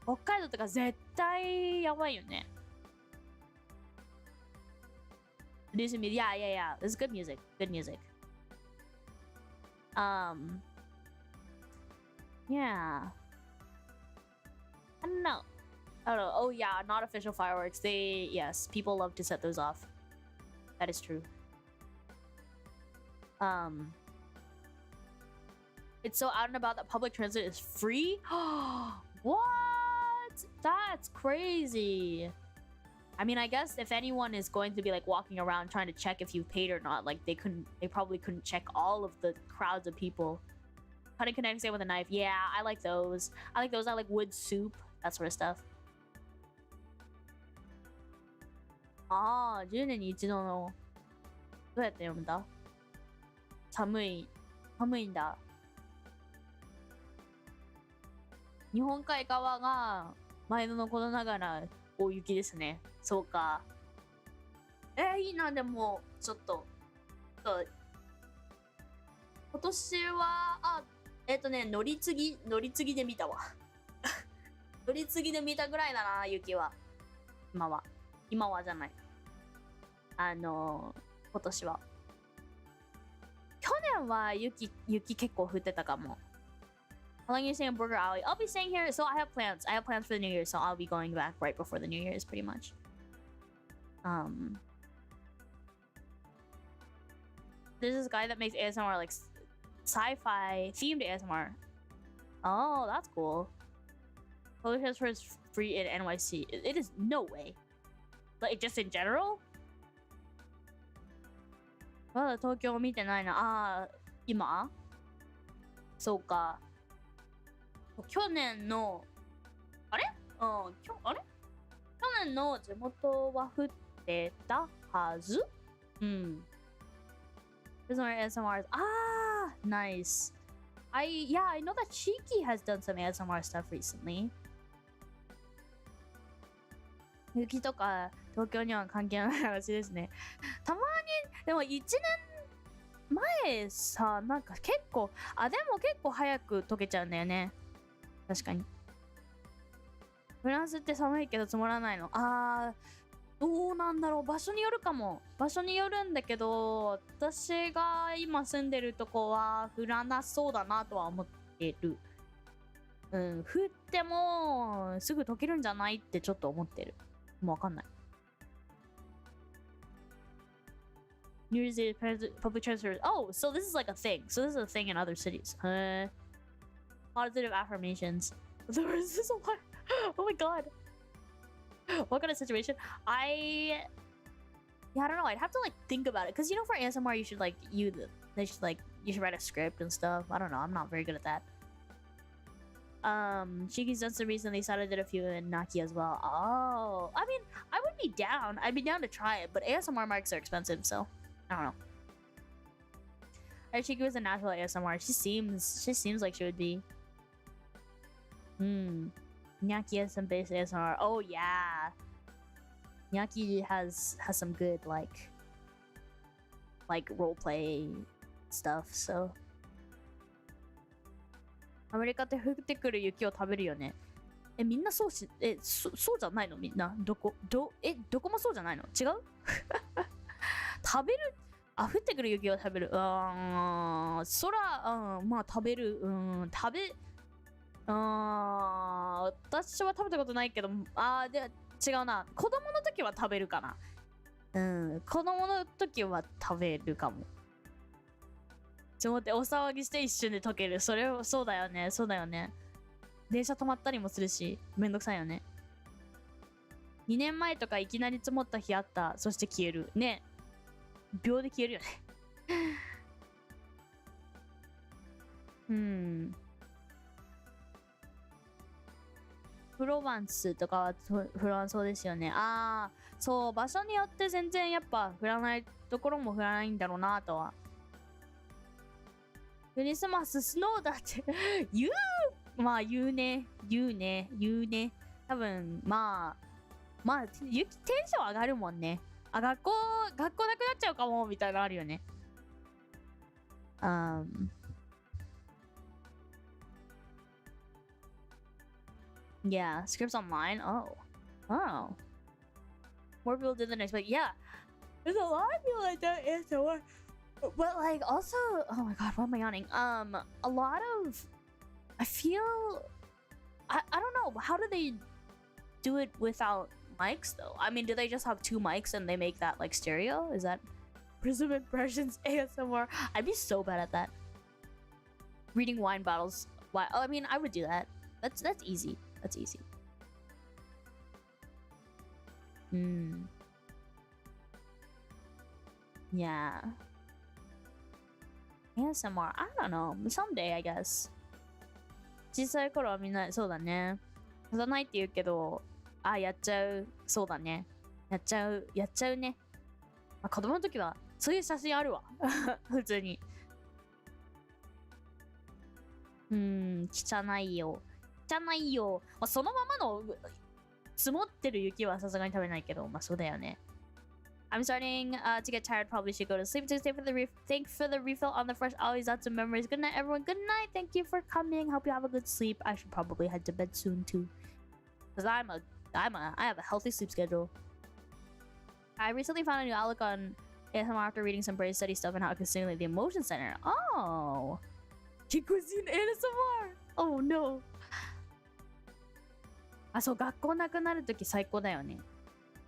北海道とか絶対やばいよね。Producing music. Yeah. It's good music. Good music. Yeah. I don't know. Oh yeah, not official fireworks. Yes, people love to set those off. That is true. It's so out and about that public transit is free? What? That's crazy. I mean, I guess if anyone is going to be like walking around trying to check if you paid or not, like they probably couldn't check all of the crowds of people. Cutting connecting say with a knife. Yeah, I like those. I like wood soup, that sort of stuff. ああ、10年に一度のどうやって読むんだ？寒いんだ。日本海側が前のことながら大雪ですね。そうか。いいな、でもちょっと今年は乗り継ぎで見たわ。乗り継ぎで見たぐらいだな、雪は。今はじゃない。今年は。去年は雪結構降ってたかも。How long are you staying in Burger Alley? I'll be staying here. So I have plans. For the New Year, so I'll be going back right before the New Year's, pretty much. There's this guy that makes ASMR, like sci-fi themed ASMR. Oh, that's cool. Public transfer is free in NYC. It is no way. Like just in general? まだ東京見てないな。今？そうか。去年の地元は降ってたはず。There's more ASMRs. Nice. I know that Cheeky has done some ASMR stuff recently. 雪とか東京には関係ない話ですね。たまにでも1年前さ、なんか結構早く溶けちゃうんだよね。確かに。フランスって寒いけど積もらないの。どうなんだろう。場所によるかも。場所によるんだけど、私が今住んでるとこは降らなそうだなとは思ってる。降ってもすぐ溶けるんじゃないってちょっと思ってる。もうわかんない。New Year's Day public transfer. Oh, so this is like a thing. So this is a thing in other cities. Positive affirmations. There is this a lot. Oh my god. What kind of situation? I don't know. I'd have to like think about it because for ASMR you should you should write a script and stuff. I don't know. I'm not very good at that. Shiki's done some recently. Sada did a few in Naki as well. Oh, I mean, I would be down. I'd be down to try it, but ASMR mics are expensive, so I don't know. Shiki was a natural ASMR. She seems like she would be. Nyaki has some base ASMR. Oh yeah. Nyaki has some good like roleplay stuff, so. アメリカって降ってくる雪を食べるよね。みんなそうそうじゃないのみんな。どこもそうじゃないの？違う食べる降ってくる雪を食べる。まあ食べる。私は食べたことないけど、違うな。子供の時は食べるかな。子供の時は食べるかも。ちょっと待って、お騒ぎして一瞬で溶ける。そうだよね。電車止まったりもするし、めんどくさいよね。2年前とかいきなり積もった日あった。そして消える。ね。秒で消えるよね。プロヴァンスとかは降らんそうですよね。そう、場所によって全然やっぱ降らないところも降らないんだろうなとは。クリスマススノーだって言うね。多分、テンション上がるもんね。学校なくなっちゃうかも、みたいなのあるよね。Yeah, scripts online. Oh. More people did than I expected. Yeah, there's a lot of people like that answer. But like, also, oh my god, why am I yawning? A lot of, I feel, I don't know. How do they do it without mics though? I mean, do they just have 2 mics and they make that like stereo? Is that PRISM Impressions ASMR? I'd be so bad at that. Reading wine bottles. Why? Oh, I mean, I would do that. That's easy. That's easy. Yeah. ASMR, I don't know. Someday, I guess. 小さい頃はみんな、そうだね。やらないって言うけど、やっちゃう。そうだね。やっちゃうね。子供の時は、そういう写真あるわ。普通に。汚いよ。そのままの積もってる雪はさすがに食べないけど、そうだよね。I'm starting to get tired. Probably should go to sleep. Thanks for the refill on the fresh always. Lots of memories. Good night, everyone. Good night. Thank you for coming. Hope you have a good sleep. I should probably head to bed soon too, because I have a healthy sleep schedule. I recently found a new outlook on ASMR after reading some brain study stuff and how it can stimulate the emotion center. Oh, Kikusin ASMR. Oh no. そう、学校なくなるとき最高だよね。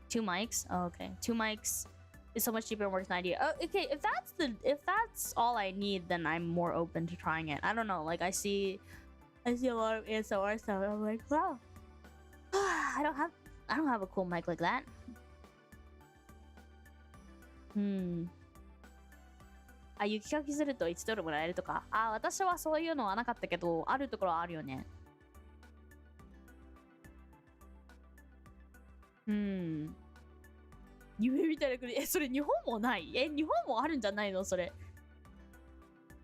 2 mics? Oh, okay. 2 mics is so much cheaper and works 90. Oh, okay, if that's all I need, then I'm more open to trying it. I don't know, like I see a lot of ASMR stuff and I'm like, wow. I don't have a cool mic like that. 雪かきすると1ドルもらえるとか。私はそういうのはなかったけど、あるところはあるよね。夢みたいな国。それ日本もない？日本もあるんじゃないのそれ。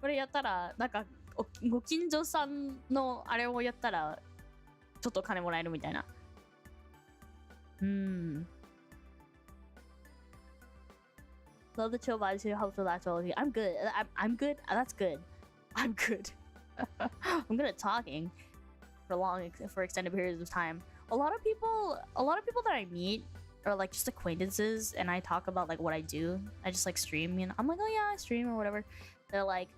これやったら、なんか、ご近所さんのあれをやったら、ちょっと金もらえるみたいな。Love the chill vibes here. Helps relax all of you. I'm good. I'm good. That's good. I'm good. I'm good at talking for extended periods of time. A lot of people that I meet are like just acquaintances, and I talk about like what I do. I just like stream, you know. I'm like, oh yeah, I stream or whatever. They're like,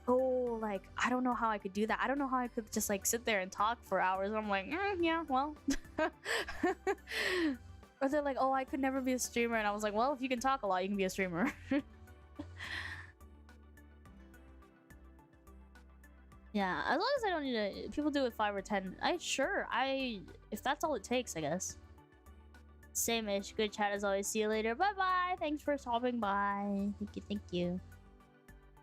oh, like I don't know how I could do that. I don't know how I could just like sit there and talk for hours. And I'm like, yeah, well. Or they're like, oh, I could never be a streamer, and I was like, well, if you can talk a lot, you can be a streamer. Yeah, as long as I don't need to. People do it 5 or 10. If that's all it takes, I guess. Same-ish. Good chat as always. See you later. Bye-bye. Thanks for stopping by. Thank you.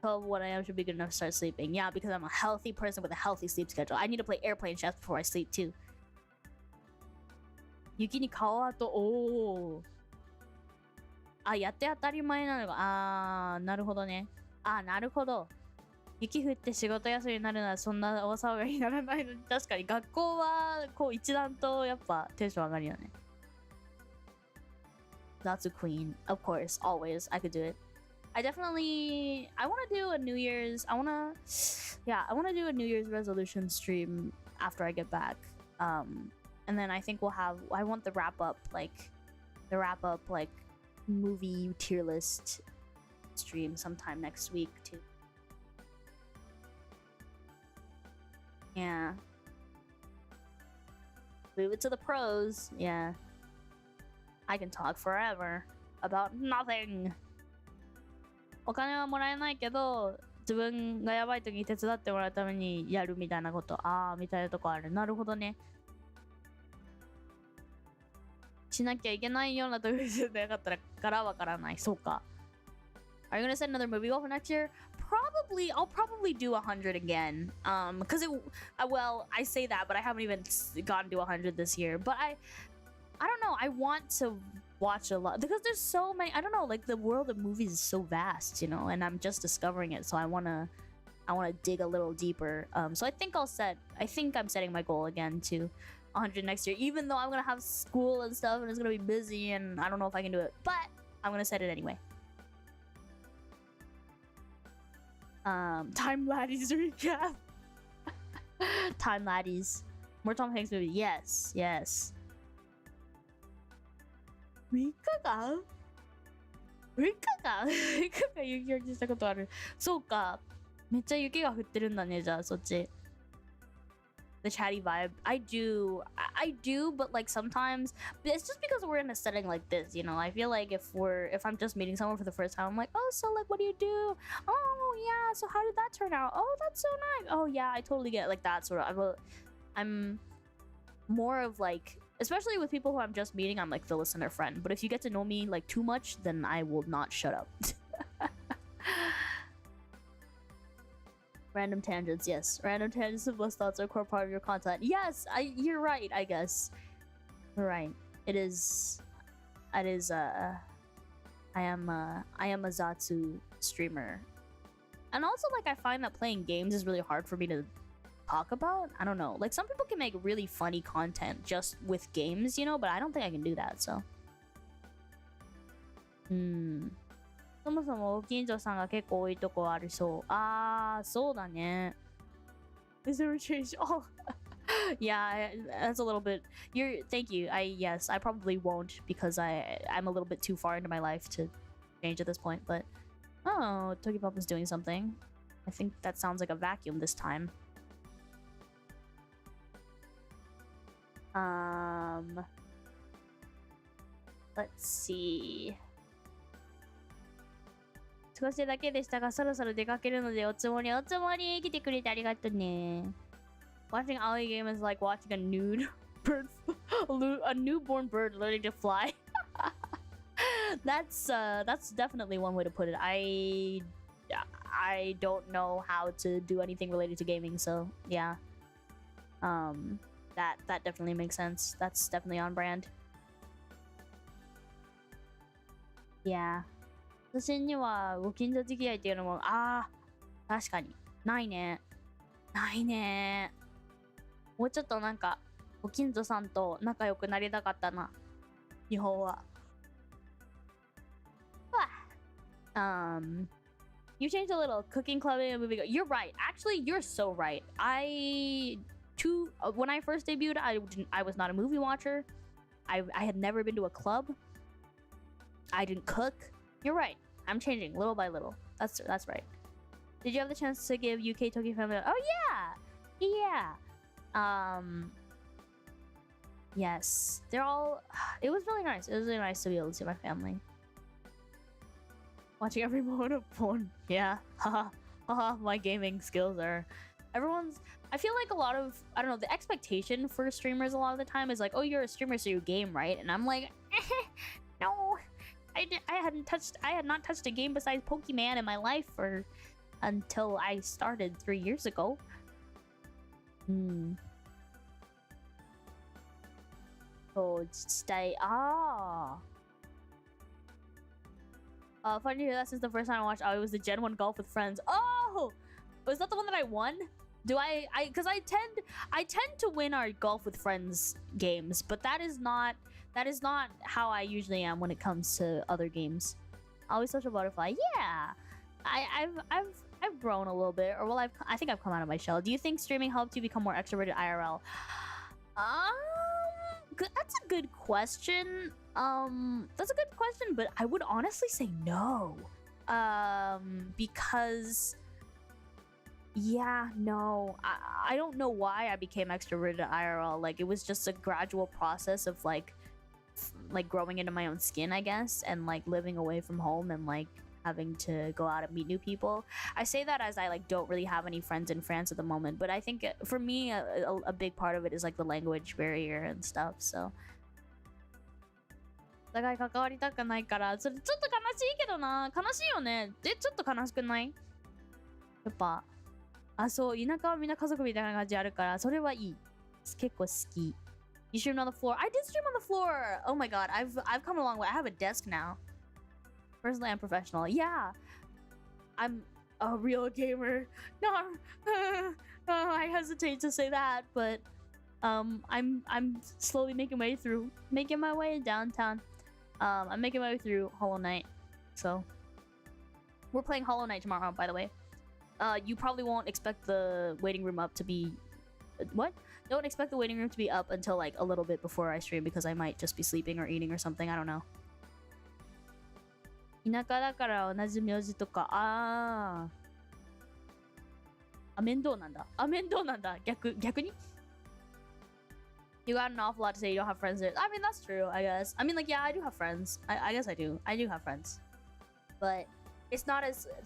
12 what I am should be good enough to start sleeping. Yeah, because I'm a healthy person with a healthy sleep schedule. I need to play airplane chess before I sleep too. 雪に顔跡。おー。やって当たり前なのが。なるほどね。なるほど。雪降って仕事休みになるならそんな大騒ぎにならないのに。確かに学校はこう一段とやっぱテンション上がるよね。That's a queen. Of course, always. I could do it. I want to do a New Year's. I want to do a New Year's resolution stream after I get back. and then I think I want the wrap up like movie tier list stream sometime next week too. Yeah. Move it to the pros. Yeah. I can talk forever about nothing. お金はもらえないけど、自分がやばい時に手伝ってもらうためにやるみたいなこと。ああ、みたいなとこある。なるほどね。しなきゃいけないような時じゃなかったらからわからない。そうか。Are you gonna set another movie goal for next year? Probably. I'll probably do 100 again. Because well, I say that, but I haven't even gotten to 100 this year. But I don't know. I want to watch a lot because there's so many. I don't know. Like the world of movies is so vast, you know, and I'm just discovering it. So I wanna dig a little deeper. So I think I'm setting my goal again to 100 next year, even though I'm gonna have school and stuff and it's gonna be busy and I don't know if I can do it, but I'm gonna set it anyway. Time Laddies recap. Time Laddies. More Tom Hanks movie. Yes. 3日間雪落ちしたことある。そうか。めっちゃ雪が降ってるんだね、じゃあそっち。The chatty vibe. I do, but like sometimes it's just because we're in a setting like this, you know. I feel like if I'm just meeting someone for the first time, I'm like, oh, so like, what do you do? Oh yeah, so how did that turn out? Oh, that's so nice. Oh yeah, I totally get it. Like that sort of. I'm more of like, especially with people who I'm just meeting, I'm like the listener friend. But if you get to know me like too much, then I will not shut up. Random tangents, yes. Random tangents and bus thoughts are a core part of your content. Yes, you're right, I guess. You're right. It is I am a Zatsu streamer. And also like I find that playing games is really hard for me to talk about. I don't know. Like some people can make really funny content just with games, you know, but I don't think I can do that, so. そもそもご近所さんが結構多いとこあるそう。ああ、そうだね。Is there a change? Oh, yeah, that's a little bit. Thank you. Yes, I probably won't because I'm a little bit too far into my life to change at this point. But oh, Tokipapa's doing something. I think that sounds like a vacuum this time. Let's see. 少しだけでしたが、そろそろ出かけるのでおつもり来てくれてありがとうね。Watching Aoi game is like watching a newborn bird learning to fly. That's definitely one way to put it. I don't know how to do anything related to gaming, so yeah. That definitely makes sense. That's definitely on brand. Yeah. 私にはご近所付き合いっていうのも確かにないね。もうちょっとなんかご近所さんと仲良くなりたかったな、日本は。You changed a little cooking club in a movie. You're right. Actually, you're so right. When I first debuted, I was not a movie watcher. I had never been to a club. I didn't cook. You're right. I'm changing little by little. That's right. Did you have the chance to give UK Toki family? Oh yeah. Yes. They're all. It was really nice. It was really nice to be able to see my family. Watching every moment of porn. Yeah. Haha. My gaming skills are. Everyone's. I feel like a lot of. I don't know. The expectation for streamers a lot of the time is like, oh, you're a streamer, so you game, right? And I'm like, no. I had not touched a game besides Pokemon in my life until I started 3 years ago. So stay. Funny to hear that since the first time I watched, it was the Gen 1 Golf with Friends. Oh, was that the one that I won? Because I tend to win our Golf with Friends games, but that is not how I usually am when it comes to other games. Always social butterfly. Yeah, I've grown a little bit, or well, I think I've come out of my shell. Do you think streaming helped you become more extroverted IRL? That's a good question. That's a good question, but I would honestly say no. Because yeah, no. I don't know why I became extroverted at IRL. Like, it was just a gradual process of like growing into my own skin, I guess, and like living away from home and like having to go out and meet new people. I say that as I like don't really have any friends in France at the moment, but I think for me a big part of it is like the language barrier and stuff. So お互い関わりたくないから、それちょっと悲しいけどな。悲しいよね。ちょっと悲しくない？やっぱ、そう、田舎はみんな家族みたいな感じあるから、それはいい。結構好き。You streamed on the floor. I did stream on the floor. Oh my god, I've come a long way. I have a desk now. Personally, I'm professional. Yeah, I'm a real gamer. No, I hesitate to say that, but I'm slowly making my way downtown. I'm making my way through Hollow Knight. So we're playing Hollow Knight tomorrow, by the way. You probably won't expect the waiting room up to be what? Don't expect the waiting room to be up until like a little bit before I stream because I might just be sleeping or eating or something. I don't know. 田舎だから同じ名字とか、面倒なんだ。面倒なんだ。逆に You got an awful lot to say you don't have friends there. I mean, that's true, I guess. I mean, like, yeah, I do have friends. I guess I do. I do have friends. But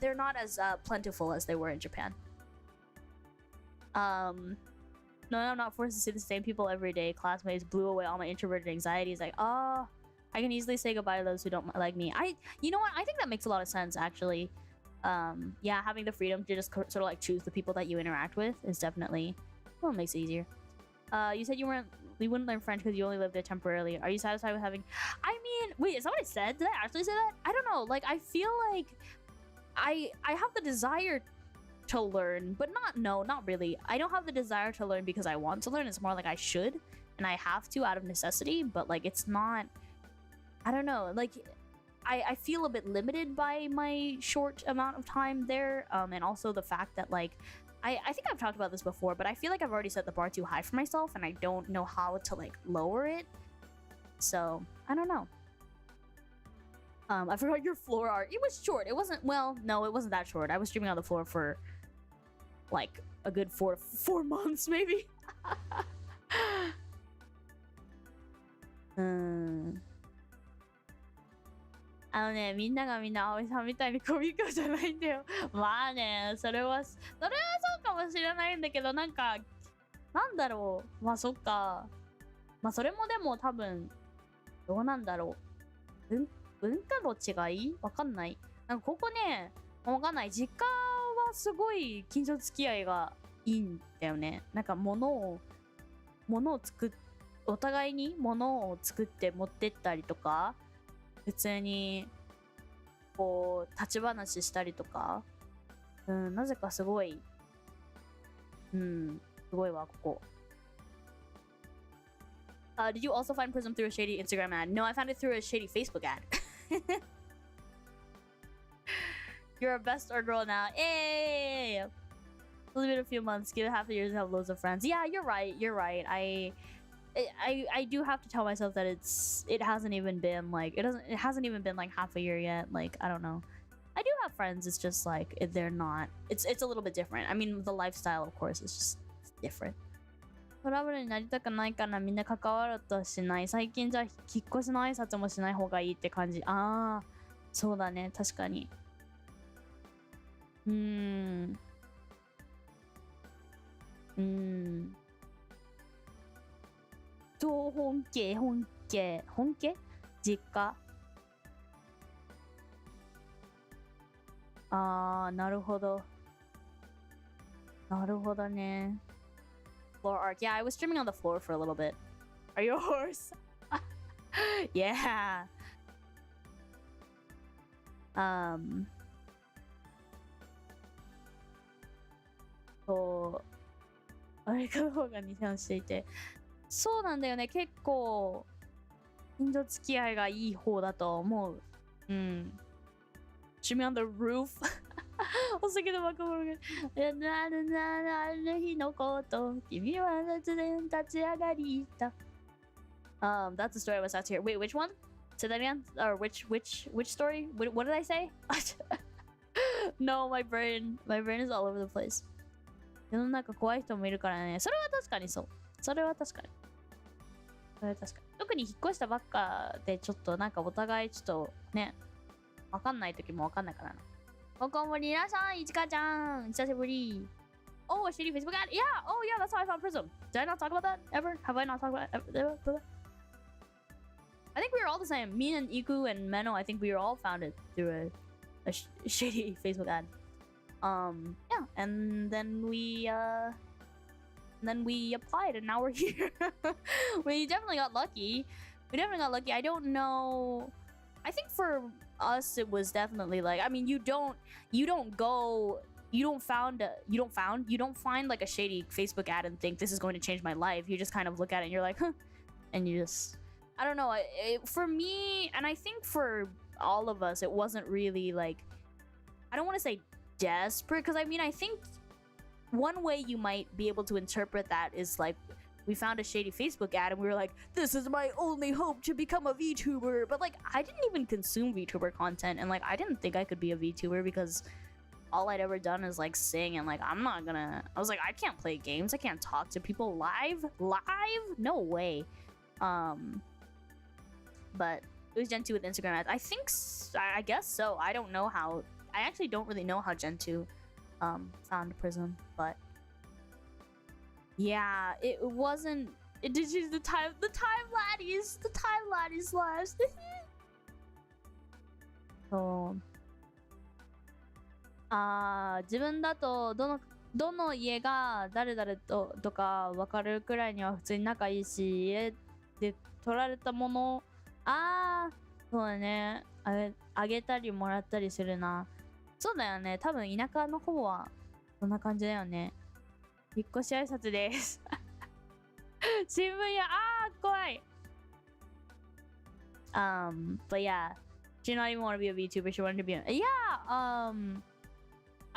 they're not as plentiful as they were in Japan. No, I'm not forced to see the same people every day. Classmates blew away all my introverted anxieties. Like, I can easily say goodbye to those who don't like me. You know what? I think that makes a lot of sense, actually. Yeah, having the freedom to just sort of like choose the people that you interact with is definitely, well, it makes it easier. You said you wouldn't learn French because you only lived there temporarily. Are you satisfied with having? I mean, wait, is that what I said? Did I actually say that? I don't know. Like, I feel like I have the desire to learn, but not really. I don't have the desire to learn because I want to learn. It's more like I should and I have to out of necessity, but like it's not, I don't know, like I feel a bit limited by my short amount of time there, and also the fact that like I think I've talked about this before, but I feel like I've already set the bar too high for myself and I don't know how to like lower it. So I don't know. I forgot your floor art. It was short. It wasn't, well, no, it wasn't that short. I was streaming on the floor for like a good four months, maybe. みんながみんな葵さんみたいにコミカじゃないんだよ。まあね、それはそうかもしれないんだけど、なんか、なんだろう。まあそっか。まあそれもでも多分、どうなんだろう。文化の違いわかんない。なんかここね、わかんない。実家はすごい近所付き合いがいいんだよね。なんかお互いに物を作って持ってったりとか、普通にこう立ち話したりとか、なぜかすごい、すごいわここ。Did you also find PRISM through a shady Instagram ad? No, I found it through a shady Facebook ad. You're a best or girl now. Hey! Live it a few months, give it half a year to have loads of friends. Yeah, you're right. I do have to tell myself that it hasn't even been like it hasn't even been like half a year yet. Like, I don't know. I do have friends, it's just like they're not, it's a little bit different. I mean, the lifestyle of course is just different. トラブルになりたくないからみんな関わろうとしない。最近じゃ引っ越しの挨拶もしない方がいいって感じ。そうだね、確かに。本家実家。なるほどね。Floor art. Yeah, I was streaming on the floor for a little bit. Are you a horse? Yeah. アメリカの方が似てしていて、そうなんだよね。結構近所付き合いがいい方だと思う。Streaming on the roof. お酒の若者がなる日のこと君は突然立ち上がりた。That's the story I was about to hear. Wait, which one? Say that again? Or which story? What did I say? No, my brain is all over the place. 世の中怖い人もいるからね。それは確かにそう。それは確かに。特に引っ越したばっかでちょっとなんかお互いちょっとね、わかんない時もわかんないからな。ここもりなさい、いちかちゃん。久しぶり。Oh, a shitty Facebook ad? Yeah! Oh, yeah, that's how I found PRISM. Did I not talk about that ever? Have I not talked about it ever? I think we were all the same. Me and Iku and Meno, I think we were all found it through a shitty Facebook ad. Yeah, and then we applied and now we're here. We definitely got lucky. I don't know. I think for us it was definitely like, I mean, you don't find like a shady Facebook ad and think this is going to change my life. You just kind of look at it and you're like, huh, and you just, I don't know. For me, and I think for all of us, it wasn't really like, I don't want to say desperate, because I mean, I think one way you might be able to interpret that is like, we found a shady Facebook ad and we were like, this is my only hope to become a VTuber. But like, I didn't even consume VTuber content, and like, I didn't think I could be a VTuber because all I'd ever done is like sing, and like, I was like, I can't play games, I can't talk to people live, no way. But it was Gen 2 with Instagram ads. I guess so. I don't know how. I actually don't really know how Gen 2 found PRISM, but yeah, it wasn't. It did use the time laddies last. So, 自分だとどの家が誰々とか分かるくらいには普通に仲いいし、家で取られたもの、そうだね、あげたりもらったりするな。そうだよね、多分田舎の方はそんな感じだよね。引っ越し挨拶です。新聞屋、怖い。But yeah, she did not even want to be a VTuber. She wanted to be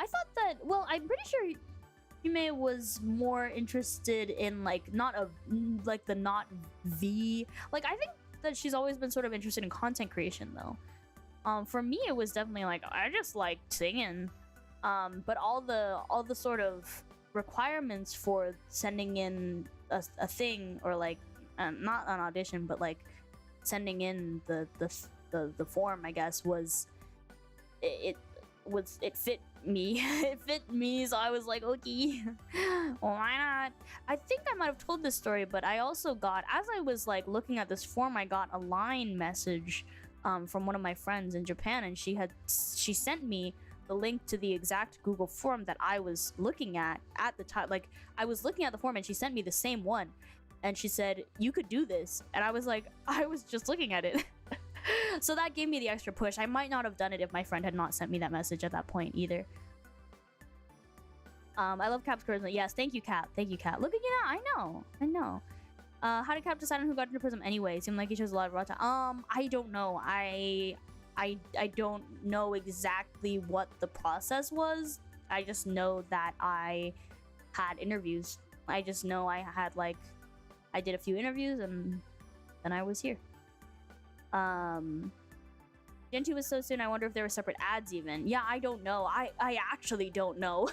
I thought that, well, I'm pretty sure Yume was more interested in like the not V. Like, I think that she's always been sort of interested in content creation though. For me, it was definitely like, I just liked singing. But all the sort of requirements for sending in a thing, or like not an audition, but like sending in the form, I guess, was it fit me. It fit me, so I was like, okay, why not? I think I might have told this story, but I also got, as I was like looking at this form, I got a line message from one of my friends in Japan, and she sent me the link to the exact Google form that I was looking at the time. Like, I was looking at the form and she sent me the same one, and she said, you could do this, and I was like, I was just looking at it. So that gave me the extra push. I might not have done it if my friend had not sent me that message at that point either. I love Cap's charisma. Yes, thank you, Cap. Look at you now. I know. How did Cap decide on who got into PRISM anyway? It seemed like he chose a lot of raw time. I don't know. I don't know exactly what the process was. I just know that I had interviews. I just know I had I did a few interviews and then I was here. Gen 2 was so soon, I wonder if there were separate ads even. Yeah, I don't know. I actually don't know.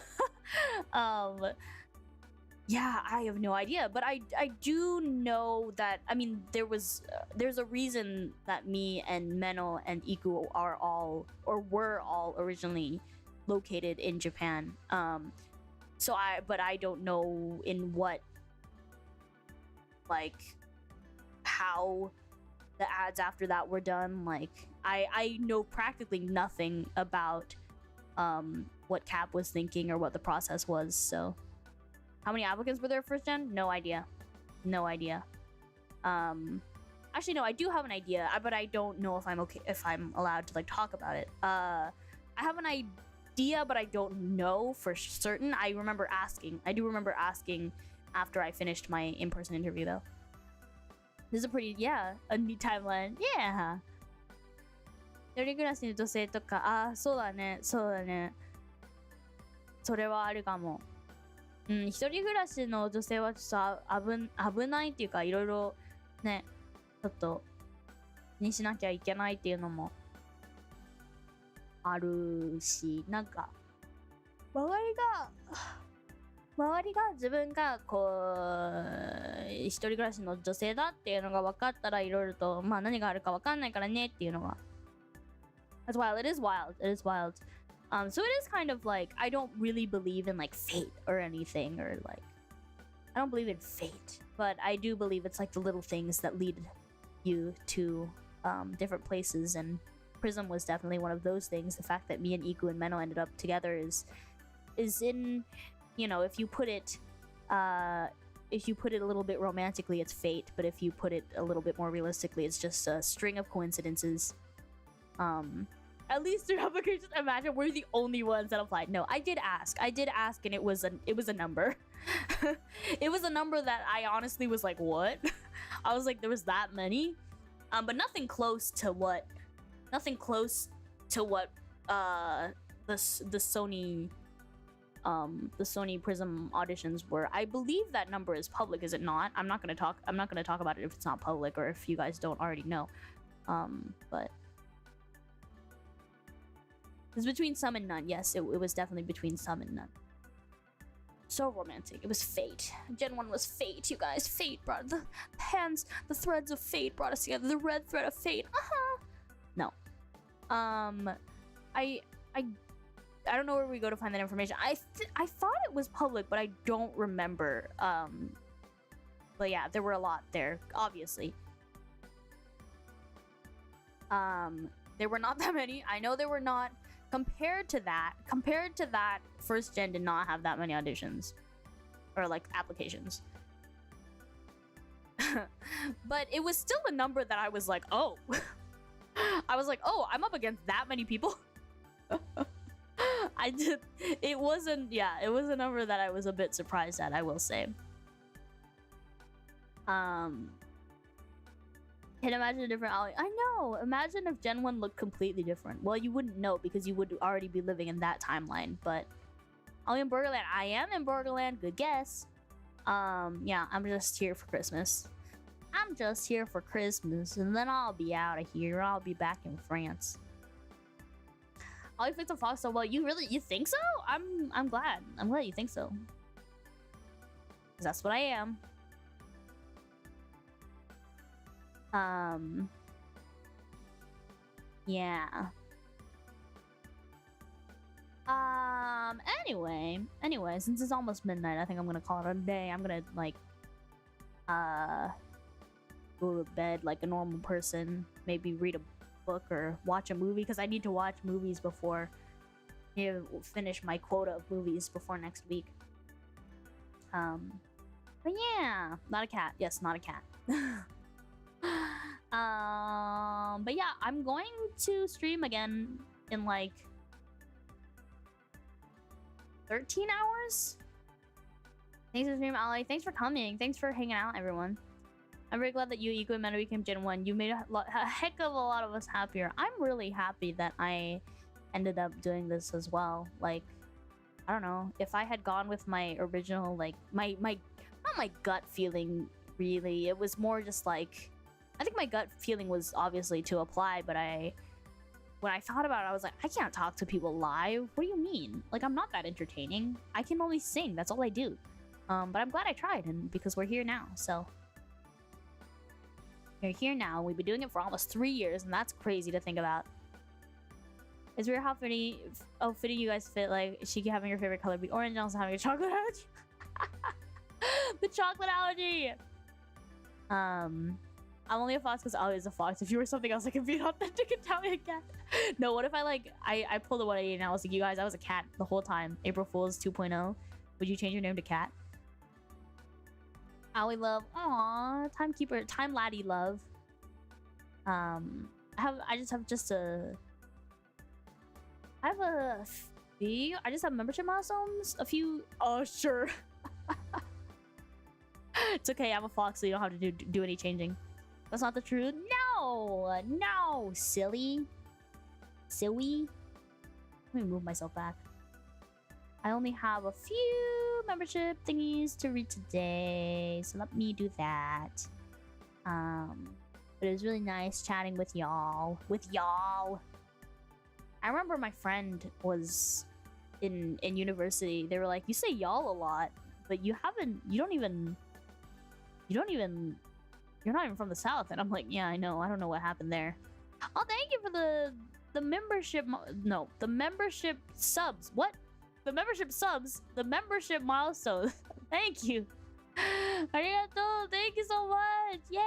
Yeah, I have no idea, but I do know that, I mean, there's a reason that me and Meno and Iku were all originally located in Japan. But I don't know in what, like, how the ads after that were done. Like, I know practically nothing about what Cap was thinking or what the process was, so. How many applicants were there first gen? No idea. Actually, no, I do have an idea, but I don't know if I'm allowed to like talk about it. I have an idea, but I don't know for certain. I do remember asking after I finished my in-person interview though. This is a neat timeline. Yeah. 一人暮らしの女性とか、そうだね。それはあるかも。一人暮らしの女性はちょっと危ないっていうか、いろいろね、ちょっとにしなきゃいけないっていうのもあるし、なんか周りが自分がこう一人暮らしの女性だっていうのが分かったらいろいろとまあ何があるか分かんないからねっていうのが That's wild. It is wild. It is wild. So it is kind of like I don't really believe in like fate or anything or like I don't believe in fate, but I do believe it's like the little things that lead you to different places, and PRISM was definitely one of those things. The fact that me and Iku and Meno ended up together is in, you know, if you put it a little bit romantically, it's fate, but if you put it a little bit more realistically, it's just a string of coincidences. At least through applications. Imagine we're the only ones that applied. No, I did ask, and it was a number. It was a number that I honestly was like, what? I was like, there was that many, but nothing close to what the Sony PRISM auditions were. I believe that number is public, is it not? I'm not gonna talk about it if it's not public or if you guys don't already know. But it's between some and none. Yes, it was definitely between some and none. So romantic. It was fate. Gen 1 was fate, you guys. Fate brought the threads of fate brought us together. The red thread of fate. No. I don't know where we go to find that information. I thought it was public, but I don't remember. But yeah, there were a lot there, obviously. There were not that many. I know there were not. Compared to that, first gen did not have that many auditions or like applications. But it was still a number that I was like, oh. I was like, oh, I'm up against that many people. It was a number that I was a bit surprised at, I will say. Can imagine a different Ollie. I know. Imagine if Gen 1 looked completely different. Well, you wouldn't know because you would already be living in that timeline. But Ollie in Burgerland. I am in Burgerland. Good guess. Yeah, I'm just here for Christmas. And then I'll be out of here. I'll be back in France. Ollie fits a fox so well. You think so? I'm glad. I'm glad you think so. 'Cause that's what I am. Yeah. Anyway, since it's almost midnight, I think I'm gonna call it a day. I'm gonna like go to bed like a normal person, maybe read a book or watch a movie, because I need to watch movies before finish my quota of movies before next week. But yeah, not a cat. Yes, not a cat. But yeah, I'm going to stream again in like 13 hours. Thanks for stream, Ali. Thanks for coming. Thanks for hanging out, everyone. I'm very glad that you, Iku, and Meno became Gen 1. You made a heck of a lot of us happier. I'm really happy that I ended up doing this as well. Like, I don't know, if I had gone with my original, like, my not my gut feeling, really. It was more just like, I think my gut feeling was obviously to apply, but when I thought about it, I was like, I can't talk to people live. What do you mean? Like, I'm not that entertaining. I can only sing. That's all I do. But I'm glad I tried, and because we're here now, so. We're here now. We've been doing it for almost 3 years, and that's crazy to think about. It's weird how fitting you guys fit. Like, Shiki having your favorite color be orange and also having a chocolate allergy. The chocolate allergy! I'm only a fox because Ali is a fox. If you were something else, I could be an authentic Italian cat. No, what if I pulled a 180 and I was like, you guys, I was a cat the whole time. April Fool's 2.0. Would you change your name to Cat? Ali love. Aww. Timekeeper. Time laddie love. I just have a few. I just have membership milestones. A few. Oh, sure. It's okay. I'm a fox, so you don't have to do any changing. That's not the truth. No, no, silly. Let me move myself back. I only have a few membership thingies to read today, so let me do that. But it was really nice chatting with y'all. I remember my friend was in university. They were like, you say y'all a lot, but you're not even from the South. And I'm like, yeah, I know. I don't know what happened there. Oh, thank you for the membership. No, the membership subs. What? The membership subs. The membership milestone. Thank you. Arigato. Thank you so much. Yay.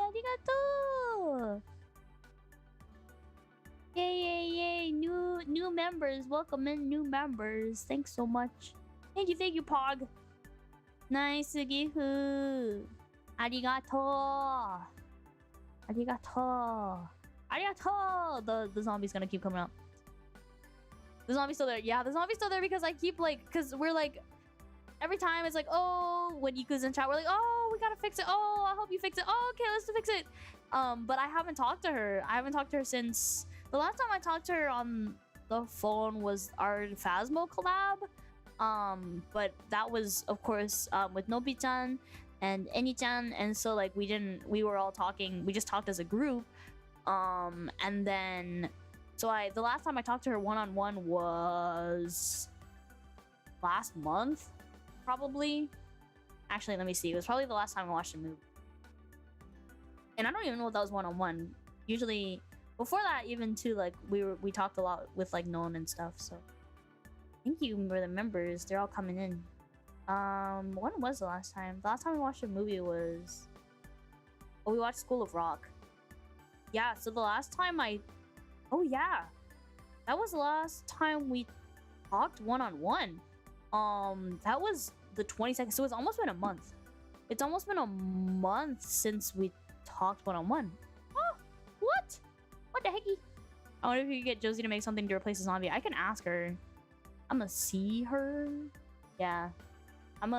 Arigato. Yay. New members. Welcome in new members. Thanks so much. Thank you, Pog. Nice gifu. Arigato. The zombie's gonna keep coming up. The zombie's still there. Yeah, the zombie's still there because I keep because we're like, every time it's like, oh, when Iku's in chat, we're like, oh, we gotta fix it. Oh, I hope you fix it. Oh, okay, let's fix it. But I haven't talked to her. Since the last time I talked to her on the phone was our Phasmo collab. But that was, of course, with Nobi-chan and Eni-chan, and so we were all talking. We just talked as a group. And then, the last time I talked to her one-on-one was last month, probably. Actually, let me see. It was probably the last time I watched a movie. And I don't even know if that was one-on-one. Usually, before that, even too, we talked a lot with Non and stuff. So, thank you for the members. They're all coming in. When was the last time? The last time we watched a movie was... Oh, we watched School of Rock. Yeah, so the last time Oh, yeah. That was the last time we talked one-on-one. That was the 22nd. So it's almost been a month. It's almost been a month since we talked one-on-one. Oh, what? What the hecky? I wonder if you could get Josie to make something to replace the zombie. I can ask her. I'm gonna see her. Yeah. I'll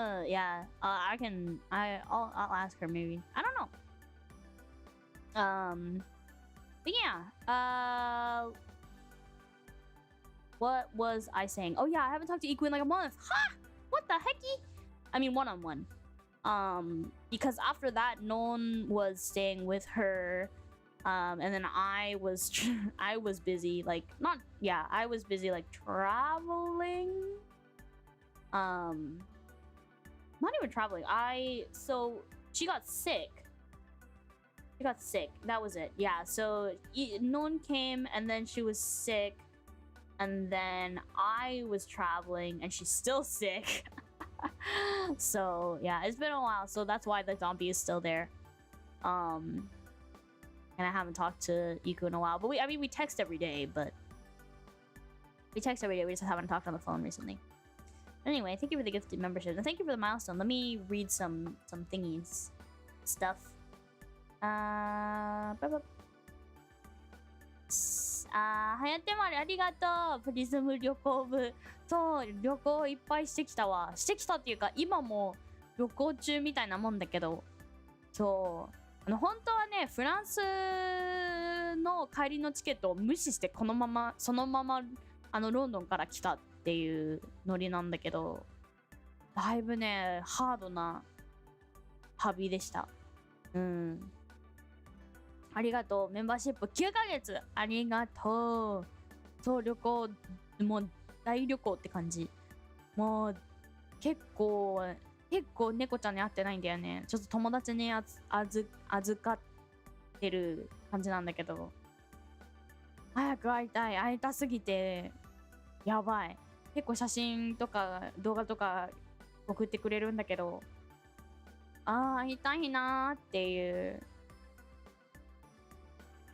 ask her maybe. I don't know. But yeah, what was I saying? Oh yeah, I haven't talked to Iku in like a month. Ha! What the hecky? I mean, one-on-one. Because after that, Non was staying with her, and then I was busy, I was busy traveling. Not even traveling. So she got sick. That was it. Yeah, so Non came and then she was sick. And then I was traveling and she's still sick. So, yeah, it's been a while. So that's why the zombie is still there. And I haven't talked to Iku in a while. But we text every day, but... We text every day. We just haven't talked on the phone recently. Anyway, thank you for the gifted membership. And thank you for the milestone. Let me read some thingies. Stuff. はやってまりありがとうプリズム旅行部そう旅行いっぱいしてきたっていうか今も旅行中みたいなもんだけどそう本当はねフランスの帰りのチケットを無視してそのままロンドンから来たっていうノリなんだけどだいぶねハードな旅でしたありがとうメンバーシップ9ヶ月ありがとうそう旅行もう大旅行って感じもう結構猫ちゃんに会ってないんだよねちょっと友達に預かってる感じなんだけど早く会いたすぎてやばい結構写真とか動画とか送ってくれるんだけど会いたいなーっていう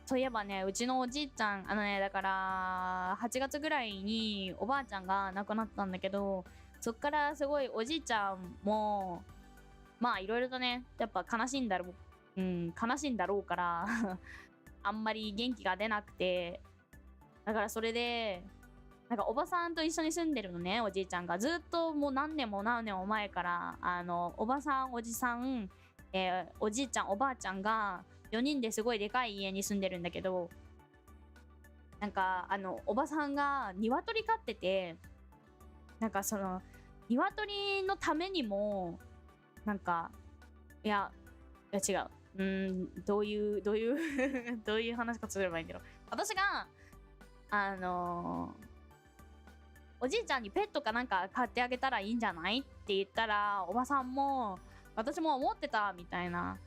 そういえばねうちのおじいちゃんだから8月ぐらいにおばあちゃんが亡くなったんだけどそっからすごいおじいちゃんもまあいろいろとねやっぱ悲しいんだろうからあんまり元気が出なくてだからそれでなんかおばさんと一緒に住んでるのねおじいちゃんがずっともう何年も前からおばさんおじさん、おじいちゃんおばあちゃんが4人ですごいでかい家に住んでるんだけどなんかおばさんが鶏飼っててなんかその鶏のためにもなんかいや違うどういうどういう話かすればいいんだろう。私がおじいちゃんにペットかなんか買ってあげたらいいんじゃないって言ったら、おばさんも私も思ってたみたいな、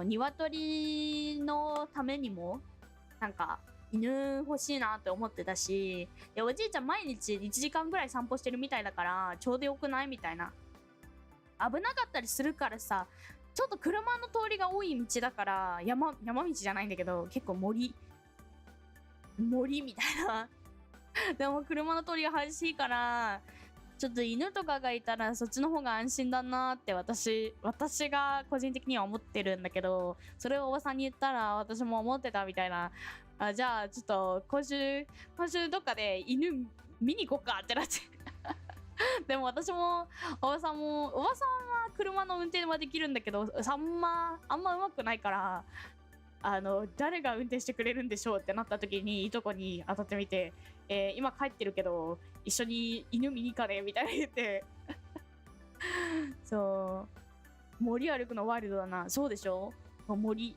鶏のためにもなんか犬欲しいなって思ってたし、でおじいちゃん毎日1時間ぐらい散歩してるみたいだからちょうどよくないみたいな。危なかったりするからさ、ちょっと車の通りが多い道だから、山道じゃないんだけど結構森みたいなでも車の通りが激しいから、ちょっと犬とかがいたらそっちの方が安心だなって私が個人的には思ってるんだけど、それをおばさんに言ったら私も思ってたみたいな。じゃあちょっと今週どっかで犬見に行こうかってなってでも私もおばさんは車の運転はできるんだけど、あんま上手くないから、誰が運転してくれるんでしょうってなった時にいとこに当たってみて、今帰ってるけど一緒に犬見に行かねみたいな言ってそう森歩くのワイルドだな。そうでしょ。森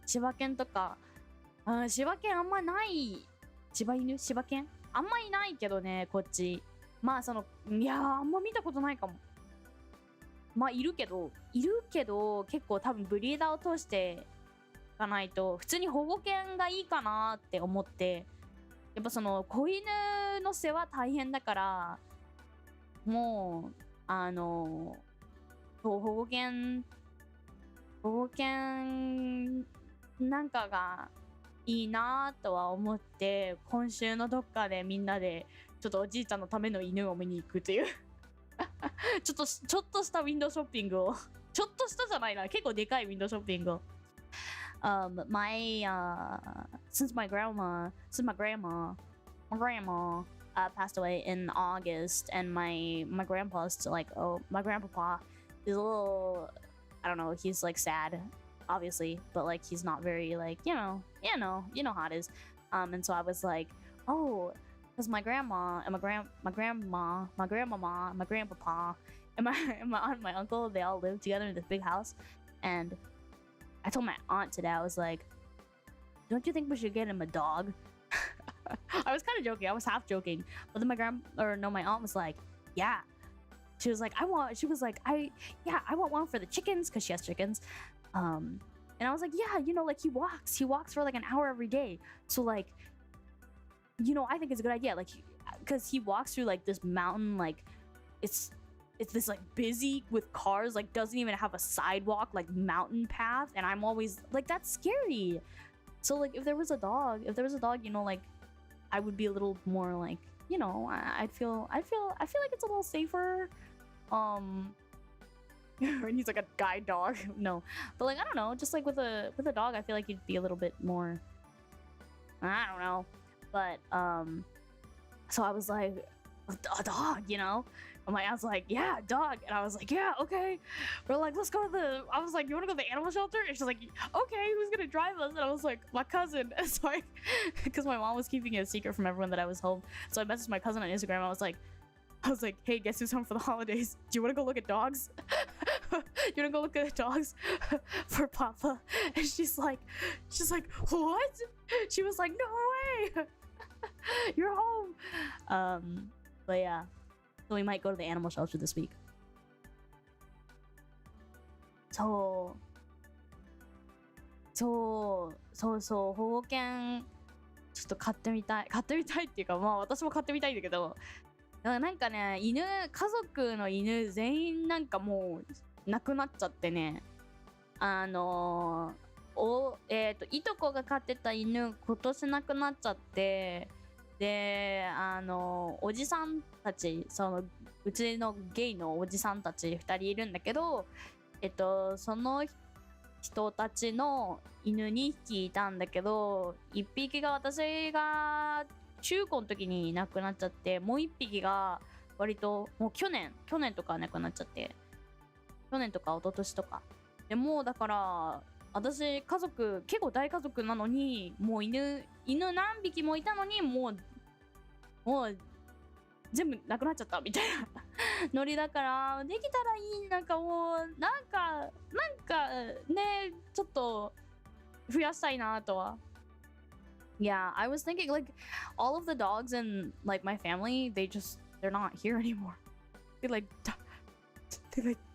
柴犬とか、柴犬あんまない。柴犬あんまいないけどね、こっち。まあいやあんま見たことないかも。まあいるけど結構多分ブリーダーを通していかないと、普通に保護犬がいいかなって思って。やっぱ子犬の世話大変だから、もう保護犬なんかがいいなとは思って、今週のどっかでみんなでちょっとおじいちゃんのための犬を見に行くというちょっとしたウィンドウショッピングをちょっとしたじゃないな、結構でかいウィンドウショッピングをsince my grandma passed away in August, and my grandpa's like, my grandpapa is a little, I don't know, he's like sad obviously, but like he's not very like, you know how it is. And so I was like, oh, because my grandma and my grandmama, my grandpapa, and my aunt and my uncle, they all live together in this big house. And I told my aunt today, I was like, don't you think we should get him a dog? I was kind of joking. I was half joking. But then my aunt was like, yeah. She was like, I want one for the chickens, because she has chickens. And I was like, yeah, like he walks for like an hour every day. So like, I think it's a good idea. Like, because he walks through like this mountain, like it's this like busy with cars, like doesn't even have a sidewalk, like mountain path. And I'm always like, that's scary. So like, if there was a dog, like I would be a little more like, I feel like it's a little safer. And he's like a guide dog. No, but like, I don't know, just like with a dog, I feel like you'd be a little bit more, I don't know. But so I was like, a dog, and my aunt's like, yeah, dog. And I was like, yeah, okay. We're like, let's go to I was like, you want to go to the animal shelter? And she's like, okay, who's gonna drive us? And I was like, my cousin. And so because my mom was keeping it a secret from everyone that I was home, so I messaged my cousin on Instagram. I was like, hey, guess who's home for the holidays? Do you want to go look at dogs? You want to go look at dogs for Papa? And she's like, what? She was like, no way. You're home. But yeah, so we might go to the animal shelter this week. 保護犬ちょっと飼ってみたいっていうか、まあ私も飼ってみたいんだけど、なんかね、家族の犬全員なんかもう亡くなっちゃってね、いとこが飼ってた犬今年亡くなっちゃって、でおじさんたち、うちのゲイのおじさんたち2人いるんだけど、その人たちの犬2匹いたんだけど、1匹が私が中高の時に亡くなっちゃって、もう1匹が割ともう去年とか亡くなっちゃって、去年とか一昨年とかで、もうだから私家族結構大家族なのに、もう犬何匹もいたのにもう全部なくなっちゃったみたいなノリだからできたらいい。なんかもうなんかねちょっと増やしたいなとは。Yeah, I was thinking like all of the dogs in like my family, they're not here anymore. They like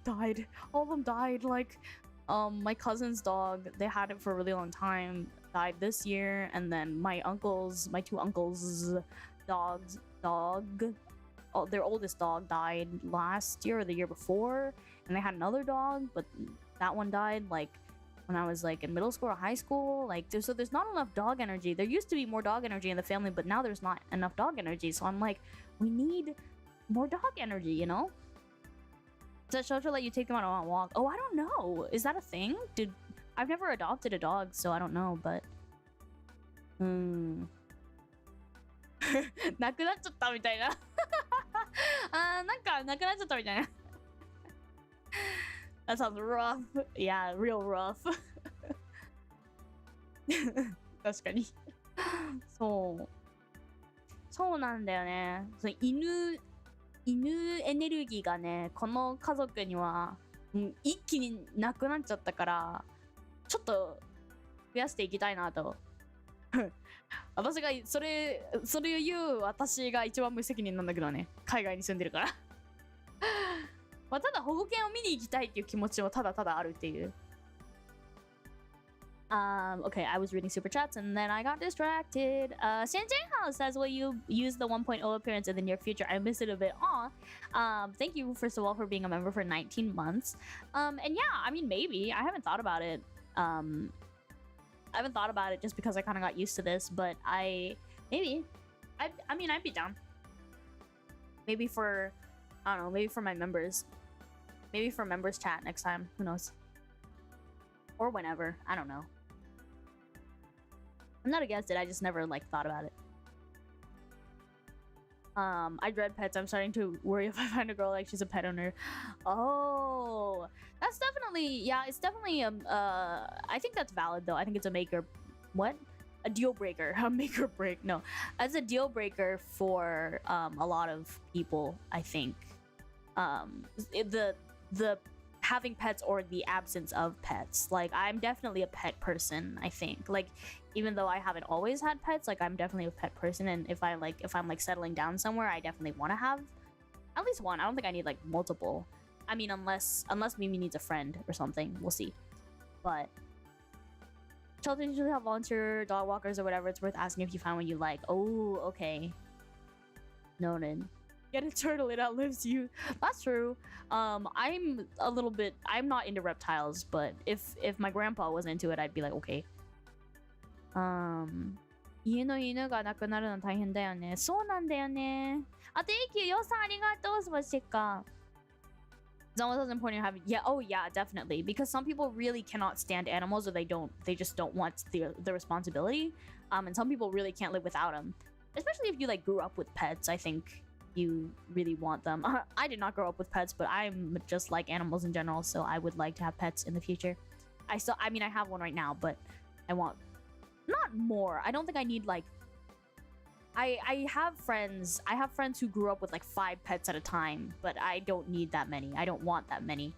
died. All of them died. Like my cousin's dog, they had it for a really long time, died this year, and then my two uncles dog, oh, their oldest dog died last year or the year before, and they had another dog, but that one died like when I was like in middle school or high school. Like there's not enough dog energy. There used to be more dog energy in the family, but now there's not enough dog energy. So I'm like, we need more dog energy, you know? Does shelter let you take them out on a walk? Oh, I don't know. Is that a thing? I've never adopted a dog, so I don't know, but なくなっちゃったみたいな。なんかなくなっちゃったみたいな。That sounds rough. Yeah, real rough. 確かに。そうなんだよね。犬エネルギーがね、この家族には、一気になくなっちゃったから、ちょっと増やしていきたいなと。私がそれを言う私が一番無責任なんだけどね。海外に住んでるから。まあただ保護犬を見に行きたいっていう気持ちもただただあるっていう。Okay, I was reading super chats and then I got distracted. Sanjay says, will you use the 1.0 appearance in the near future? I miss it a bit. Thank you, first of all, for being a member for 19 months. And yeah, I mean, maybe. I haven't thought about it. I haven't thought about it just because I kind of got used to this, but I'd be down. Maybe for my members. Maybe for members chat next time. Who knows? Or whenever. I don't know. I'm not against it. I just never thought about it. I dread pets. I'm starting to worry if I find a girl like she's a pet owner. Oh, that's definitely, yeah, it's definitely I think that's valid though. I think it's a deal breaker. A make or break. No, as a deal breaker for a lot of people. I think the having pets or the absence of pets. Like, I'm definitely a pet person. I think, like, even though I haven't always had pets, like, I'm definitely a pet person. And if I'm settling down somewhere, I definitely want to have at least one. I don't think I need like multiple. I mean, unless Mimi needs a friend or something. We'll see. But shelters usually have volunteer dog walkers or whatever. It's worth asking if you find one you like. Oh, okay. Noted. Get a turtle, it outlives you. That's true. I'm not into reptiles, but if my grandpa was into it, I'd be like, okay. 家の犬が亡くなるの大変だよね。そうなんだよね。あ、thank you. よさんありがとう。すばしっか。It's almost as important to have. Yeah, oh yeah, definitely. Because some people really cannot stand animals, or they just don't want the responsibility. And some people really can't live without them. Especially if you like grew up with pets, I think you really want them. I did not grow up with pets, but I'm just like animals in general, so I would like to have pets in the future. I have one right now, but I want not more. I don't think I need like I have friends who grew up with like 5 pets at a time, but I don't need that many. I don't want that many.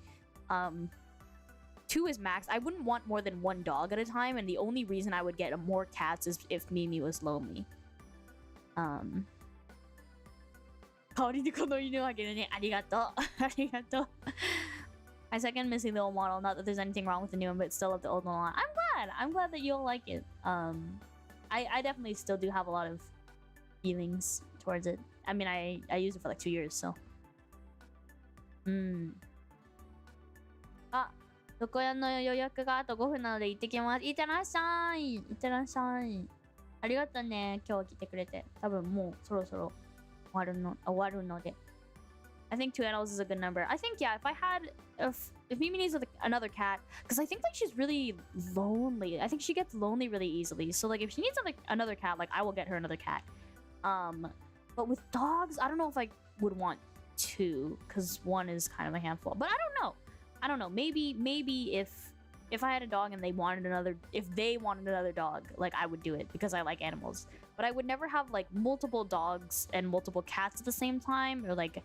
2 is max. I wouldn't want more than 1 dog at a time, and the only reason I would get more cats is if Mimi was lonely. 代わりにこの犬をあげるね。ありがとう。ありがとう。I second missing the old model. Not that there's anything wrong with the new one, but still love the old one a lot. I'm glad that you'll like it. I definitely still do have a lot of feelings towards it. I mean, I used it for like 2 years, so. あ、床屋の予約があと5分なので行ってきます。いってらっしゃい。いってらっしゃい。ありがとうね。今日は来てくれて。多分もうそろそろ終わるので。I think 2 animals is a good number. I think, yeah, if Mimi needs another cat, because I think like she's really lonely. I think she gets lonely really easily. So like if she needs another cat, like I will get her another cat. But with dogs, I don't know if I would want 2, because 1 is kind of a handful. But I don't know. Maybe if I had a dog and they wanted another dog, like I would do it because I like animals. But I would never have like multiple dogs and multiple cats at the same time, or like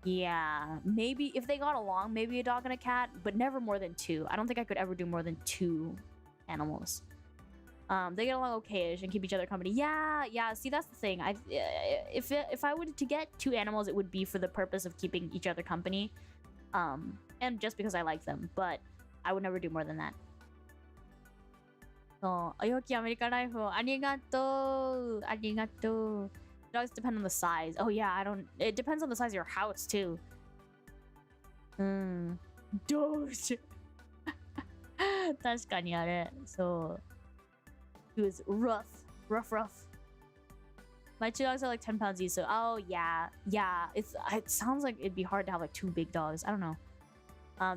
Yeah, maybe if they got along, maybe a dog and a cat, but never more than two. I don't think I could ever do more than two animals. They get along okay-ish and keep each other company. Yeah. See, that's the thing. If I were to get two animals, it would be for the purpose of keeping each other company, and just because I like them. But I would never do more than that. So, Ayoki American Life, arigatou, arigatou. Dogs depend on the size. Oh yeah, it depends on the size of your house too. Doge. 確かにあれ。そう。He was rough. My two dogs are like 10 pounds each, so oh yeah. It sounds like it'd be hard to have like two big dogs. I don't know.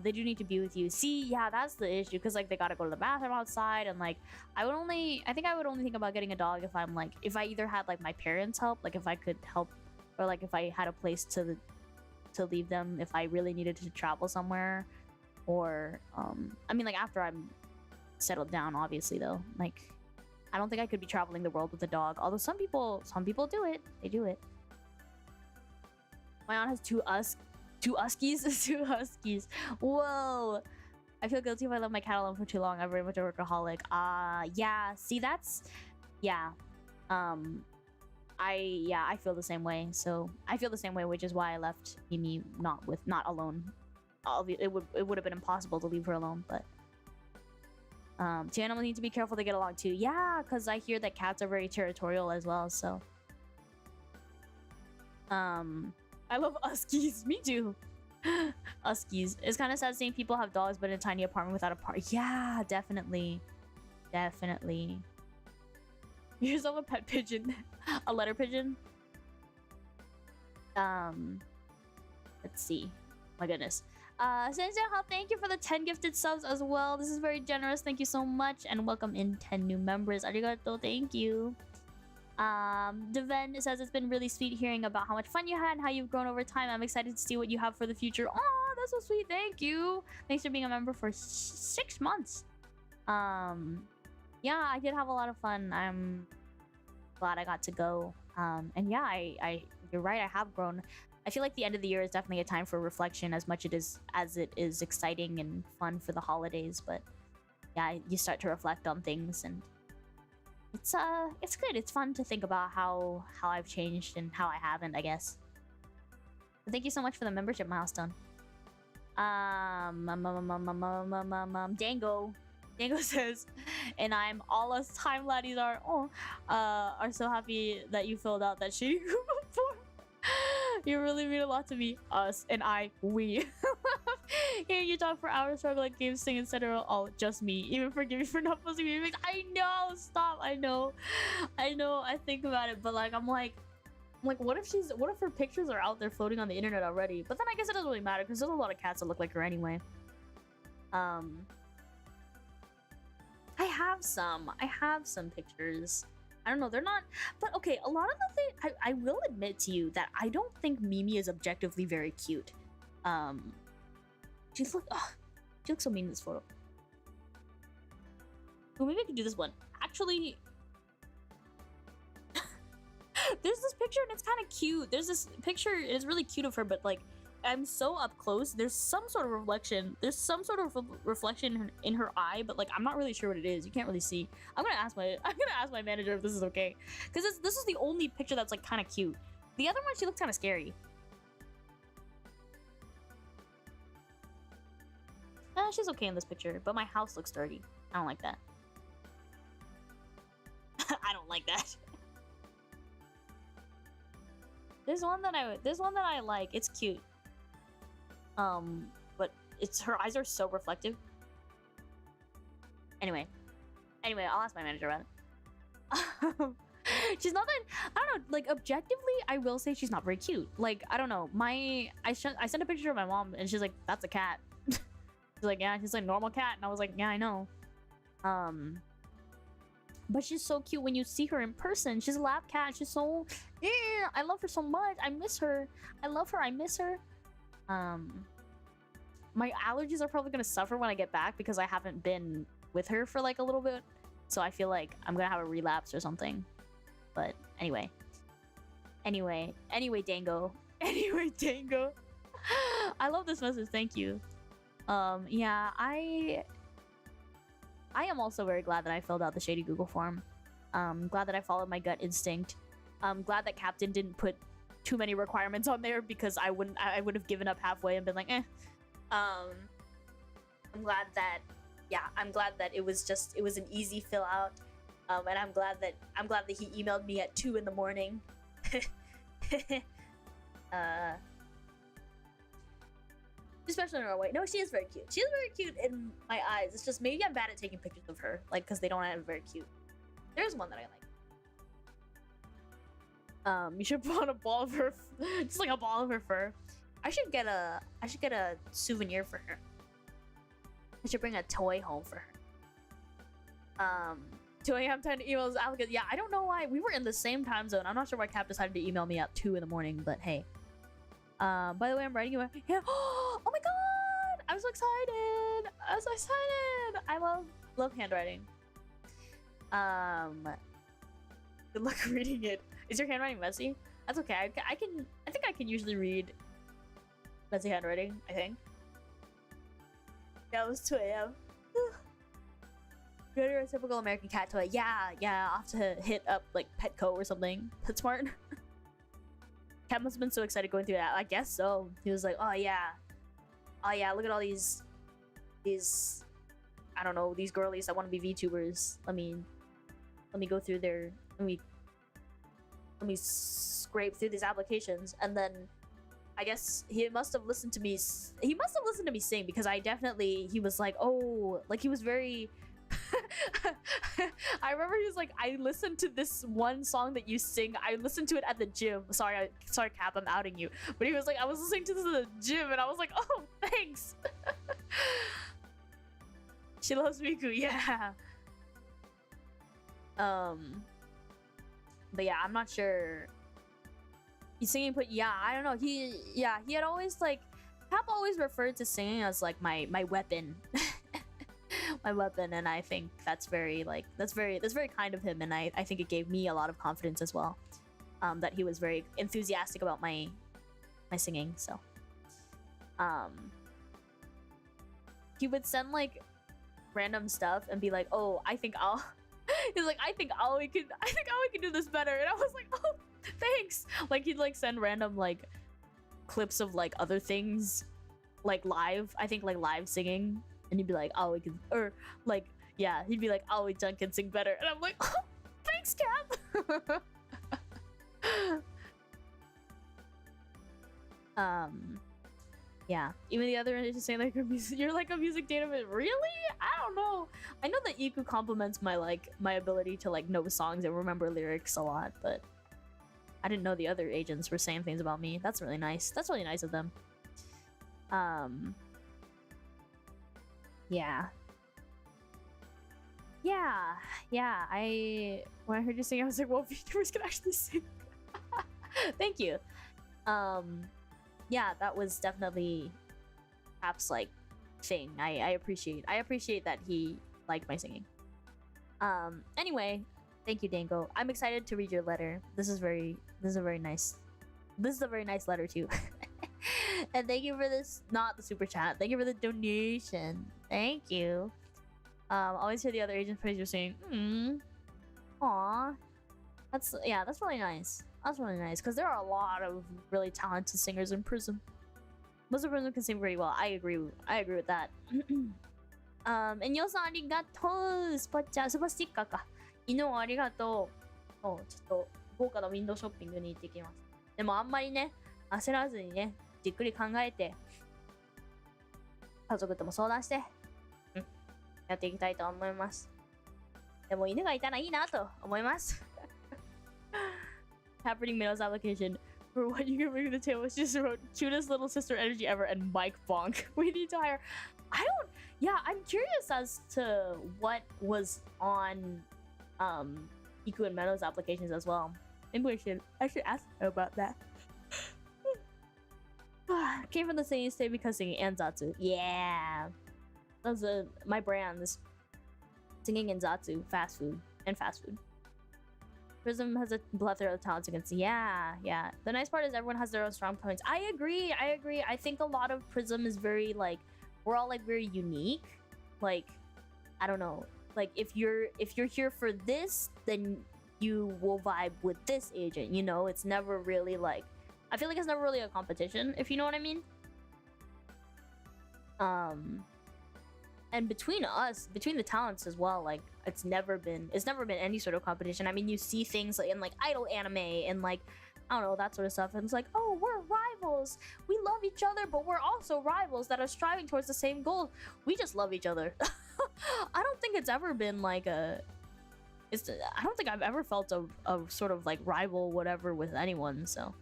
They do need to be with you. See, yeah, that's the issue, because like they gotta go to the bathroom outside, and like I think I would only think about getting a dog if I'm like, if I either had like my parents help, like if I could help, or like if I had a place to leave them if I really needed to travel somewhere, or I mean like after I'm settled down, obviously though. Like I don't think I could be traveling the world with a dog, although some people do it. They do it. My aunt has two huskies. Whoa. I feel guilty if I let my cat alone for too long. I'm very much a workaholic. Yeah. See, that's... Yeah. I feel the same way. So, I feel the same way, which is why I left Mimi not alone. It would have been impossible to leave her alone, but... Two animals need to be careful to get along too. Yeah, because I hear that cats are very territorial as well, so... I love huskies. Me too. Huskies. It's kind of sad seeing people have dogs but in a tiny apartment without a park. Yeah, definitely. Yourself a pet pigeon. A letter pigeon. Let's see. My goodness. Senjao, thank you for the 10 gifted subs as well. This is very generous. Thank you so much. And welcome in 10 new members. Arigato. Thank you. Deven says it's been really sweet hearing about how much fun you had and how you've grown over time. I'm excited to see what you have for the future. Oh, that's so sweet. Thank you. Thanks for being a member for 6 months. Yeah, I did have a lot of fun. I'm glad I got to go. And yeah, you're right. I have grown. I feel like the end of the year is definitely a time for reflection, as much as it is exciting and fun for the holidays. But yeah, you start to reflect on things, and it's good. It's fun to think about how I've changed and how I haven't, I guess. But thank you so much for the membership milestone. Dango says, and I'm all us time laddies are so happy that you filled out that shitty group form. You really mean a lot to me. Us and we. Hearing you talk for hours, struggle like games, sing, etc. Oh, just me. Even forgive me for not posting memes. I know. Stop. I know. I think about it, but like I'm like, what if her pictures are out there floating on the internet already? But then I guess it doesn't really matter because there's a lot of cats that look like her anyway. I have some pictures. I don't know, they're not, but okay, a lot of the things, I will admit to you that I don't think Mimi is objectively very cute. She looks so mean in this photo. Well, maybe I can do this one. Actually, there's this picture and it's kind of cute. There's this picture, it's really cute of her, but like, I'm so up close. There's some sort of reflection. There's some sort of reflection in her eye, but like I'm not really sure what it is. You can't really see. I'm gonna ask my manager if this is okay, because this is the only picture that's like kind of cute. The other one, she looks kind of scary. She's okay in this picture, but my house looks dirty. I don't like that. I don't like that. There's one that I like. It's cute. But her eyes are so reflective. Anyway, I'll ask my manager about it. She's not that, I don't know, like objectively, I will say she's not very cute. Like, I don't know, I sent a picture of my mom and she's like, that's a cat. She's like, yeah, she's like normal cat, and I was like, yeah, I know. But she's so cute when you see her in person. She's a lab cat. She's so, yeah, I love her so much. I miss her. I love her. I miss her. My allergies are probably gonna suffer when I get back because I haven't been with her for like a little bit, so I feel like I'm gonna have a relapse or something. But anyway, Dango. I love this message. Thank you. Yeah, I am also very glad that I filled out the shady Google form. Glad that I followed my gut instinct. Glad that Captain didn't put too many requirements on there because I would have given up halfway and been like, eh. I'm glad that it was an easy fill out. And I'm glad that he emailed me at 2 a.m. Especially in Norway. No, she is very cute. She is very cute in my eyes. It's just maybe I'm bad at taking pictures of her, like, because they don't have very cute. There's one that I like. You should put on a ball of her, just like a ball of her fur. I should get a souvenir for her. I should bring a toy home for her. 2 a.m. time to email applicants. Yeah, I don't know why. We were in the same time zone. I'm not sure why Cap decided to email me at 2 a.m, but hey. By the way, I'm writing you a... Yeah. Oh my god! I'm so excited! I'm so excited! I love handwriting. Good luck reading it. Is your handwriting messy? That's okay. I think I can usually read messy handwriting, I think. Yeah, it was 2 a.m. You're a typical American cat toy. Yeah, I'll have to hit up like Petco or something. PetSmart. Cat must have been so excited going through that. I guess so. He was like, oh yeah, look at all these I don't know, these girlies that want to be VTubers. Let me go through their let me scrape through these applications. And then I guess he must have listened to me sing, because he was like, oh, like he was very I remember he was like, I listened to this one song that you sing. I listened to it at the gym. Sorry, Cap, I'm outing you. But he was like, I was listening to this at the gym, and I was like, oh, thanks. She loves Miku, yeah. But yeah, I'm not sure. He's singing, but yeah, I don't know. He had always like, Cap always referred to singing as like my weapon. My weapon, and I think that's very kind of him, and I think it gave me a lot of confidence as well, that he was very enthusiastic about my singing. So he would send like random stuff and be like, oh, he's like, I think Aoi can do this better, and I was like, oh, thanks. Like he'd like send random like clips of like other things, like live singing. And he'd be like, oh, we can, or like, yeah, he'd be like, oh, we-chan can sing better. And I'm like, oh, thanks, Cap. Yeah, even the other end is just saying like, you're like a music database. Really? I don't know. I know that Iku compliments my ability to like know songs and remember lyrics a lot, but I didn't know the other agents were saying things about me. That's really nice. That's really nice of them. Yeah. When I heard you sing, I was like, well, VTubers can actually sing. Thank you. Yeah, that was definitely Cap's like thing. I appreciate that he liked my singing. Anyway, thank you, Dango. I'm excited to read your letter. This is a very nice letter too. And thank you for this, not the super chat. Thank you for the donation. Thank you. Always hear the other agents praise your singing. Aw. That's really nice. That's really nice, because there are a lot of really talented singers in PRISM. Most of PRISM can sing pretty well. I agree with that. And Yo-san, arigatou. スパスティッカーか。犬をありがとう。ちょっと豪華なウィンドウショッピングに行ってきます。でもあんまりね、焦らずにね、じっくり考えて、家族とも相談して、やっていきたいと思います。でも犬がいたらいいなと思います。Happening Meno's application for what you can bring to the table. She just wrote cutest little sister energy ever and Mike Bonk. We need to hire. I'm curious as to what was on Iku and Meno's applications as well. Maybe I should ask her about that. Came from the same state because singing and Zatsu. Yeah. Those are my brands. Singing and Zatsu, fast food. Prism has a plethora of talents against. Yeah, yeah. The nice part is everyone has their own strong points. I agree. I think a lot of Prism is very like we're all like very unique. Like I don't know. Like if you're here for this, then you will vibe with this agent. You know, it's never really like I feel like it's never really a competition. If you know what I mean. And between the talents as well, like it's never been any sort of competition. I mean, you see things like in like idol anime and like I don't know, that sort of stuff, and it's like, oh, we're rivals, we love each other, but we're also rivals that are striving towards the same goal. We just love each other. I don't think it's ever been like I don't think I've ever felt a sort of like rival whatever with anyone. So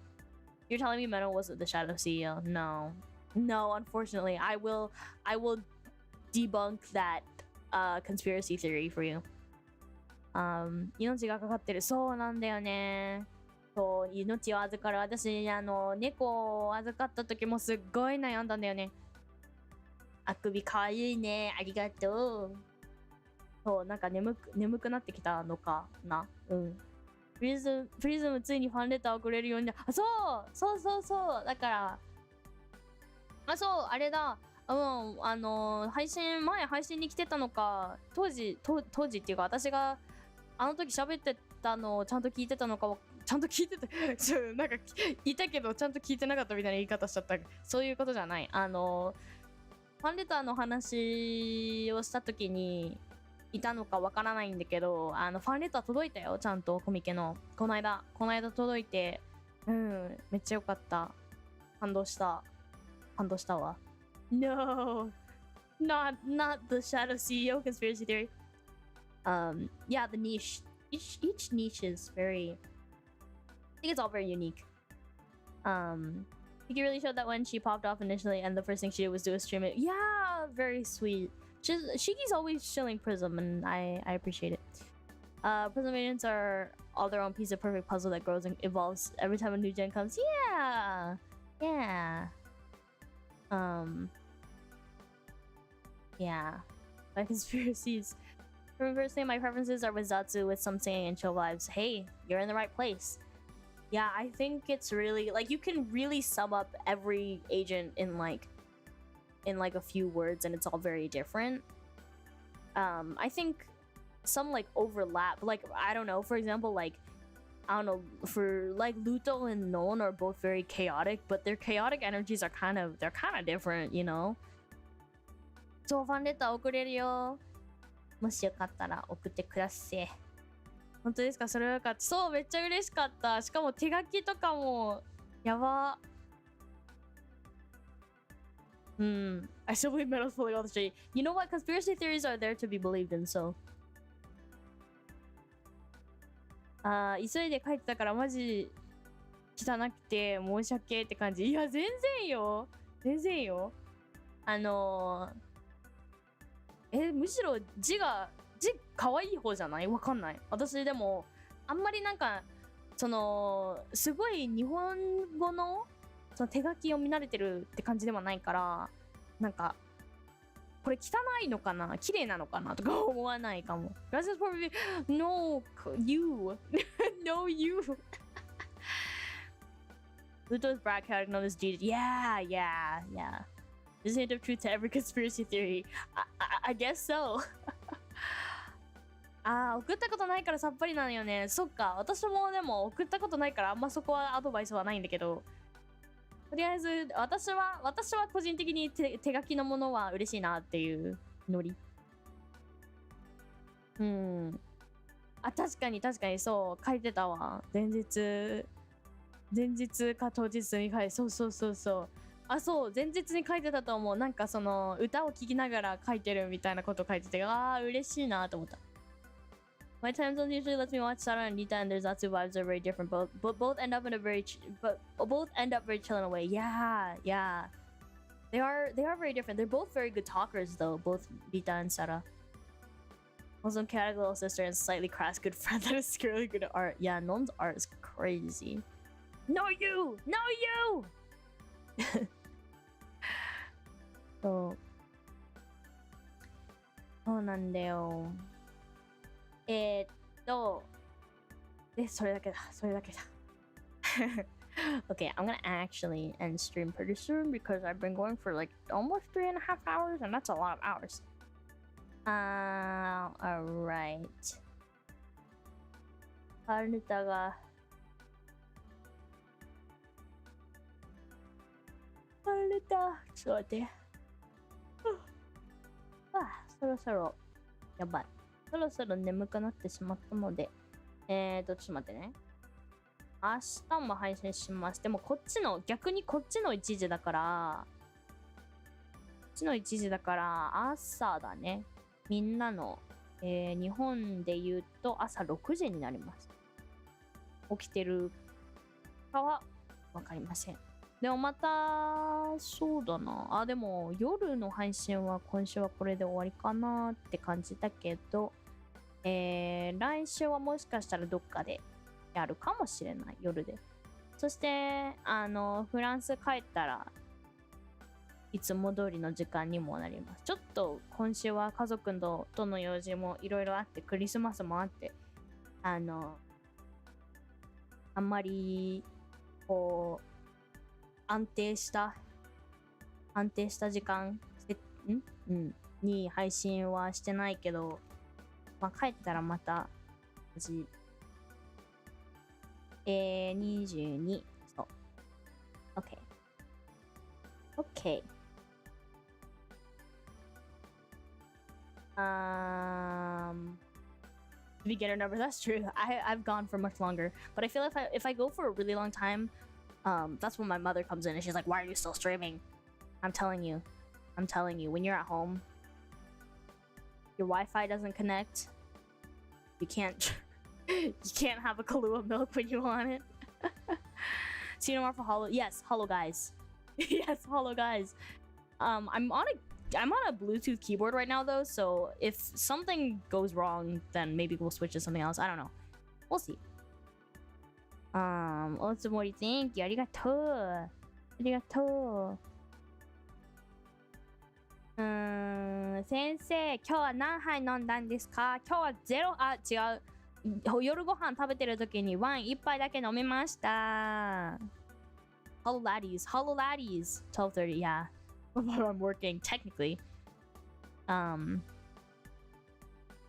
you're telling me Meno wasn't the Shadow CEO? No, unfortunately. I will debunk that conspiracy theory for you. 命がかかってる。そうなんだよね。そう、命を預かる。私、猫を預かった時もすっごい悩んだんだよね。あくびかわいいね。ありがとう。そう、なんか眠くなってきたのかな。うん。プリズムついにファンレター送れるようにな。あ、そう。だから、そう、あれだ。配信に来てたのか、当時っていうか、私があの時喋ってたのをちゃんと聞いてたのか、ちゃんと聞いてたなんか言ったけどちゃんと聞いてなかったみたいな言い方しちゃった。そういうことじゃない。ファンレターの話をした時にいたのかわからないんだけど、ファンレター届いたよ、ちゃんとコミケの。この間届いて、めっちゃよかった。感動したわ。No, not the Shadow CEO conspiracy theory. Yeah, the niche. Each niche is very. I think it's all very unique. He really showed that when she popped off initially, and the first thing she did was do a stream. Yeah, very sweet. Shiki's always shilling Prism, and I appreciate it. Prism agents are all their own piece of perfect puzzle that grows and evolves every time a new gen comes. Yeah. Yeah. My conspiracies. From personally, my preferences are with Zatsu with some singing and chill vibes. Hey, you're in the right place. Yeah, I think it's really like you can really sum up every agent in like a few words, and it's all very different. I think some like overlap. Like I don't know. For example, like I don't know, for like Luto and Non are both very chaotic, but their chaotic energies are kind of different, you know? そう、ファンレター送れるよ。もしよかったら送ってください。本当ですか？それはよかった。そう、めっちゃ嬉しかった。しかも手書きとかもやば。I still believe Meno's pulling all the straight. You know what? Conspiracy theories are there to be believed in, so. 急いで書いてたからマジ汚くて申し訳って感じ。いや、全然よ。むしろ字可愛い方じゃない？わかんない。私でもあんまりなんかすごい日本語のその手書きを見慣れてるって感じではないから、なんかこれ汚いのかな、綺麗なのかなとか思わないかも。Gracias por vivir. No, you. No, you. Luto's brat chaotic known as G. Yeah. There's a hint of truth to every conspiracy theory. I guess so. 送ったことないからさっぱりなのよね。そっか、私もでも送ったことないからあんまそこはアドバイスはないんだけど、とりあえず私は個人的に手書きのものは嬉しいなっていうノリ。確かにそう書いてたわ。前日か当日に書いて、そう。そう、前日に書いてたと思う。なんかその歌を聴きながら書いてるみたいなこと書いてて、嬉しいなと思った。My time zone usually lets me watch Sara and Nita, and their Zatsu vibes are very different. Both end up very chill in a way. Yeah. They are very different. They're both very good talkers though, both Nita and Sara. Also, chaotic little sister and slightly crass good friend that is really good at art. Yeah, Non's art is crazy. No you! そうなんだよ。で、それだけだ。Okay, I'm gonna actually end stream pretty soon because I've been going for like almost 3.5 hours, and that's a lot of hours. Alright. カルタがちょっと待って。そろそろやばい。そろそろ眠くなってしまったので、ちょっと待ってね。明日も配信します。でも逆にこっちの1時だから、朝だね。みんなの、日本で言うと朝6時になります。起きてるかはわかりません。でもまた、そうだな。でも夜の配信は今週はこれで終わりかなって感じだけど、来週はもしかしたらどっかでやるかもしれない、夜で。そして、フランス帰ったら、いつも通りの時間にもなります。ちょっと今週は家族との用事もいろいろあって、クリスマスもあって、あんまり、こう、安定した時間に配信はしてないけど、まあ、帰ったらまた22そう OK beginner number, that's true. I've gone for much longer, but I feel if I go for a really long time, that's when my mother comes in and she's like, why are you still streaming? I'm telling you, when you're at home, your Wi-Fi doesn't connect. You can't have a Kahlua milk when you want it. See you tomorrow for Hollow. Yes, Hollow guys. Yes, Hollow guys. I'm on a Bluetooth keyboard right now though, so if something goes wrong, then maybe we'll switch to something else. I don't know. We'll see. おつもり thank you. ありがとう。先生、今日は何杯飲んだんですか？今日は違う。夜ご飯食べてる時にワイン1杯だけ飲みました。Hollow Laddies. 12:30, yeah. While I'm working, technically.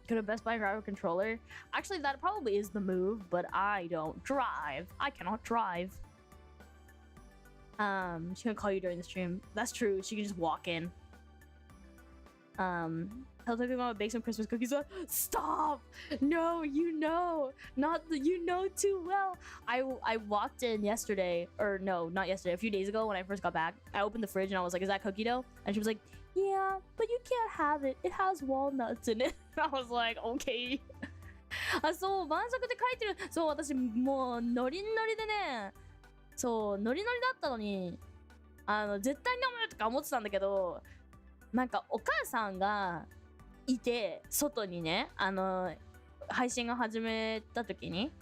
Go to Best Buy and grab a controller. Actually, that probably is the move, but I don't drive. I cannot drive. She's gonna call you during the stream. That's true. She can just walk in. Tell Tokimori to bake some Christmas cookies. Stop! No, you know too well. I walked in yesterday, or no, not yesterday. A few days ago when I first got back, I opened the fridge and I was like, "Is that cookie dough?" And she was like, "Yeah, but you can't have it. It has walnuts in it." I was like, "Okay." そう、晩酌って書いてる。そう、私もうノリノリでね、そうノリノリだったのに、絶対飲むとか思ってたんだけど、なんかお母さんがいて外にね、配信が始めた時に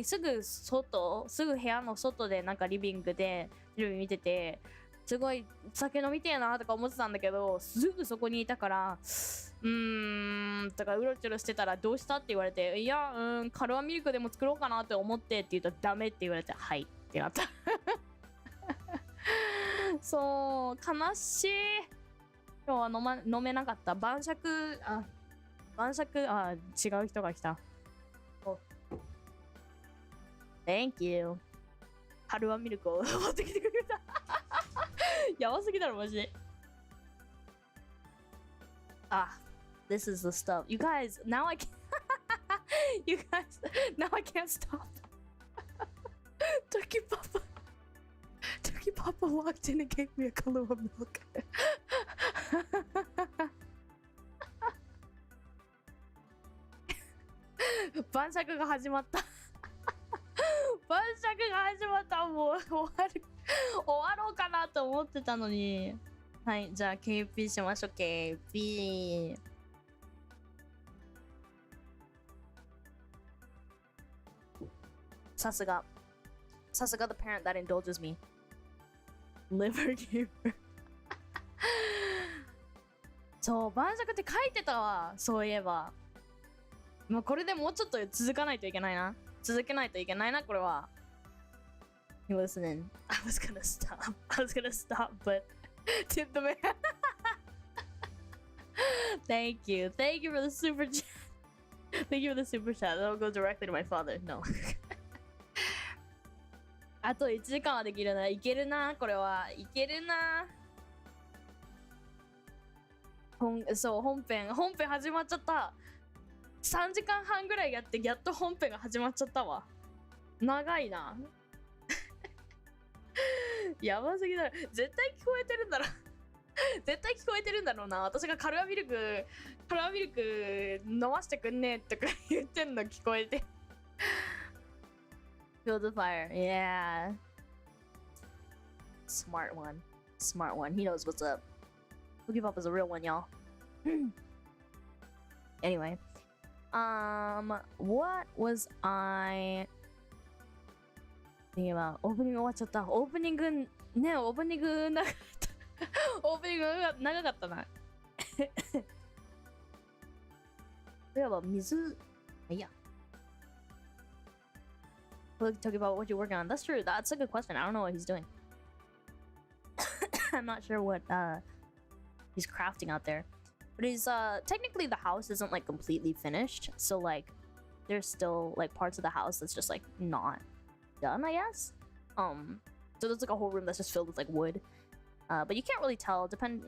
すぐ部屋の外でなんかリビングでテレビ見てて、すごい酒飲みてえなとか思ってたんだけど、すぐそこにいたからとかうろちょろしてたら、どうしたって言われて、いやカルアミルクでも作ろうかなって思ってって言うと、ダメって言われて、はいってなった。そう、悲しい。今日は飲めなかった。晩酌、違う人が来た。Thank you. カルアミルクを持ってきてくれた。やばすぎだろ、マジで。This is the stuff. You guys, now I can't. Now I can't stop. Turkey Papa walked in and gave me a Kahlua milk. 晩酌が始まった。もう終わろうかなと思ってたのに。はい、じゃあ KP しましょう。KP。さすが the parent that indulges me. Liver gamer. そう、晩酌って書いてたわ。そういえば。もうこれでもうちょっと続かないといけないな。続けないといけないな、これは。You listening? I was gonna stop, but tip the man. Thank you for the super chat. Thank you for the super chat. That'll go directly to my father. No. あと1時間はできるな。いけるな、これは。いけるな。そう、本編始まっちゃった。3時間半ぐらいやってやっと本編が始まっちゃったわ。長いな。やばすぎだろ。絶対聞こえてるんだろ。絶対聞こえてるんだろうな。私がカルアミルク飲ましてくんねえとか言ってんの聞こえて。Build the fire. Yeah. Smart one. He knows what's up. We'll give up as a real one, y'all. Anyway. What was I thinking about? オープニング終わっちゃった。オープニング長かった。オープニング長かったな。そういえば水、いや。Talking about what you're working on. That's true. That's a good question. I don't know what he's doing. I'm not sure what he's crafting out there. But he's technically the house isn't like completely finished. So like there's still like parts of the house that's just like not done, I guess. So there's like a whole room that's just filled with like wood. But you can't really tell. Depends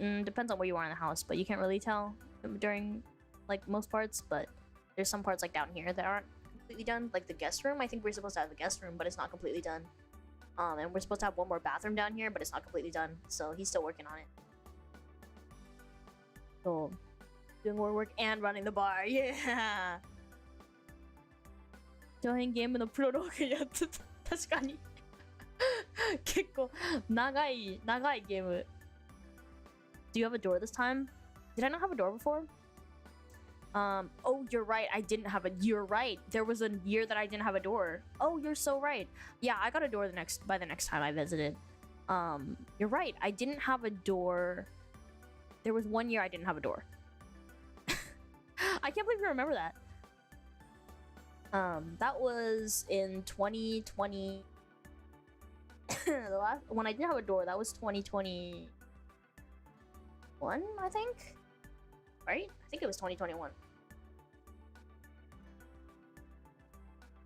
on where you are in the house, but you can't really tell during like most parts. But there's some parts like down here that aren't completely done. Like the guest room. I think we're supposed to have the guest room, but it's not completely done. And we're supposed to have one more bathroom down here, but it's not completely done. So he's still working on it. So doing more work and running the bar. Yeah. 上辺ゲームのプロローグやってた。確かに。結構長いゲーム。Do you have a door this time? Did I not have a door before? Oh, you're right. I didn't have a. You're right. There was a year that I didn't have a door. Oh, you're so right. Yeah, I got a door by the next time I visited. You're right. I didn't have a door. There was 1 year I didn't have a door. I can't believe you remember that. That was in 2020. The last when I didn't have a door, that was 2021, I think. Right? I think it was 2021.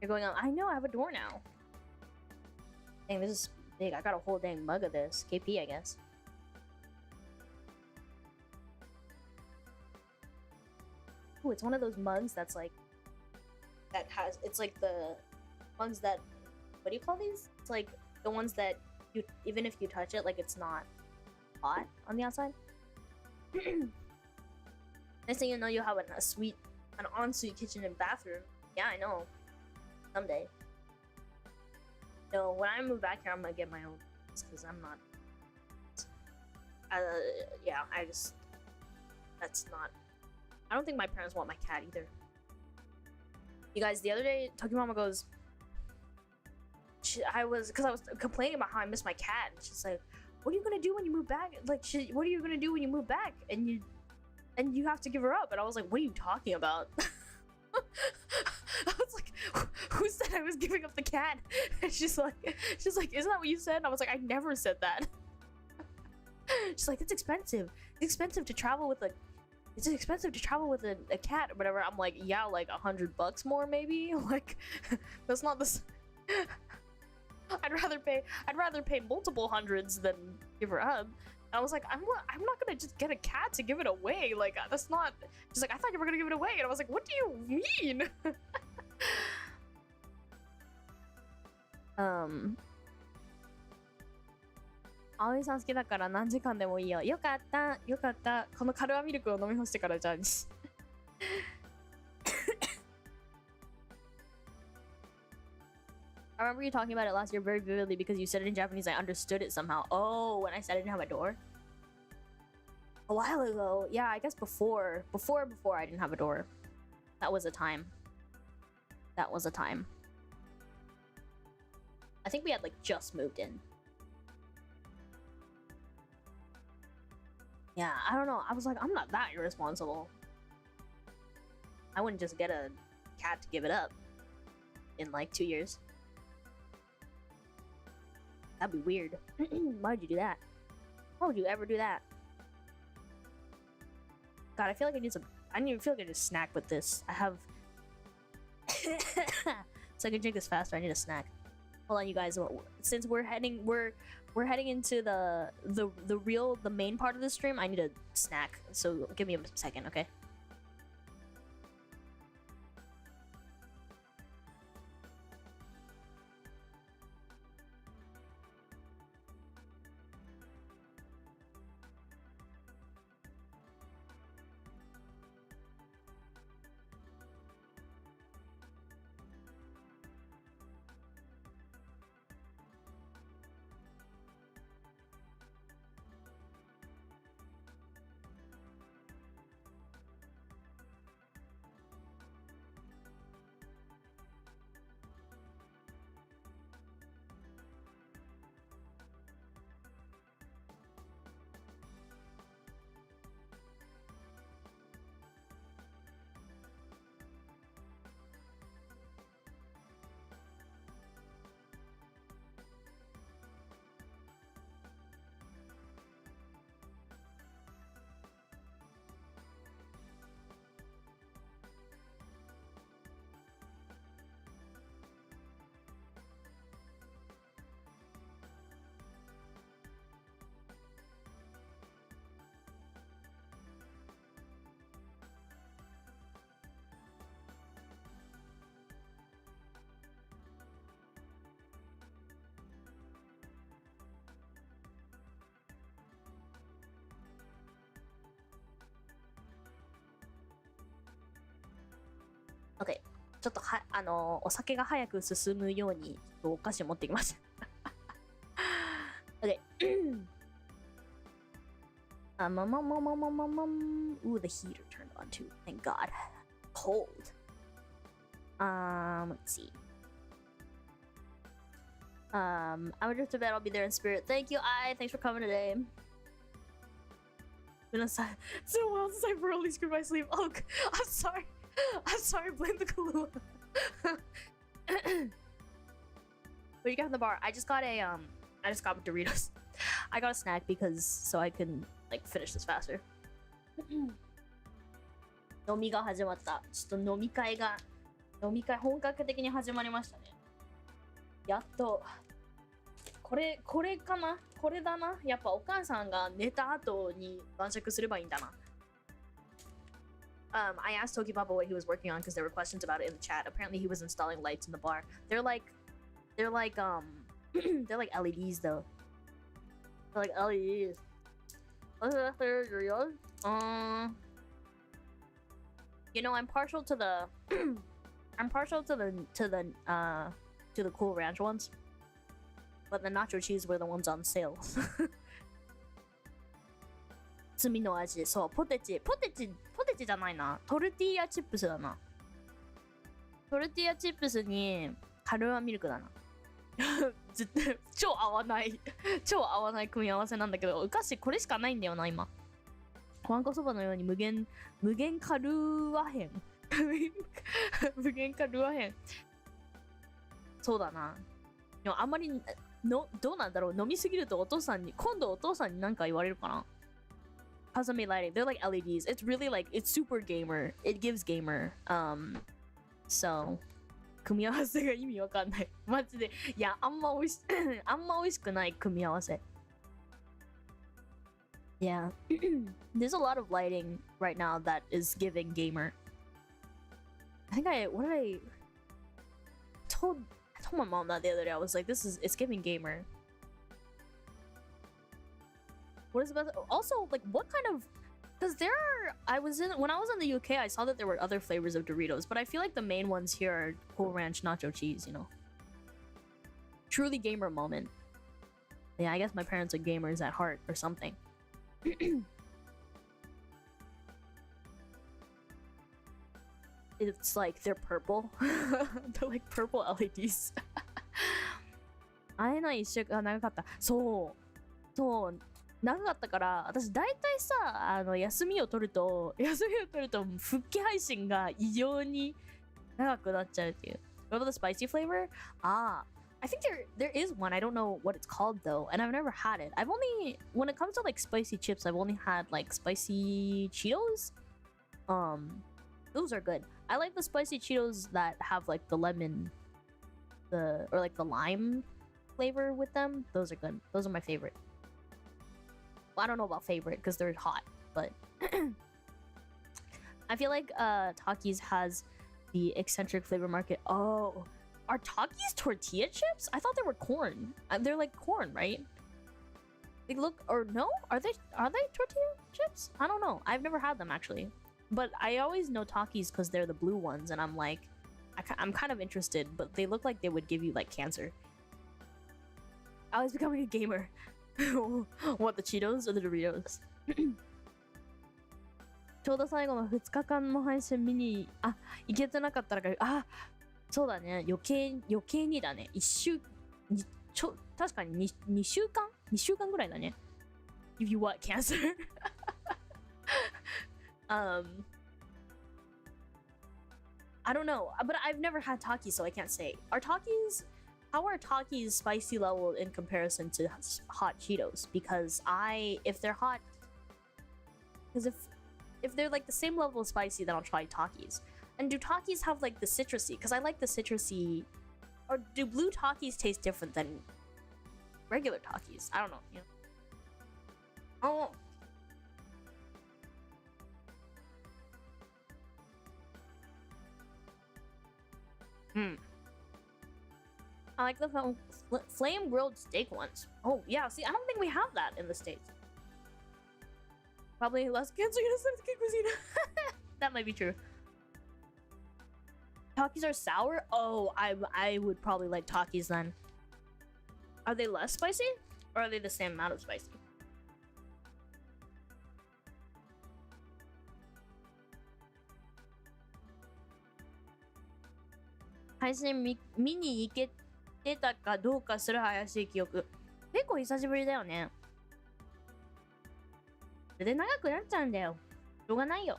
You're going on. I know, I have a door now. Dang, this is big. I got a whole dang mug of this. KP, I guess. Ooh, it's one of those mugs that's like... It's like the mugs that... What do you call these? It's like the ones that you... Even if you touch it, like it's not hot on the outside. Next thing you know, you'll have an ensuite kitchen and bathroom. Yeah, I know. Someday. No, when I move back here, I'm gonna get my own because I'm not. Yeah, that's not. I don't think my parents want my cat either. You guys, the other day, Tokimori goes. I was complaining about how I miss my cat, and she's like, "What are you gonna do when you move back? Like, what are you gonna do when you move back?" And you have to give her up. And I was like, what are you talking about? I was like, who said I was giving up the cat? And she's like, isn't that what you said? And I was like, I never said that. She's like, it's expensive. It's expensive to travel with a cat or whatever. I'm like, yeah, like $100 more maybe. Like, that's not this. I'd rather pay multiple hundreds than give her up. I was like, I'm not gonna just get a cat to give it away. Like, that's not. She's like, I thought you were gonna give it away, and I was like, what do you mean? Aoiさん好きだから何時間でもいいよ。よかった。このカルアミルクを飲み干してからじゃあ。I remember you talking about it last year very vividly because you said it in Japanese. I understood it somehow. Oh, when I said I didn't have a door? A while ago. Yeah, I guess before I didn't have a door. That was a time. I think we had like just moved in. Yeah, I don't know. I was like, I'm not that irresponsible. I wouldn't just get a cat to give it up in like 2 years. That'd be weird. Why'd you do that? Why would you ever do that? God, I feel like I feel like I need a snack with this. I have so I can drink this faster. I need a snack. Hold on, you guys. Since we're heading into the main part of the stream, I need a snack. So give me a second, okay? OK。ちょっとお酒が早く進むようにお菓子を持ってきます。OK。Ooh, the heater turned on too. Thank God. Cold. Let's see. I would drift to bed. I'll be there in spirit. Thank you, Thanks for coming today. It's been a while since I've really screwed my sleep. Oh, I'm sorry. I'm sorry. Blame the Kahlua. What you got in the bar? I just got Doritos. I got a snack so I can like finish this faster. 飲みが始まった。ちょっと飲み会本格的に始まりましたね。やっとこれかな、これだな。やっぱお母さんが寝た後に晩酌すればいいんだな。I asked Toki Papa what he was working on because there were questions about it in the chat. Apparently he was installing lights in the bar. They're like they're like LEDs though. They're like LEDs. You know, I'm partial to the Cool Ranch ones, but the nacho cheese were the ones on sale. 罪の味、そう、ポテチじゃないな、トルティーヤチップスだな。トルティーヤチップスにカルーアミルクだな。超合わない組み合わせなんだけど、お菓子これしかないんだよな今。わんこそばのように無限カルーア編無限カルーア編。そうだな。でもあんまりどうなんだろう、飲みすぎると今度お父さんに何か言われるかな。Custom-made lighting. They're like LEDs. It's really like, it's super gamer. It gives gamer. So 組み合わせが意味わかんない。マジで。いや、あんま美味しくない組み合わせ。Yeah. There's a lot of lighting right now that is giving gamer. I told my mom that the other day. I was like, it's giving gamer. What is about also like what kind of, because when I was in the UK, I saw that there were other flavors of Doritos, but I feel like the main ones here are Cool Ranch nacho cheese, you know. Truly gamer moment. Yeah, I guess my parents are gamers at heart or something. It's like they're purple. They're like purple LEDs. 会えない1週間長かった。そう長かったから、私大体さ、休みを取ると復帰配信が異様に長くなっちゃうっていう。What about the spicy flavor? Ah, I think there is one. I don't know what it's called though, and I've never had it. I've only when it comes to like spicy chips, I've only had like spicy Cheetos. Those are good. I like the spicy Cheetos that have like the lemon, or like the lime flavor with them. Those are good. Those are my favorite. Well, I don't know about favorite because they're hot, but I feel like Takis has the eccentric flavor market. Oh, are Takis tortilla chips? I thought they were corn. They're like corn, right? They look, or no? Are they tortilla chips? I don't know. I've never had them actually, but I always know Takis because they're the blue ones, and I'm like, I'm kind of interested, but they look like they would give you like cancer. I was becoming a gamer. What, the Cheetos or the Doritos? ちょうど最後の2日間の配信見に行けてなかったらそうだね、余計にだね。確かに2週間ぐらいだね。If you what, cancer? I don't know, but I've never had Takis, so I can't say. How are Takis spicy level in comparison to hot Cheetos? Because if they're hot, because if they're like the same level of spicy, then I'll try Takis. And do Takis have like the citrusy? Because I like the citrusy. Or do blue Takis taste different than regular Takis? I don't know. You know? Oh. I like the flame grilled steak ones. Oh yeah, see, I don't think we have that in the States. Probably less cancer cuisine. That might be true. Takis are sour? Oh, I would probably like Takis then. Are they less spicy? Or are they the same amount of spicy?配信見に行けてたかどうかすら怪しい記憶。結構久しぶりだよね。それで長くなっちゃうんだよ。しょうがないよ。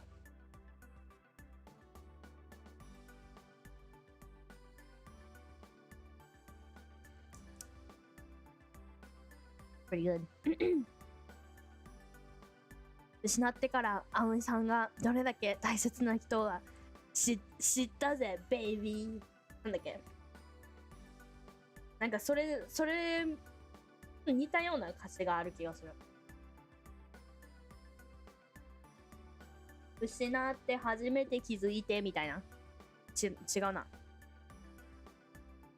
Pretty good. 失ってから葵さんがどれだけ大切な人が知ったぜ、ベイビー。なんだっけ、なんかそれ似たような歌詞がある気がする。失って初めて気づいてみたいな。違うな。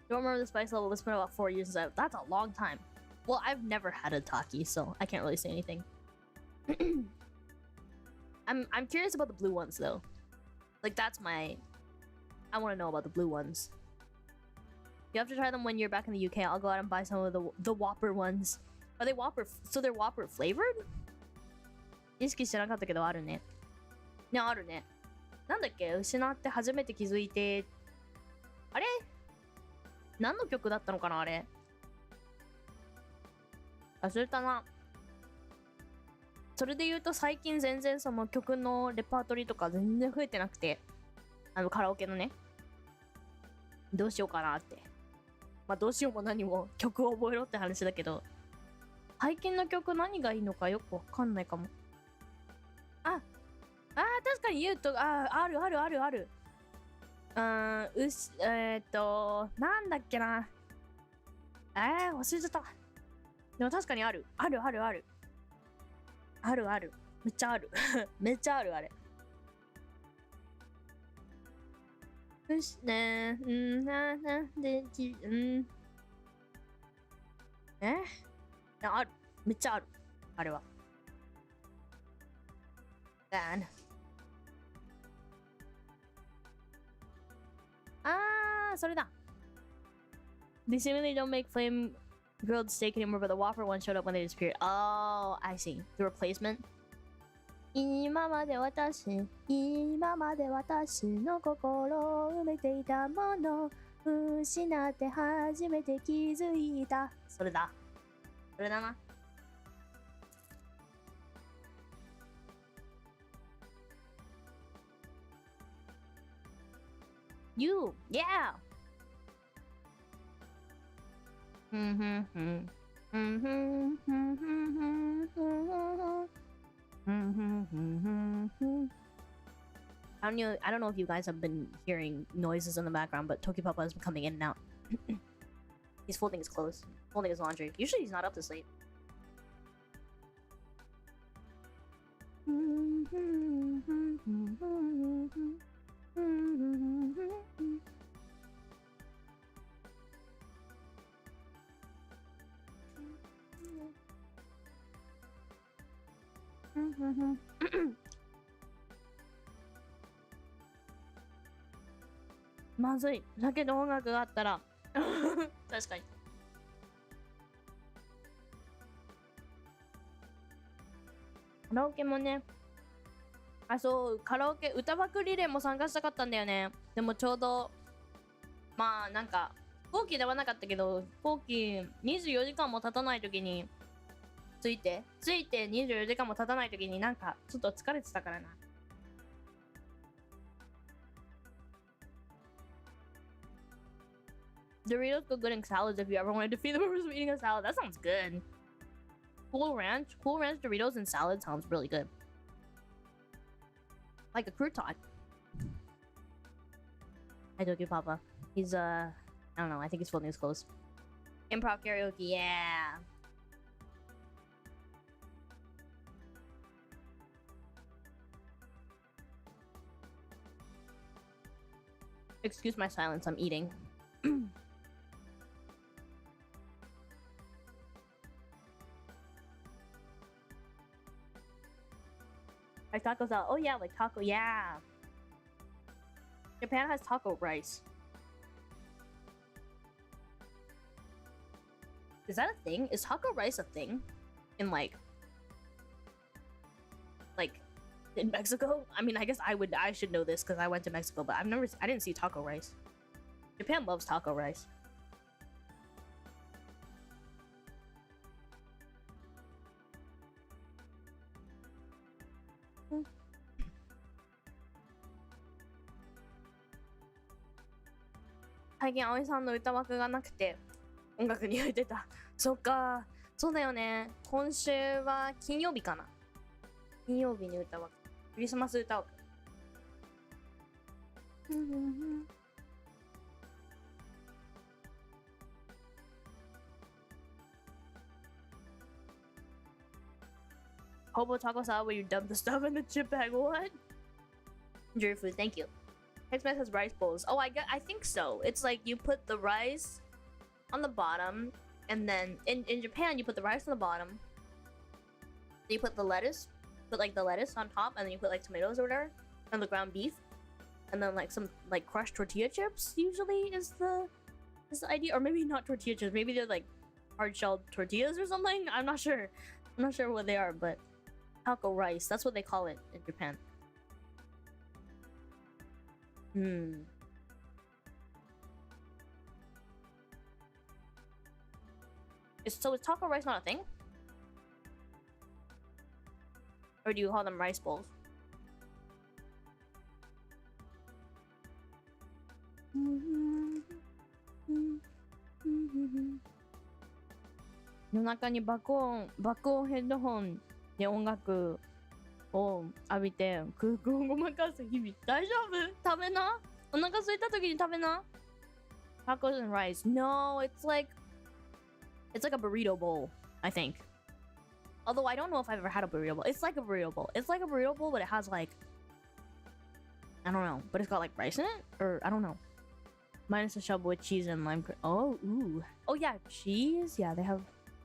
Don't remember the spice level. It's been about 4 years since that's a long time. Well, I've never had a Taki, so I can't really say anything. I'm curious about the blue ones though. Like I want to know about the blue ones. You have to try them when you're back in the UK. I'll go out and buy some of the Whopper ones. Are they Whopper? So they're Whopper flavored? 意識してなかったけどあるね。ね、あるね。なんだっけ、失って初めて気づいて。あれ？何の曲だったのかな、あれ。忘れたな。それで言うと最近全然その曲のレパートリーとか全然増えてなくて、カラオケのね、どうしようかなって。まあどうしようも何も曲を覚えろって話だけど、最近の曲何がいいのかよくわかんないかも。確かに言うと、ある。なんだっけな。忘れちゃった。でも確かにある。ある。めっちゃある。めっちゃある、あれ。よしね。ある。めっちゃある。あれは。それだ。They seemingly don't make flame grilled steak anymore, but the Whopper one showed up when they disappeared. Oh, I see. The replacement. 今まで私の心を埋めていたもの失って初めて気づいた。それだな。You, yeah. I don't know if you guys have been hearing noises in the background, but Tokipapa has been coming in and out. He's folding his clothes, folding his laundry. Usually he's not up this late.まずい。だけど音楽があったら確かに。カラオケもね。あ、そう、カラオケ歌枠リレーも参加したかったんだよね。でもちょうどまあなんか飛行機ではなかったけど、飛行機24時間も経たない時に着いて24時間も経たない時になんかちょっと疲れてたからな。Doritos go good in salads if you ever want to defeat the purpose of eating a salad. That sounds good. Cool Ranch Doritos and salad sounds really good. Like a crouton. I told you, Papa. He's I don't know. I think he's folding his clothes. Improv karaoke, yeah. Excuse my silence. I'm eating. Like taco salad. Oh yeah, like taco. Yeah. Japan has taco rice. Is that a thing? Is taco rice a thing? In like in Mexico? I mean, I guess I should know this because I went to Mexico, but I didn't see taco rice. Japan loves taco rice. Again, 葵さんの歌枠がなくて音楽に入ってた。そっか、そうだよね。今週は金曜日かな。金曜日に歌枠。クリスマス歌枠。Hobo taco salad where you dump the stuff in the chip bag. What? Enjoy your food. Thank you. Tex-Mex has rice bowls. Oh, I think so. It's like you put the rice on the bottom, and then in Japan you put the rice on the bottom. Then you put the lettuce, like the lettuce on top, and then you put like tomatoes or whatever, and the ground beef, and then like some like crushed tortilla chips. Usually is the idea, or maybe not tortilla chips. Maybe they're like hard-shelled tortillas or something. I'm not sure. I'm not sure what they are, but taco rice. That's what they call it in Japan. So is taco rice not a thing? Or do you call them rice bowls? No 中に爆音ヘッドホンで音楽を浴びて空港をごまかす日々。大丈夫？食べな。お腹空いた時に食べな。Tacos and rice. No, it's like a burrito bowl, I think. Although I don't know if I've ever had a burrito bowl. It's like a burrito bowl. It's like a burrito bowl, but it has like, I don't know, but it's got like rice in it, or I don't know. Minus a shovel with cheese and lime. Oh, ooh. Oh yeah, cheese. Yeah, they have.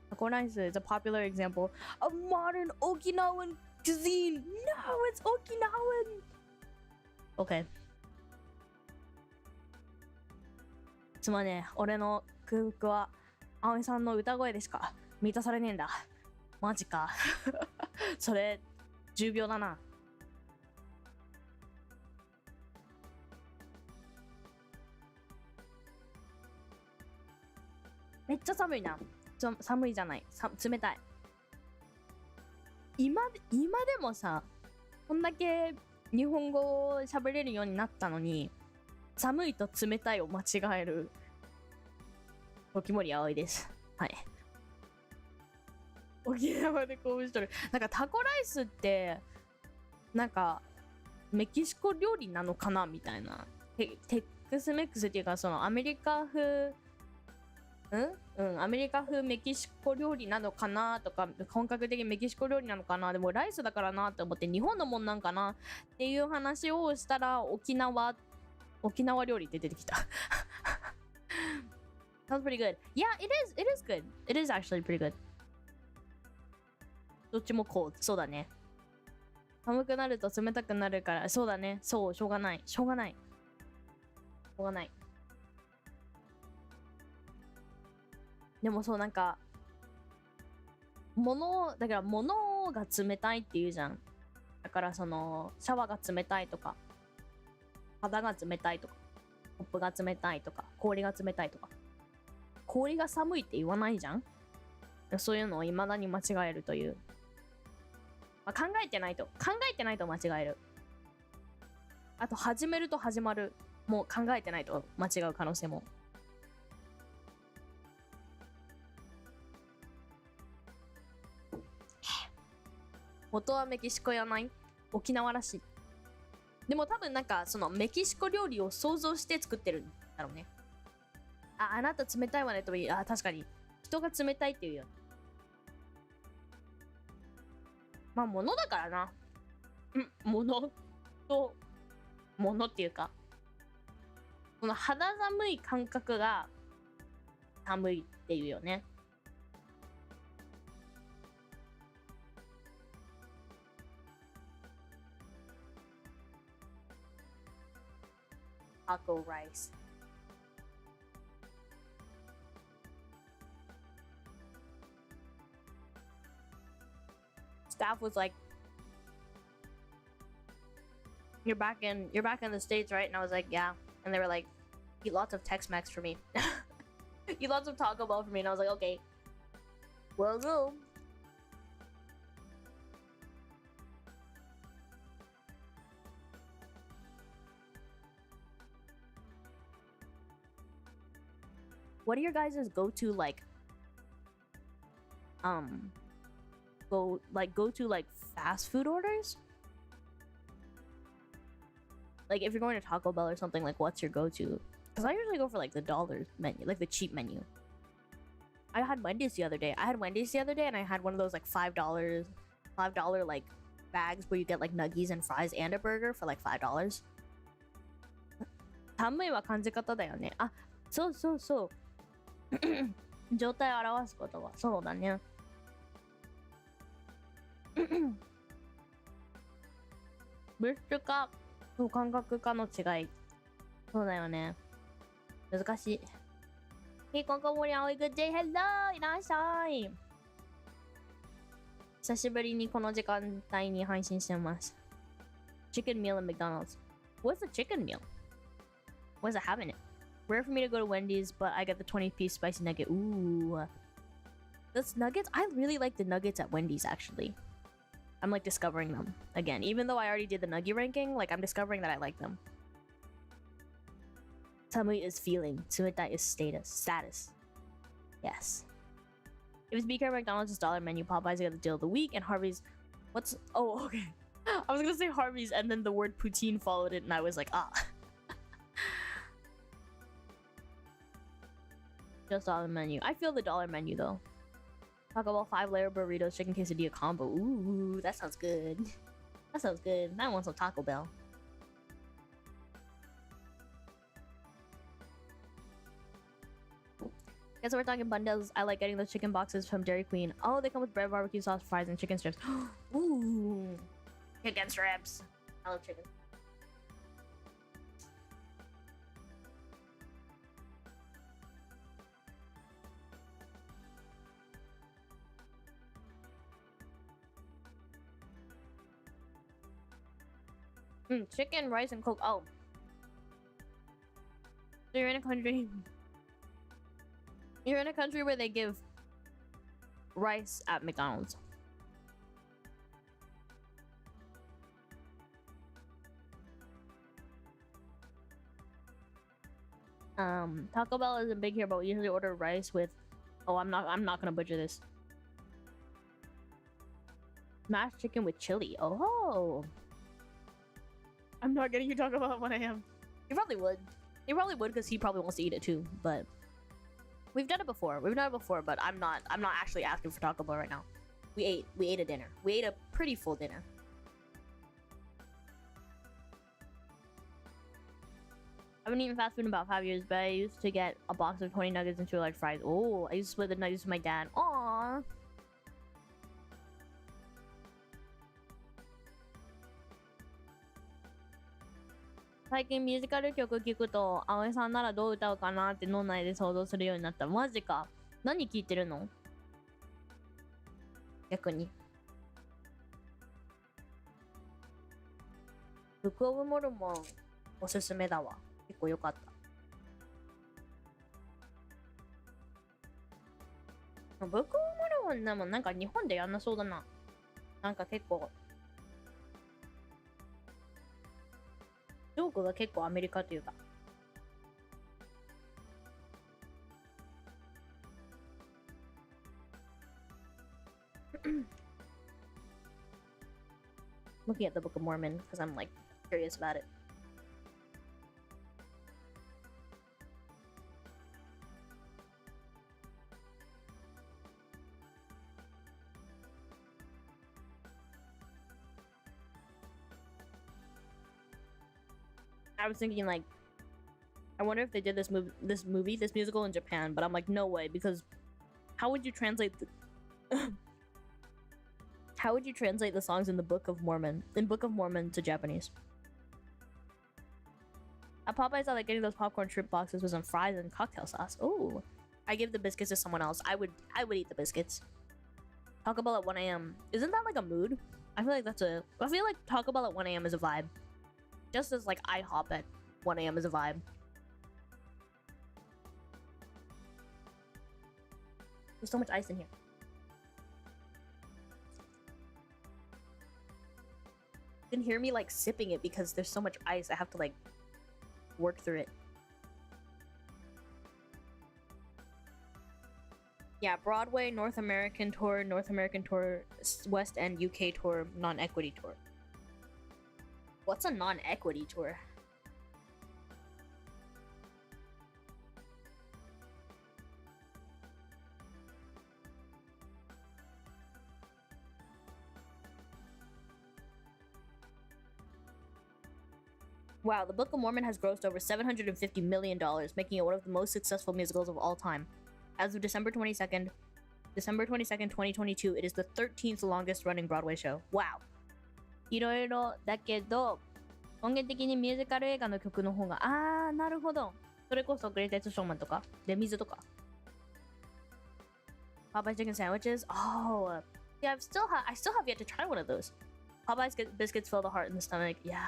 Taco rice is a popular example of modern Okinawan cuisine. No, it's Okinawan. Okay. つまりね、俺の空腹は葵さんの歌声でしか満たされねえんだ。マジか。それ10秒だな。めっちゃ寒いな。寒いじゃない。冷たい。今でもさ、こんだけ日本語を喋れるようになったのに、寒いと冷たいを間違える時守あおいです。はい。沖縄でこうしとる。なんかタコライスってなんかメキシコ料理なのかなみたいな。テックスメックスっていうか、そのアメリカ風アメリカ風メキシコ料理なのかなとか、本格的メキシコ料理なのかな、でもライスだからなって思って日本のもんなんかなっていう話をしたら、沖縄料理って出てきた。Sounds pretty good. Yeah, it is good. It is actually pretty good. どっちもcold。そうだね。寒くなると冷たくなるから、そうだね。そう、しょうがない。でもそう、なんかだから物が冷たいって言うじゃん。だからそのシャワーが冷たいとか、肌が冷たいとか、コップが冷たいとか、氷が冷たいとか、氷が寒いって言わないじゃん。そういうのを未だに間違えるという、まあ、考えてないと間違える。あと始めると始まるもう考えてないと間違う可能性も。元はメキシコやない？沖縄らしい。でも多分なんかそのメキシコ料理を想像して作ってるんだろうね。あなた冷たいわねと言う。確かに人が冷たいって言うよ。まあ物だからな。物っていうか、この肌寒い感覚が寒いっていうよね。Taco rice. Staff was like, you're back in the States, right? And I was like, yeah. And they were like, eat lots of Tex-Mex for me. Eat lots of Taco Bell for me. And I was like, okay, will do. What are your guys' go-to fast food orders? Like if you're going to Taco Bell or something, like what's your go-to? Because I usually go for like the dollar menu, like the cheap menu. I had Wendy's the other day. And I had one of those like $5 like bags where you get like nuggies and fries and a burger for like $5. 寒いは感じ方だよね。そうそうそう。状態を表すことはそうだね。物質か感覚かの違い。そうだよね。難しい。Hey, こんこもりあおい good day. Hello! いらっしゃい。久しぶりにこの時間帯に配信してます。Chicken meal at McDonald's. What's a chicken meal? What does it have in it? Rare for me to go to Wendy's, but I get the 20-piece spicy nugget. Ooh. Those nuggets, I really like the nuggets at Wendy's, actually. I'm like discovering them again. Even though I already did the nugget ranking, like I'm discovering that I like them. Samui is feeling. Sumitai is status. Yes. If it's BK McDonald's dollar menu, Popeyes got the deal of the week, and Harvey's... Oh, okay. I was gonna say Harvey's, and then the word poutine followed it, and I was like, Just dollar menu. I feel the dollar menu though. Talk about 5-layer burritos, chicken quesadilla combo. Ooh, that sounds good. I want some Taco Bell. Guess we're talking bundles. I like getting the chicken boxes from Dairy Queen. Oh, they come with bread, barbecue sauce, fries, and chicken strips. Ooh, chicken strips. I love chicken. Chicken, rice, and Coke. Oh. So you're in a country where they give rice at McDonald's. Taco Bell isn't big here, but we usually order rice with. Oh, I'm not gonna butcher this. Mashed chicken with chili. Oh. I'm not getting you Taco Bell at 1 a.m. He probably would. He probably would because he probably wants to eat it too. But we've done it before. But I'm not actually asking for Taco Bell right now. We ate a dinner. We ate a pretty full dinner. I haven't eaten fast food in about 5 years, but I used to get a box of 20 nuggets and 2 large fries. Oh, I used to split the nuggets with my dad. Aww. Like in musical 曲聴くと、葵さんならどう歌うかなって脳内で想像するようになった。マジか。何聴いてるの？逆に。ブックオブモルモンおすすめだわ。結構良かった。ブックオブモルモンでもなんか日本でやんなそうだな。なんか結構ジョークが結構アメリカというか。Looking at the Book of Mormon because I'm like curious about it. I was thinking like, I wonder if they did this musical in Japan, but I'm like, no way, because how would you translate how would you translate the songs in the Book of Mormon to Japanese? At Popeyes, I like getting those popcorn shrimp boxes with some fries and cocktail sauce. Oh, I give the biscuits to someone else. I would eat the biscuits. Taco Bell at 1 a.m. Isn't that like a mood? I feel like Taco Bell at 1 a.m. is a vibe. Just as like IHOP at 1 a.m. is a vibe. There's so much ice in here. You can hear me like sipping it because there's so much ice. I have to like work through it. Yeah, Broadway, North American tour, West End, UK tour, non-equity tour. What's a non-equity tour? Wow, the Book of Mormon has grossed over $750 million, making it one of the most successful musicals of all time. As of December 22nd, 2022, it is the 13th longest running Broadway show. Wow. いろいろだけど、音源的にミュージカル映画の曲の方が、なるほど。それこそグレイテストショーマンとか、レミズとか。Popeye's chicken sandwiches? Oh, yeah, I still have yet to try one of those. Popeye's biscuits fill the heart and the stomach. Yeah,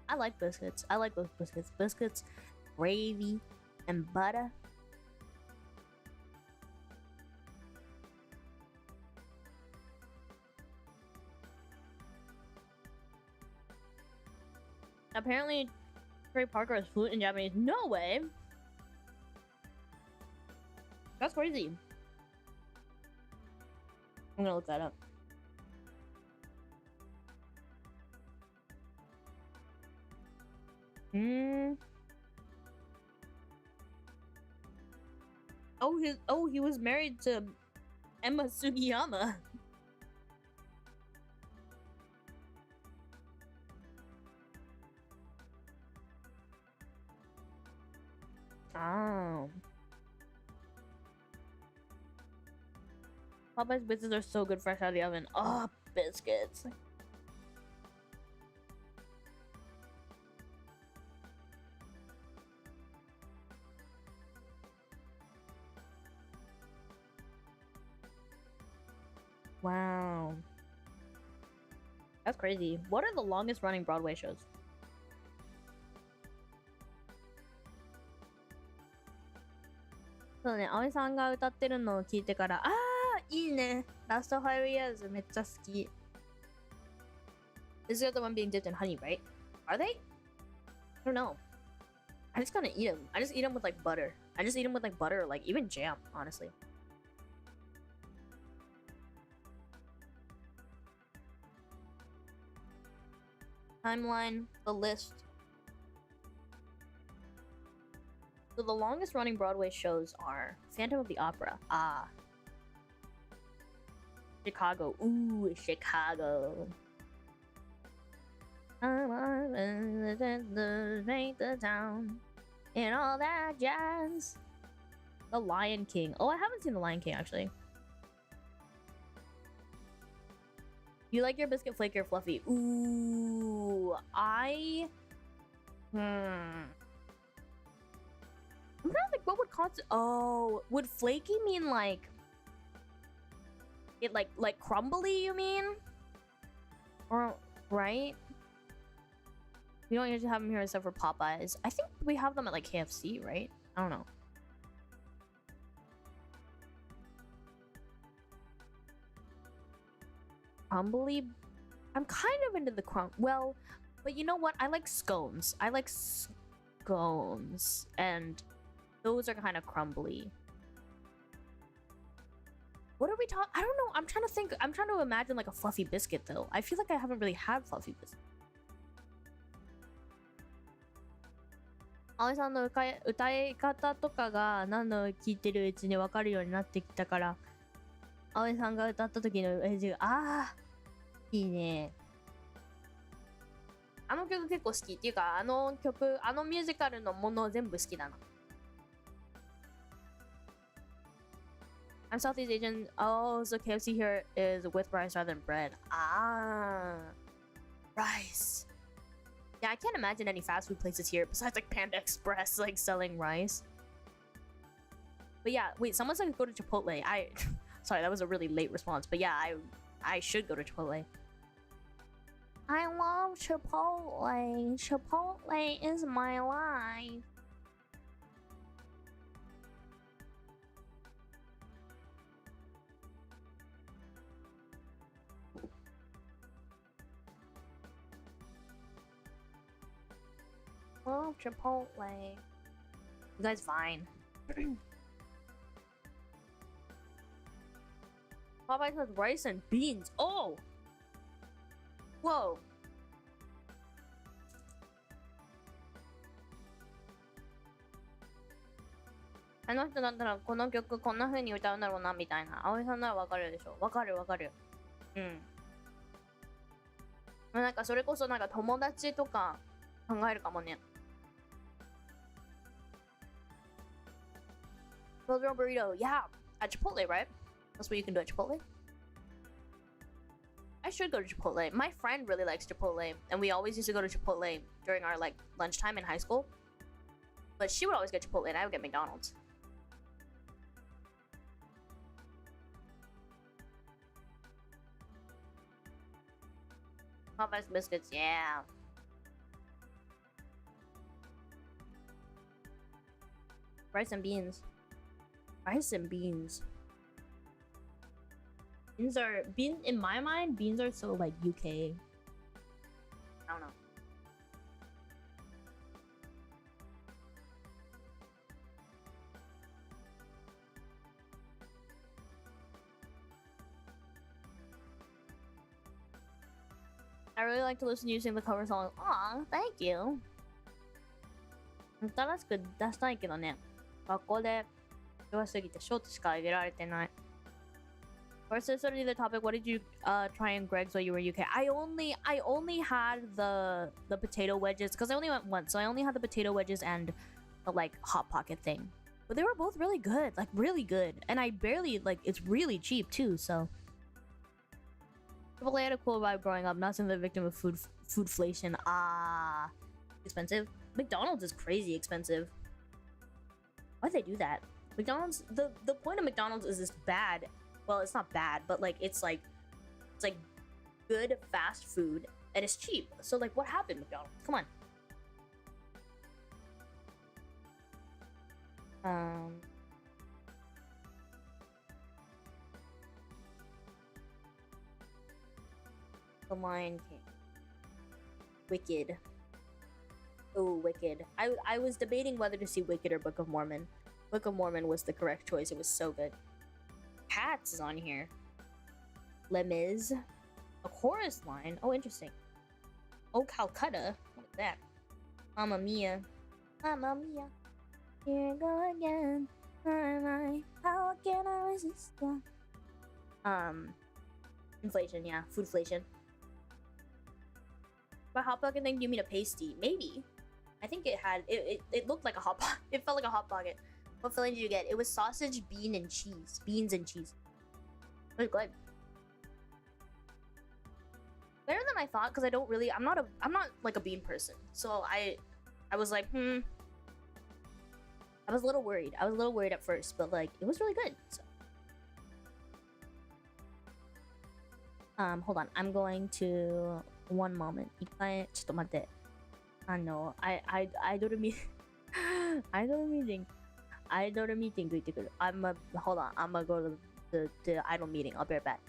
I like biscuits. I like those biscuits. Biscuits, gravy, and butter. Apparently, Trey Parker is fluent in Japanese. No way! That's crazy. I'm gonna look that up. Oh, he was married to Emma Sugiyama. Oh. Popeye's biscuits are so good fresh out of the oven. Oh, biscuits. Wow. That's crazy. What are the longest running Broadway shows? So, ね、葵さんが歌ってるのを聞いてから、いいね。Last 5 years めっちゃ好き。This is the one being dipped in honey, right? Are they? I don't know. I just kind of eat them. I just eat them with like butter. I just eat them with like butter or like even jam, honestly. Timeline, the list. So the longest running Broadway shows are Phantom of the Opera. Ah. Chicago. Ooh, Chicago. The town and all that jazz. The Lion King. Oh, I haven't seen The Lion King actually. You like your biscuit flaky or fluffy? Ooh, I'm trying to think what would constitute. Oh, would flaky mean like it like crumbly? You mean? Or right? We don't usually have them here except for Popeyes. I think we have them at like KFC, right? I don't know. Crumbly? I'm kind of into the crumb. Well, but you know what? I like scones. I like scones. And those are kind of crumbly. What are we talking? I don't know. I'm trying to think. I'm trying to imagine like a fluffy biscuit though. I feel like I haven't really had fluffy biscuit. 葵さんの歌い方とかが何の聞いてるうちに分かるようになってきたから葵さんが歌った時の絵がいいねあの曲結構好きっていうかあの曲あのミュージカルのもの全部好きだな I'm Southeast Asian. Oh, so KFC here is with rice rather than bread. Rice. Yeah, I can't imagine any fast food places here besides like Panda Express like selling rice. But yeah, wait, someone said go to Chipotle. Sorry, that was a really late response. But yeah, I should go to Chipotle. I love Chipotle. Chipotle is my life. Love Chipotle. You guys fine. Popeyes has rice and beans. Oh! Whoa. I know 人だったらこの曲こんな風に歌うんだろうなみたいな。葵さんならわかるでしょ。わかるわかる。うん。なんかそれこそなんか友達とか考えるかもね。Build-your-own burrito, yeah, at Chipotle, right? That's what you can do at Chipotle. I should go to Chipotle. My friend really likes Chipotle, and we always used to go to Chipotle during our like lunchtime in high school. But she would always get Chipotle, and I would get McDonald's. Popeyes biscuits, yeah. Rice and beans. Rice and beans. Beans in my mind, beans are so like UK. I don't know. I really like to listen to you sing the cover song. Aw, thank you. 新しく出したいけどね。学校で忙しすぎてショートしか上げられてない。First to study the topic, what did you try in Greg's while you were in UK? I only had the potato wedges because I only went once, so I only had the potato wedges and the like hot pocket thing. But they were both really good, like really good. And I barely like it's really cheap too, so Chipotle had a cool vibe growing up, not seeing the victim of foodflation. Expensive. McDonald's is crazy expensive. Why'd they do that? McDonald's the point of McDonald's is this bad. Well, it's not bad, but like it's like good fast food and it's cheap. So like what happened, McDonald's? Come on. The Lion King. Wicked. Oh, Wicked. I was debating whether to see Wicked or Book of Mormon. Book of Mormon was the correct choice. It was so good. Cats is on here. Les Mis. A chorus line. Oh, interesting. Oh, Calcutta. What is that? Mamma Mia. Mamma Mia. Here I go again. How can I resist you? Inflation, yeah. Foodflation. By hot pocket, then you mean a pasty? Maybe. I think it had it looked like a hot pocket. It felt like a hot pocket. What filling did you get? It was sausage, bean, and cheese. Beans and cheese. It was good. Better than I thought, because I'm not like a bean person. So I was like, I was a little worried. I was a little worried at first, but like it was really good. So hold on. I'm going to one moment. 一回ちょっと待って。アイドルミアイドルミーティング行ってくる。Hold on. I'm gonna go to the idol meeting. I'll be right back.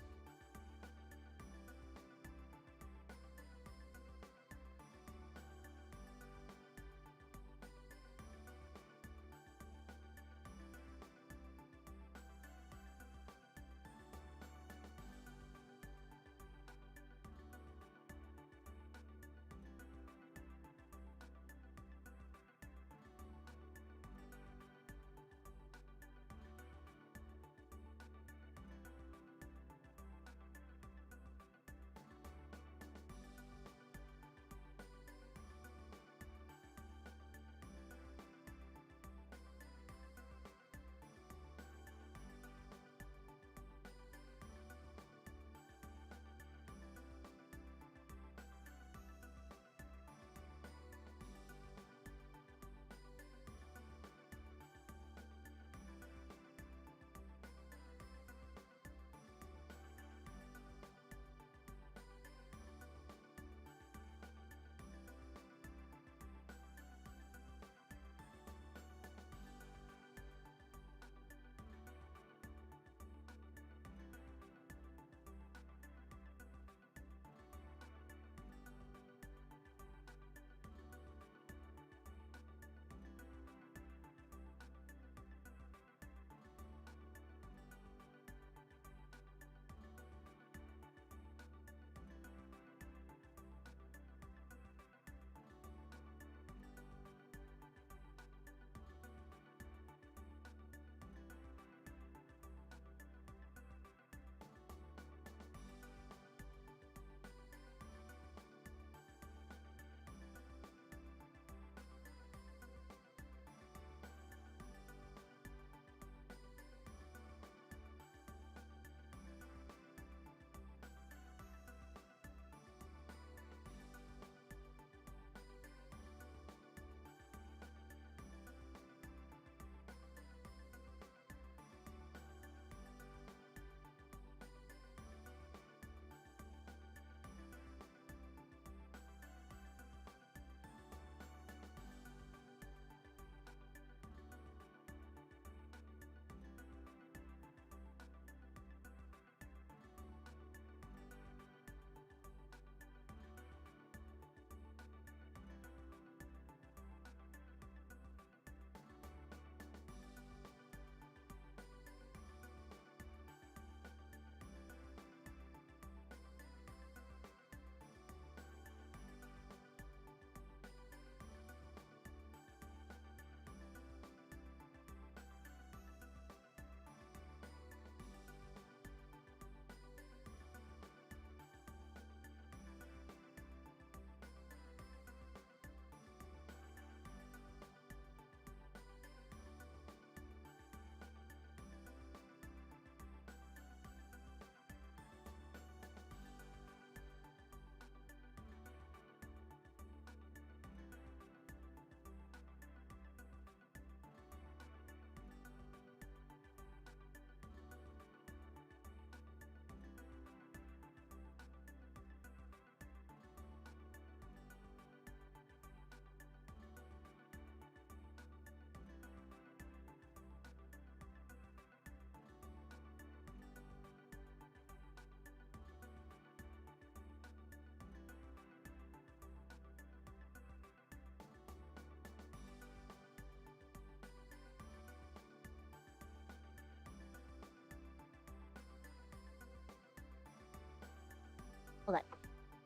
Okay,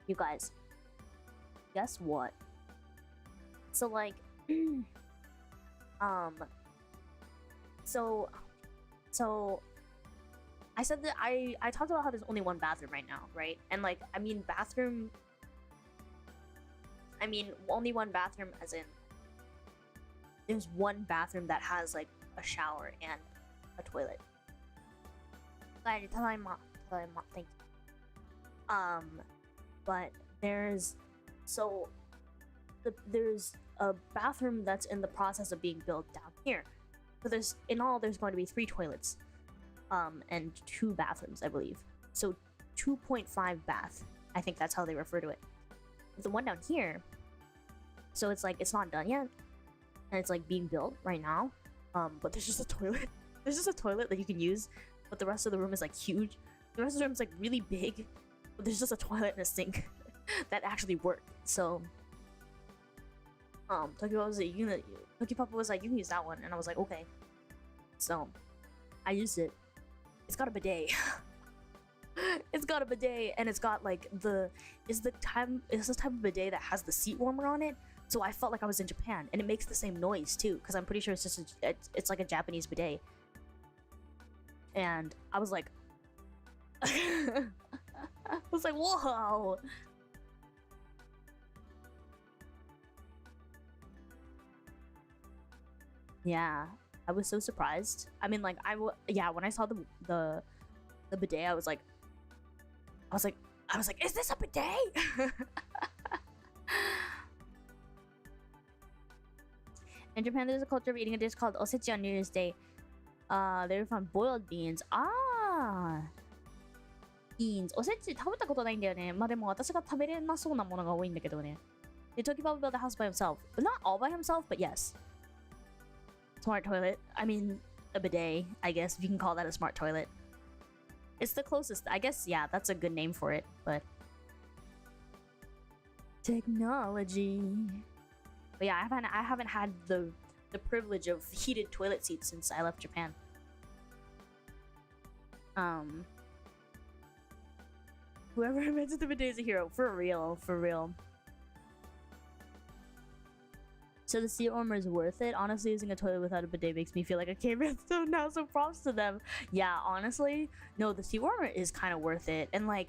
you guys, guess what? So like, so I said that I talked about how there's only one bathroom right now, right? And like, I mean only one bathroom as in there's one bathroom that has like a shower and a toilet. Tadaima, thank you. But there's a bathroom that's in the process of being built down here. So there's going to be 3 toilets, and 2 bathrooms, I believe. So 2.5 bath. I think that's how they refer to it. The one down here, so it's like it's not done yet, and it's like being built right now. But there's just a toilet. There's just a toilet that you can use, but the rest of the room is like huge. The rest of the room is like really big, but there's just a toilet and a sink that actually work. So Tokipapa was like, you can use that one, and I was like, okay. So I used it. It's got a bidet. It's got a bidet, and it's got like it's this type of bidet that has the seat warmer on it. So I felt like I was in Japan, and it makes the same noise too, because I'm pretty sure it's just it's like a Japanese bidet. And I was like, I was like, whoa. Yeah, I was so surprised. I mean, like, when I saw the bidet, I was like, is this a bidet? In Japan, there's a culture of eating a dish called osechi on New Year's Day. They're from boiled beans. Beans. おせち食べたことないんだよね。まあでも私が食べれなそうなものが多いんだけどね。Did Tokipapa build a house by himself? But not all by himself, but yes. Smart toilet. I mean, a bidet, I guess, if you can call that a smart toilet. It's the closest. I guess, yeah, that's a good name for it, but... Technology. But yeah, I haven't had the privilege of heated toilet seats since I left Japan. Whoever invented the bidet is a hero. For real, for real. So the seat warmer is worth it? Honestly, using a toilet without a bidet makes me feel like a caveman so now, so props to them. Yeah, honestly, no, the seat warmer is kind of worth it. And like,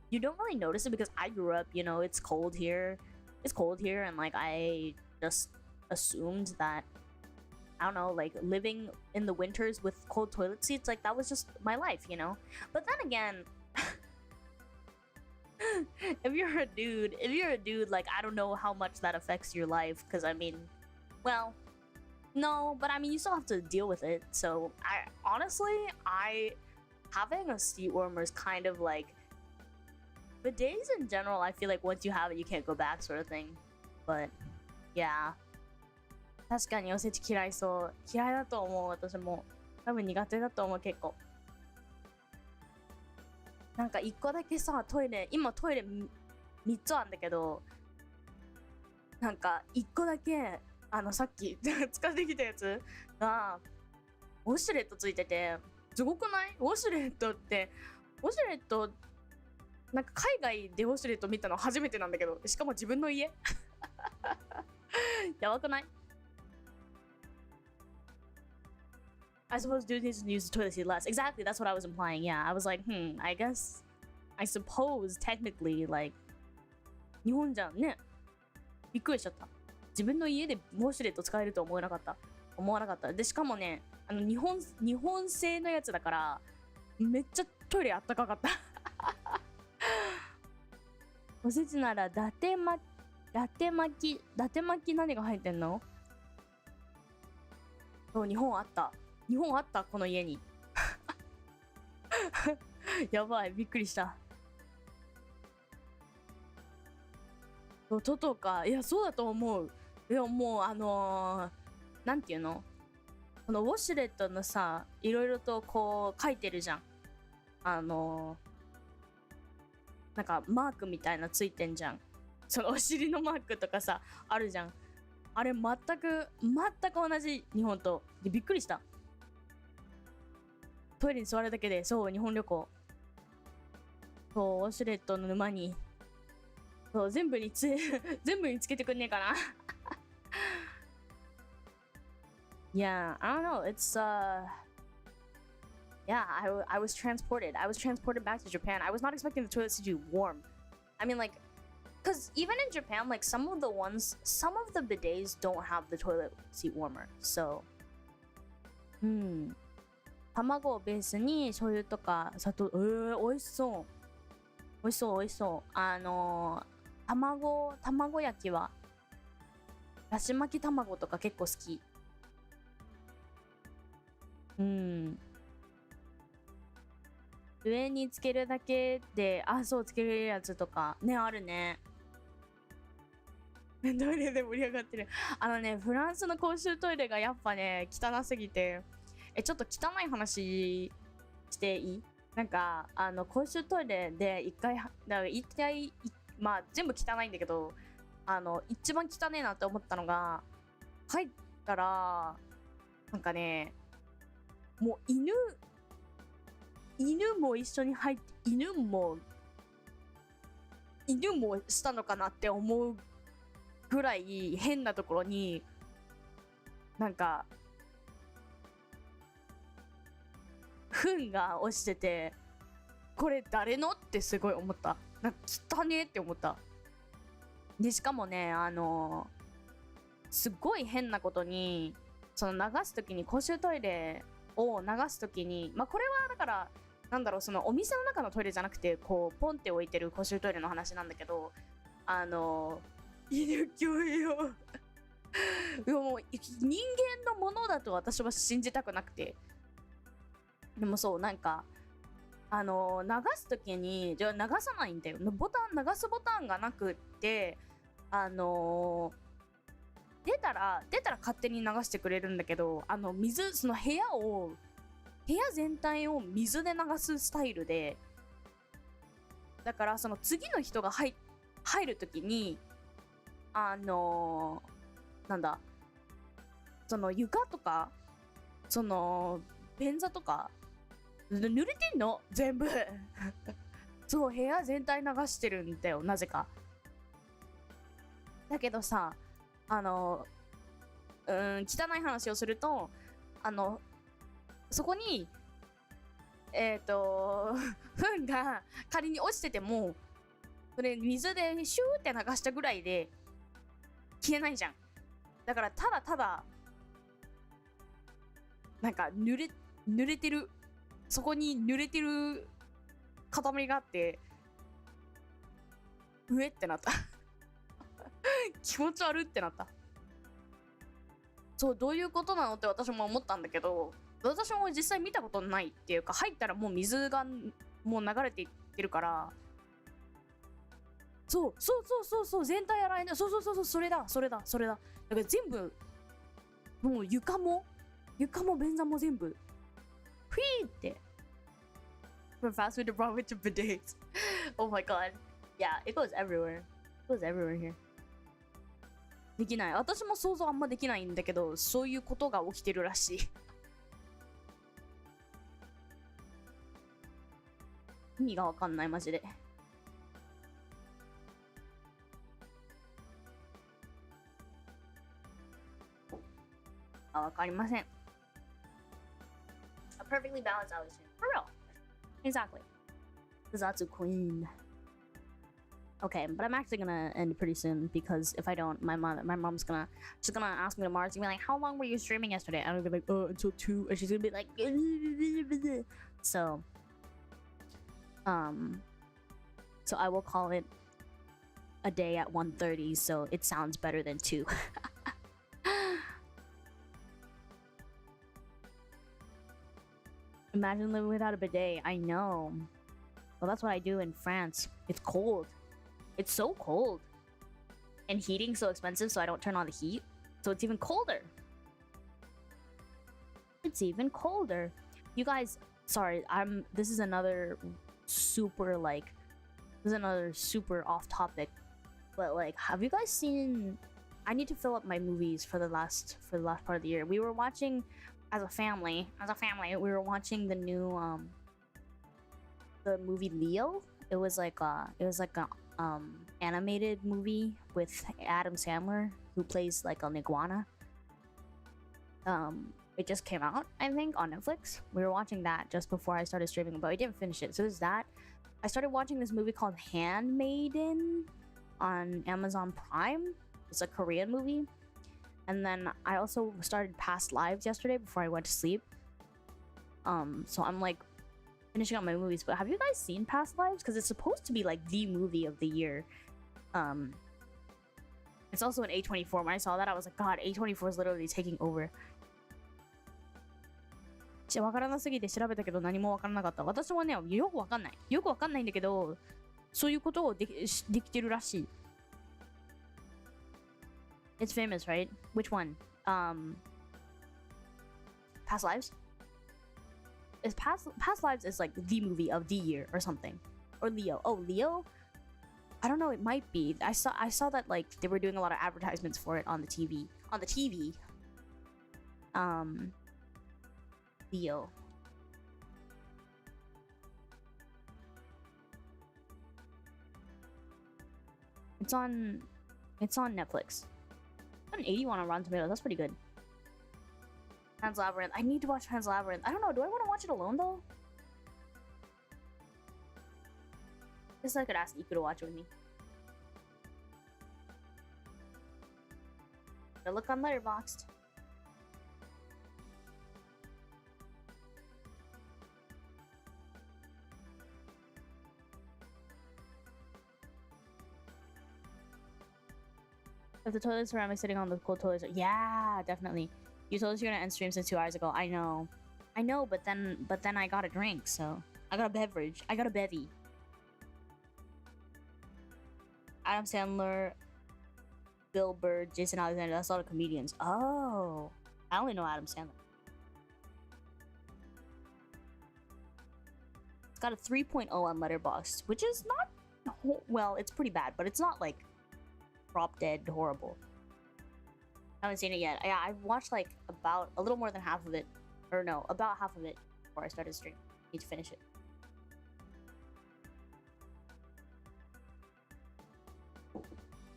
you don't really notice it because I grew up, you know, it's cold here. It's cold here, and like, I just assumed that, I don't know, like, living in the winters with cold toilet seats, like, that was just my life, you know? But then again, if you're a dude, like, I don't know how much that affects your life, because, I mean, well, no, but, I mean, you still have to deal with it, so, having a seat warmer is kind of, like, bidets in general, I feel like once you have it, you can't go back, sort of thing, but, yeah. 確かにおせち嫌いそう。嫌いだと思う、私も。多分苦手だと思う、結構。なんか一個だけさ、今トイレ3つあんだけど、なんか一個だけ、さっき使ってきたやつが、ウォシュレットついてて、すごくない？ウォシュレット、なんか海外でウォシュレット見たの初めてなんだけど、しかも自分の家やばくない？ I suppose dudes need to use the toilet seat less. Exactly, that's what I was implying. Yeah, I was like, I suppose, technically, like, 日本じゃんね。びっくりしちゃった。自分の家でウォシュレット使えると思わなかった。で、しかもね、日本製のやつだから、めっちゃトイレあったかかった。おせちなら、伊達巻き何が入ってんの？そう、日本あった、この家に。やばい、びっくりした。トトか、いや、そうだと思う。いや、もうなんていうの？このウォシュレットのさ、いろいろとこう書いてるじゃん。なんかマークみたいなついてんじゃん。そのお尻のマークとかさ、あるじゃん。あれ全く同じ、日本と。で、びっくりした。トイレに座るだけで、そう、日本旅行。そうウォシュレットの沼にそう全部につけてくんねえかなYeah, I don't know. It's yeah, I was transported. I was transported back to Japan. I was not expecting the toilets to be warm. I mean, like, because even in Japan, like some of the bidets don't have the toilet seat warmer. So, 卵をベースに醤油とか砂糖、美味しそう。美味しそう美味しそう。卵焼きはだし巻き卵とか結構好き。上につけるだけで、そうつけるやつとかねあるね。トイレで盛り上がってる。フランスの公衆トイレがやっぱね汚すぎて、ちょっと汚い話していい？なんか公衆トイレで一回まあ全部汚いんだけど、一番汚いなって思ったのが、入ったらなんかね、もう犬も一緒に入って、犬もしたのかなって思うぐらい変なところになんか糞が落ちてて、これ誰のってすごい思った。なんか汚ねって思った。でしかもねすっごい変なことに、その流すときに、公衆トイレを流すときに、まあこれはだからなんだろう、そのお店の中のトイレじゃなくてこうポンって置いてる公衆トイレの話なんだけど、犬教養もう人間のものだと私は信じたくなくて、でもそうなんか流すときにじゃあ流さないんだよ。流すボタンがなくって、出たら勝手に流してくれるんだけど、その部屋全体を水で流すスタイルで、だからその次の人が入るときになんだ、その床とかその便座とか濡れてんの全部そう部屋全体流してるんだよ、なぜか。だけどさ、汚い話をすると、そこに糞が仮に落ちてても、それ水でシューって流したぐらいで消えないじゃん。だからただなんか濡れてる、そこに濡れてる塊があって、うえってなった気持ち悪ってなった。そう、どういうことなのって私も思ったんだけど、私も実際見たことないっていうか、入ったらもう水がもう流れていってるから、そう全体洗えない。そうそれだ。だから全部もう床も便座も全部フィーって。We're fast with the problem with the bidets. Oh my god. Yeah, it goes everywhere. It goes everywhere here. できない。私も想像あんまできないんだけど、そういうことが起きてるらしい。意味がわかんない、マジで。わかりません。A perfectly balanced allocation. For real. Exactly. Zatsu Queen. Okay, but I'm actually gonna end pretty soon because if I don't, my mom's she's gonna ask me tomorrow. She's gonna be like, "How long were you streaming yesterday?" And I'm gonna be like, until 2," and she's gonna be like, so I will call it a day at 1:30, so it sounds better than 2. Imagine living without a bidet. I know. Well, that's what I do in France. It's cold. It's so cold. And heating's so expensive, so I don't turn on the heat. So it's even colder. It's even colder. You guys, sorry, this is another super off topic. But like, have you guys seen, I need to fill up my movies for the last part of the year. We were watching as a family, we were watching the new the movie Leo, it was like a animated movie with Adam Sandler who plays like an iguana. It just came out, I think, on Netflix. We were watching that just before I started streaming, but we didn't finish it. So there's that. I started watching this movie called Handmaiden on Amazon Prime. It's a Korean movie. And then I also started Past Lives yesterday before I went to sleep. So I'm like finishing up my movies. But have you guys seen Past Lives? Because it's supposed to be like the movie of the year. It's also an A24. When I saw that, I was like, God, A24 is literally taking over. わからなすぎて調べたけど何もわからなかった。私もね、よくわかんない。よくわかんないんだけど、そういうことをできてるらしい。It's famous, right? Which one? Past Lives? Past Lives is like the movie of the year or something. Or Leo. Oh, Leo? I don't know, it might be. I saw that like they were doing a lot of advertisements for it on the TV. On the TV. Leo. It's on Netflix. An 81 on Rotten Tomatoes. That's pretty good. Pan's Labyrinth. I need to watch Pan's Labyrinth. I don't know. Do I want to watch it alone though? I guess I could ask Iku to watch it with me. I look on Letterboxd. If the toilet ceramic sitting on the cold toilet, yeah, definitely. You told us you're gonna end stream since 2 hours ago. I know, but then I got a drink, so I got a beverage. I got a bevy. Adam Sandler, Bill Burr, Jason Alexander. That's a lot of comedians. Oh, I only know Adam Sandler. It's got a 3.0 on Letterboxd, which is not well. It's pretty bad, but it's not like drop dead horrible. I haven't seen it yet. Yeah, I've watched like about a little more than half of it, or no, about half of it before I started stream. Need to finish it.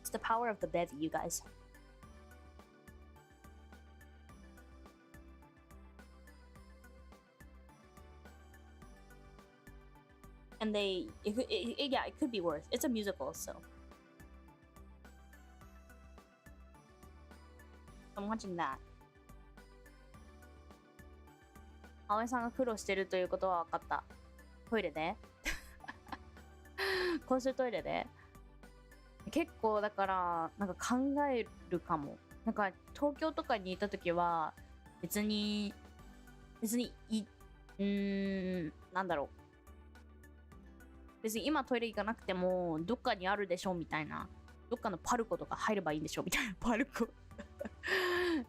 It's the power of the bevy, you guys. And it could be worse. It's a musical, so. I'm watching that. 葵さんが苦労してるということは分かった。トイレで公衆トイレで結構だからなんか考えるかも。なんか東京とかにいた時は別になんだろう。別に今トイレ行かなくてもどっかにあるでしょみたいな。どっかのパルコとか入ればいいんでしょみたいな。パルコ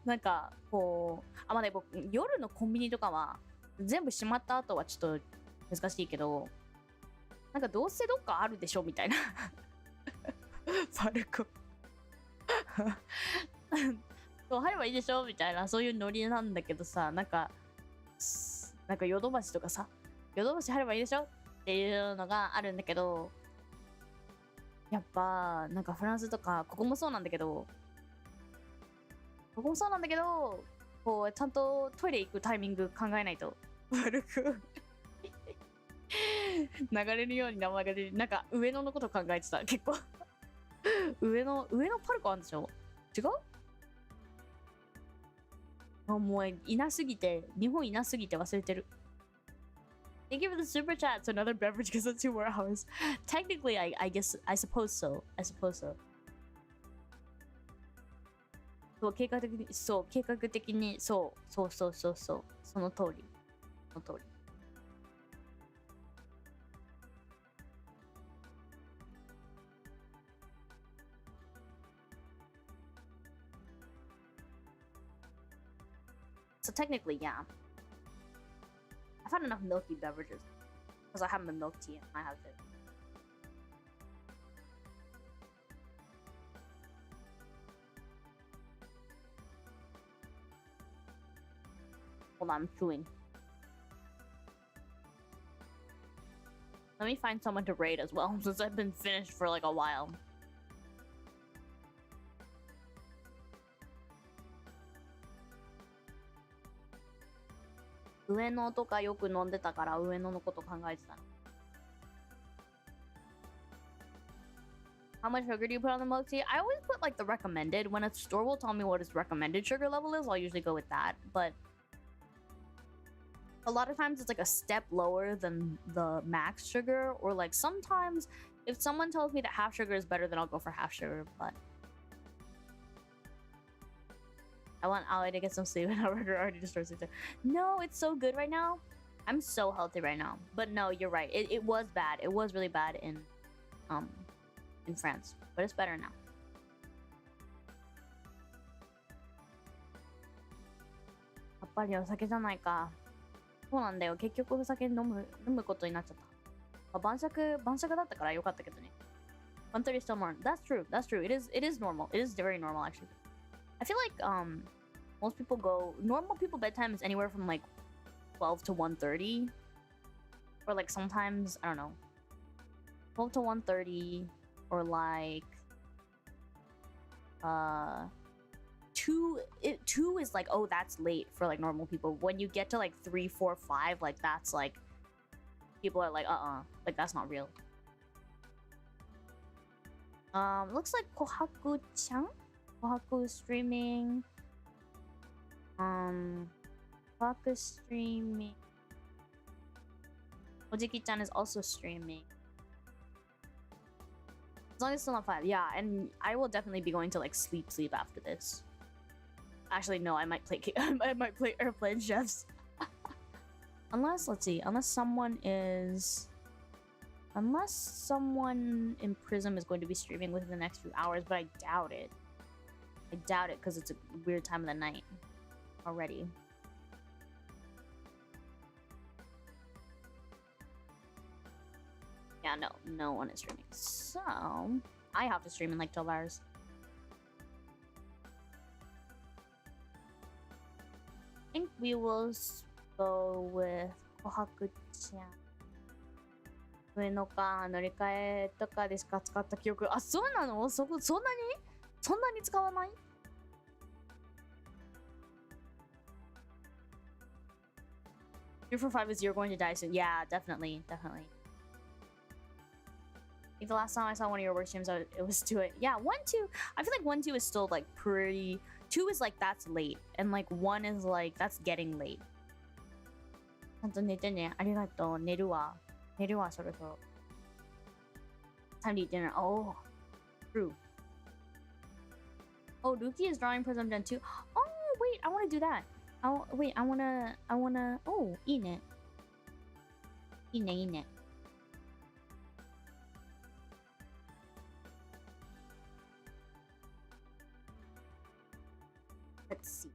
なんかこうまあね、僕夜のコンビニとかは全部閉まった後はちょっと難しいけど、なんかどうせどっかあるでしょみたいなパルコそう入ればいいでしょみたいな、そういうノリなんだけどさ、なんかヨドバシとかさ、ヨドバシ入ればいいでしょっていうのがあるんだけど、やっぱなんかフランスとかここもそうなんだけど、こうちゃんとトイレ行くタイミング考えないと悪く流れるように名前が出る。なんか上野のこと考えてた。結構上野パルコあるんでしょ。違う？もういなすぎて、日本いなすぎて忘れてる。Thank you for the super chat. It's another beverage because of 2 more hours. Technically, I guess, I suppose so. そう、計画的に、そう。その通り。So technically, yeah. I've had enough milky beverages because I have my milk tea and I have it. Hold on, I'm chewing. Let me find someone to raid as well, since I've been finished for like a while. Ueno とかよく飲んでたから、Ueno のこと考えてた。How much sugar do you put on the milk tea? I always put like the recommended. When a store will tell me what its recommended sugar level is, I'll usually go with that. But a lot of times it's like a step lower than the max sugar, or like sometimes if someone tells me that half sugar is better, then I'll go for half sugar. But I want Ali to get some sleep and Albert already destroyed sleep. No, it's so good right now. I'm so healthy right now. But no, you're right. It was bad. It was really bad in France, but it's better now. Yappari osake janai ka. そうなんだよ。結局お酒飲むことになっちゃった。晩酌だったからよかったけどね。1:30 still more. That's true. That's true. It is normal. It is very normal actually. I feel like most people normal people bedtime is anywhere from like 12 to 1:30, or like sometimes I don't know, 12 to 1:30, or like 2 is like, oh, that's late for like normal people. When you get to like 3, 4, 5, like that's like people are like like that's not real. Looks like Kohaku-chan, Kohaku streaming. Kohaku streaming. Ojiki-chan is also streaming. As long as it's still not 5, yeah. And I will definitely be going to like sleep after this. Actually, no, I might play Airplane Chefs. Unless, let's see, unless someone in PRISM is going to be streaming within the next few hours, but I doubt it. I doubt it because it's a weird time of the night already. Yeah, no one is streaming. So, I have to stream in like 12 hours. I think we will go with Kohaku-chan. 上のか乗り換えとかでしか使った記憶。あ、そうなの？そんなに使わない？3 for 5 is you're going to die soon. Yeah, definitely. I think the last time I saw one of your work streams, it was 2. Yeah, 1, 2. I feel like 1, 2 is still like pretty. 2 is like that's late, and like 1 is like that's getting late. ちゃんと寝てね。ありがとう。寝るわそろそろ。Time to eat dinner. Oh, true. Oh, Ruki is drawing Prism Gen 2. Oh, wait, I want to do that. Wait, I wanna. Oh, いいね。いいね。Let's see.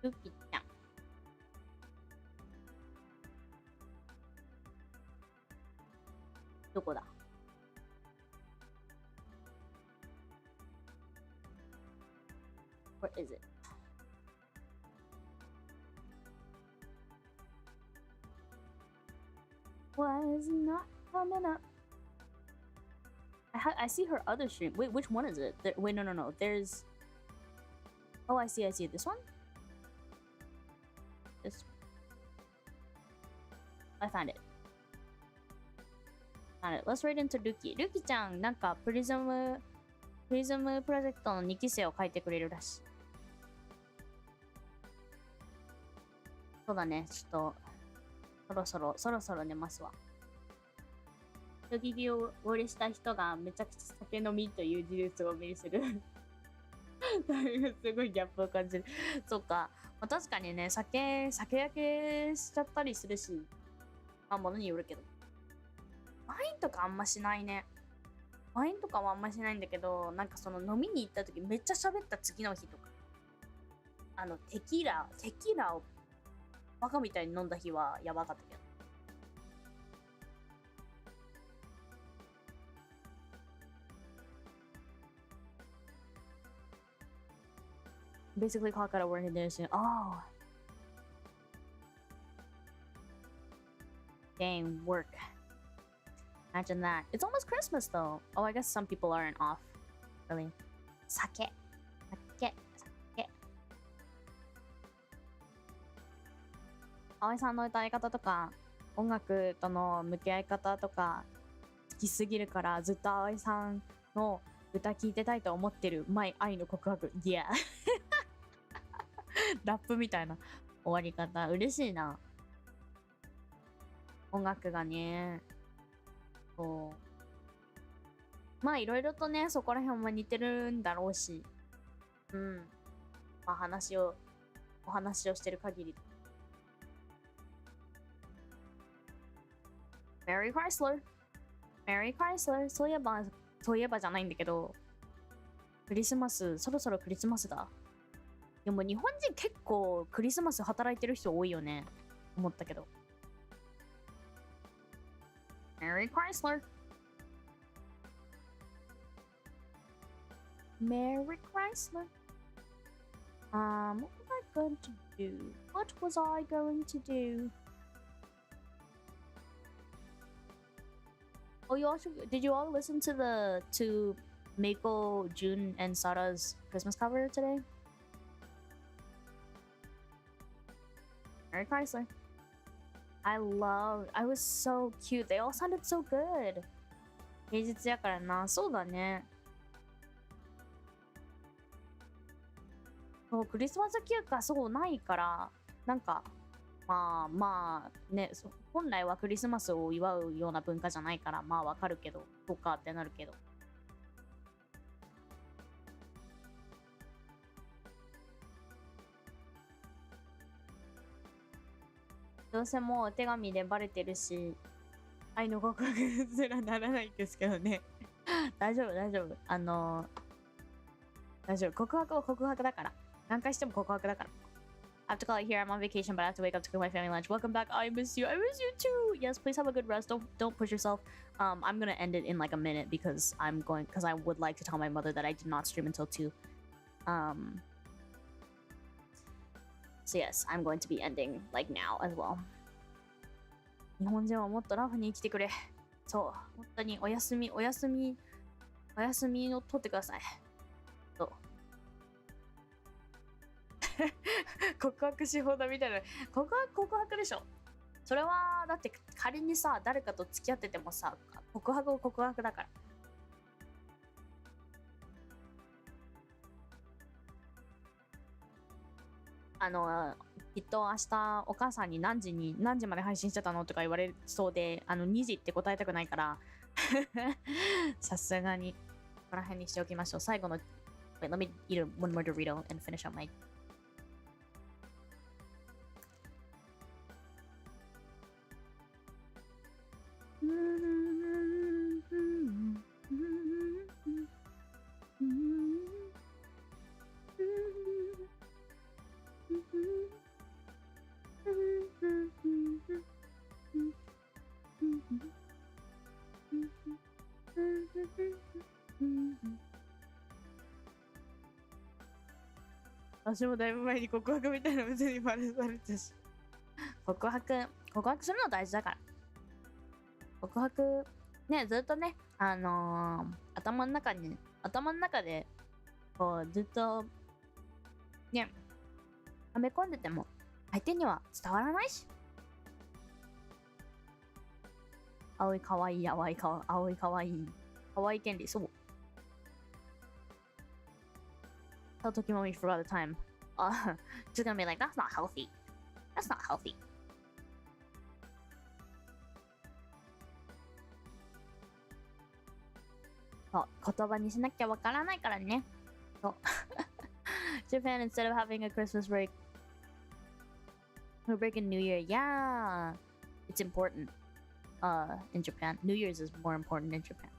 Ruki-chan. Doko da? Where is it? Why is it not coming up? I see her other stream. Wait, which one is it? Wait, no. There's... Oh, I see it. This one? This... I found it. Let's raid into Ruki. Ruki-chan, なんかプリズムプロジェクトの2期生を書いてくれるらしい。そうだね、ちょっとそろそろ寝ますわ。人聞きを俺した人がめちゃくちゃ酒飲みという事実を目にする。すごいギャップを感じる。そうか、まあ、確かにね、酒焼けしちゃったりするし、まあ物によるけど。ワインとかあんましないね。ワインとかはあんましないんだけど、なんかその飲みに行った時めっちゃ喋った次の日とか、テキーラをバカみたいに飲んだ日はやばかったけど。basically clock out of work and do soon. Oh. Dang, work. Imagine that. It's almost Christmas though. Oh, I guess some people aren't off. Really. Sake. Sake. Sake. 葵さんの歌い方とか、音楽との向き合い方とか、好きすぎるからずっと葵さんの歌聴いてたいと思ってる。マイ愛の告白。Yeah. ラップみたいな終わり方。嬉しいな。音楽がね。そう。まあいろいろとね、そこら辺も似てるんだろうし。うん。まあお話をしてる限り。Mary Chrysler。Mary Chrysler。そういえばじゃないんだけど、クリスマス、そろそろクリスマスだ。でも日本人結構クリスマス働いてる人多いよね。思ったけど。Mary Chrysler. Mary Chrysler. What was I going to do? What was I going to do? Oh, did you all listen to Mako, June, and Sara's Christmas cover today? Mary Chrysler. I was so cute. They all sounded so good. 平日やからな。そうだね。そう、クリスマス休暇そうないから、なんか、まあね、本来はクリスマスを祝うような文化じゃないから、まあわかるけど、そうかってなるけど。どうせもうお手紙でバレてるし、愛の告白すらならないんですけどね。大丈夫。大丈夫。告白は告白だから。何回しても告白だから。I have to call it here. I'm on vacation, but I have to wake up to cook my family lunch. Welcome back. I miss you. I miss you too. Yes, please have a good rest. Don't push yourself. I'm gonna end it in like a minute because I would like to tell my mother that I did not stream until 2. So yes, I'm going to be ending like now as well. 日本人はもっとラフに生きてくれ。そう、本当にお休みを取ってください。そう。告白し放題みたいな。告白でしょ。それはだって仮にさ、誰かと付き合っててもさ、告白だから。きっと明日お母さんに何時まで配信してたのとか言われそうで、2時って答えたくないからさすがにここら辺にしておきましょう。最後の Wait, let me eat one more Dorito and finish up my私もだいぶ前に告白みたいな別にバレされたし告白するの大事だから。告白ね、ずっとね、頭の中でこうずっとねはめ込んでても相手には伝わらないし。青いかわいい青いかわいい権利。そう。Tell Tokimori forgot the time. She's gonna be like, that's not healthy. That's not healthy. そう言葉にしなきゃわからないからね。そう。Japan, instead of having a Christmas break, we're breaking New Year. Yeah, it's important. In Japan, New Year's is more important in Japan.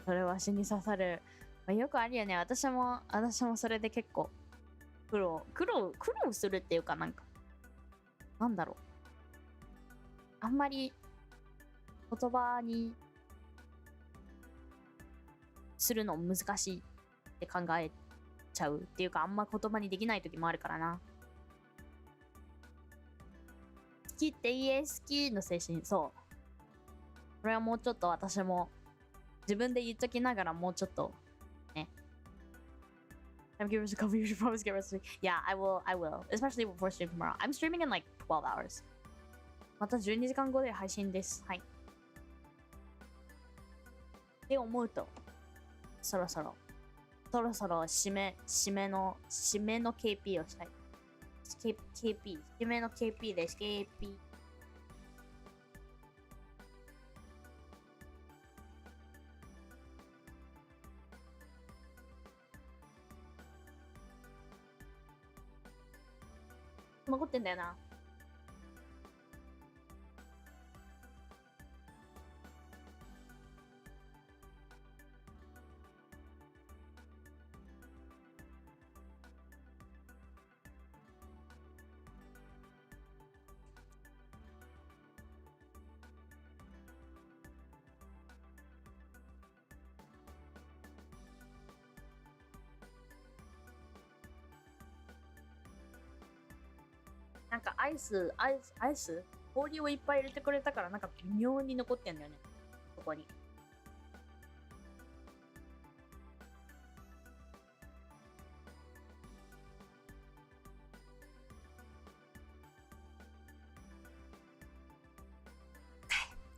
それは死に刺さる。まあ、よくあるよね。私もそれで結構苦労するっていうかなんだろう。あんまり言葉にするの難しいって考えちゃうっていうか、あんま言葉にできない時もあるからな。好きって言え、好きの精神、そう。これはもうちょっと私も自分で言っときながらもうちょっとね。I'm giving us a couple. You should promise get rest. Yeah, I will. I will. Especially before stream tomorrow. I'm streaming in like 12 hours. また12時間後で配信です。はい。って思うと、そろそろ締めの KP をしたい。KP。締めの KP です。KP。残ってんだよな。なんかアイス氷をいっぱい入れてくれたからなんか微妙に残ってんだよね。ここに。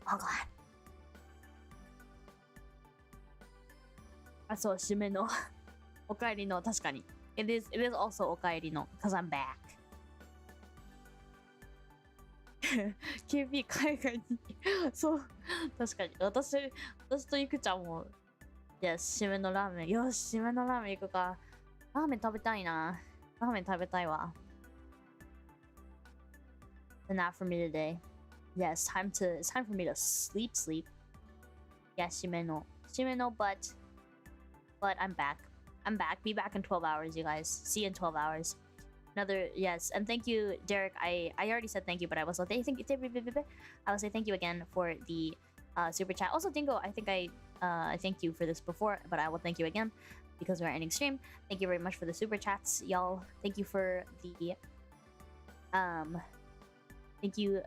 Oh God。あ、そう、締めのおかえりの、確かに。It is also おかえりの cause I'm back。KB 海外にそう確かに私とゆくちゃんもいや締めのラーメンよし締めのラーメン行くかラーメン食べたいなラーメン食べたいわ Enough for me today Yes it's time for me to sleep Yeah 締めの but I'm back be back in 12 hours you guys see you in 12 hours Another yes, and thank you, Derek. I already said thank you, but I will say thank you. I will say thank you again for the super chat. Also, Dingo, I think I thanked you for this before, but I will thank you again because we're ending stream. Thank you very much for the super chats, y'all. Thank you for the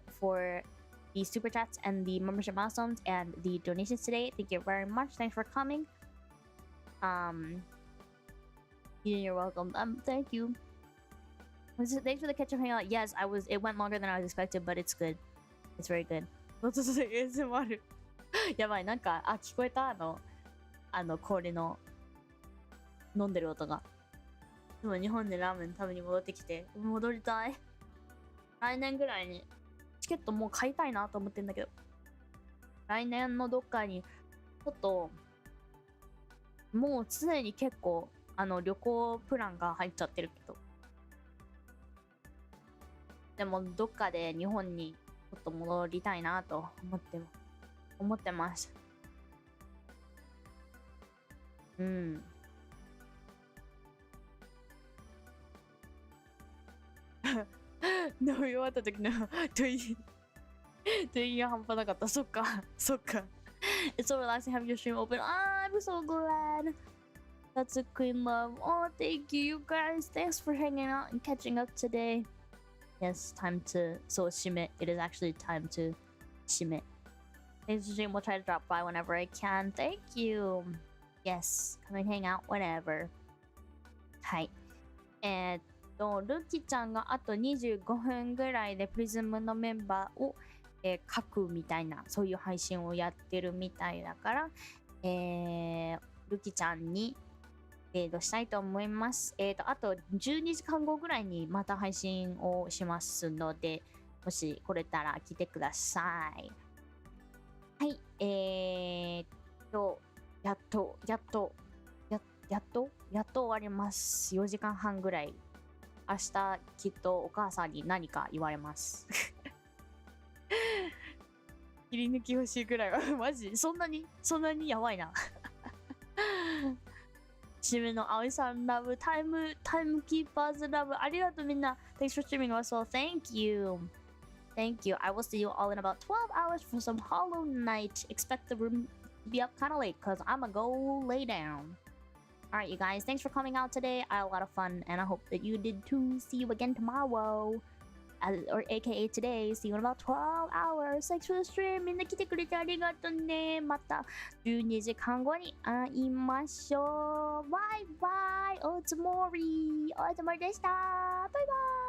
super chats and the membership milestones and the donations today. Thank you very much. Thanks for coming. You're welcome. Thank you. Thanks for the ketchup hangout. Yes, it went longer than I was expected, but it's good. It's very good. ASMR やばい、なんか、聞こえた氷の飲んでる音が。でも日本でラーメン食べに戻ってきて、戻りたい。来年ぐらいにチケットもう買いたいなと思ってんだけど。来年のどっかに、ちょっと、もうすでに結構、旅行プランが入っちゃってるけど。でもどっかで日本にちょっと戻りたいなと思ってます。うん。飲み終わった時の店員半端なかった。そっか。It's so relaxing having your stream open. I'm so glad. That's a queen love. Oh, thank you guys. Thanks for hanging out and catching up today. Yes, time to shime. It is actually time to shime. Next stream will try to drop by whenever I can. Thank you. Yes, come and hang out whenever. はい。ルキちゃんがあと25分ぐらいでプリズムのメンバーを、書くみたいなそういう配信をやってるみたいだから、ルキちゃんにしたいと思います。あと12時間後ぐらいにまた配信をしますので、もし来れたら来てください。はい、やっと終わります。4時間半ぐらい。明日きっとお母さんに何か言われます。切り抜き欲しいぐらいはマジそんなにやばいな。締めの葵さんラブタイムキーパーズラブありがとうみんな Thanks for streaming also thank you I will see you all in about 12 hours for some Hollow Knight expect the room to be up kind of late cause I'm gonna go lay down All right, you guys, thanks for coming out today. I had a lot of fun, and I hope that you did too. See you again tomorrow, or aka today. See you in about 12 hours. Thanks for the stream. みんな来てくれてありがとうね。また12時間後に会いましょう。バイバイ。おつもり。おつもりでした。バイバイ。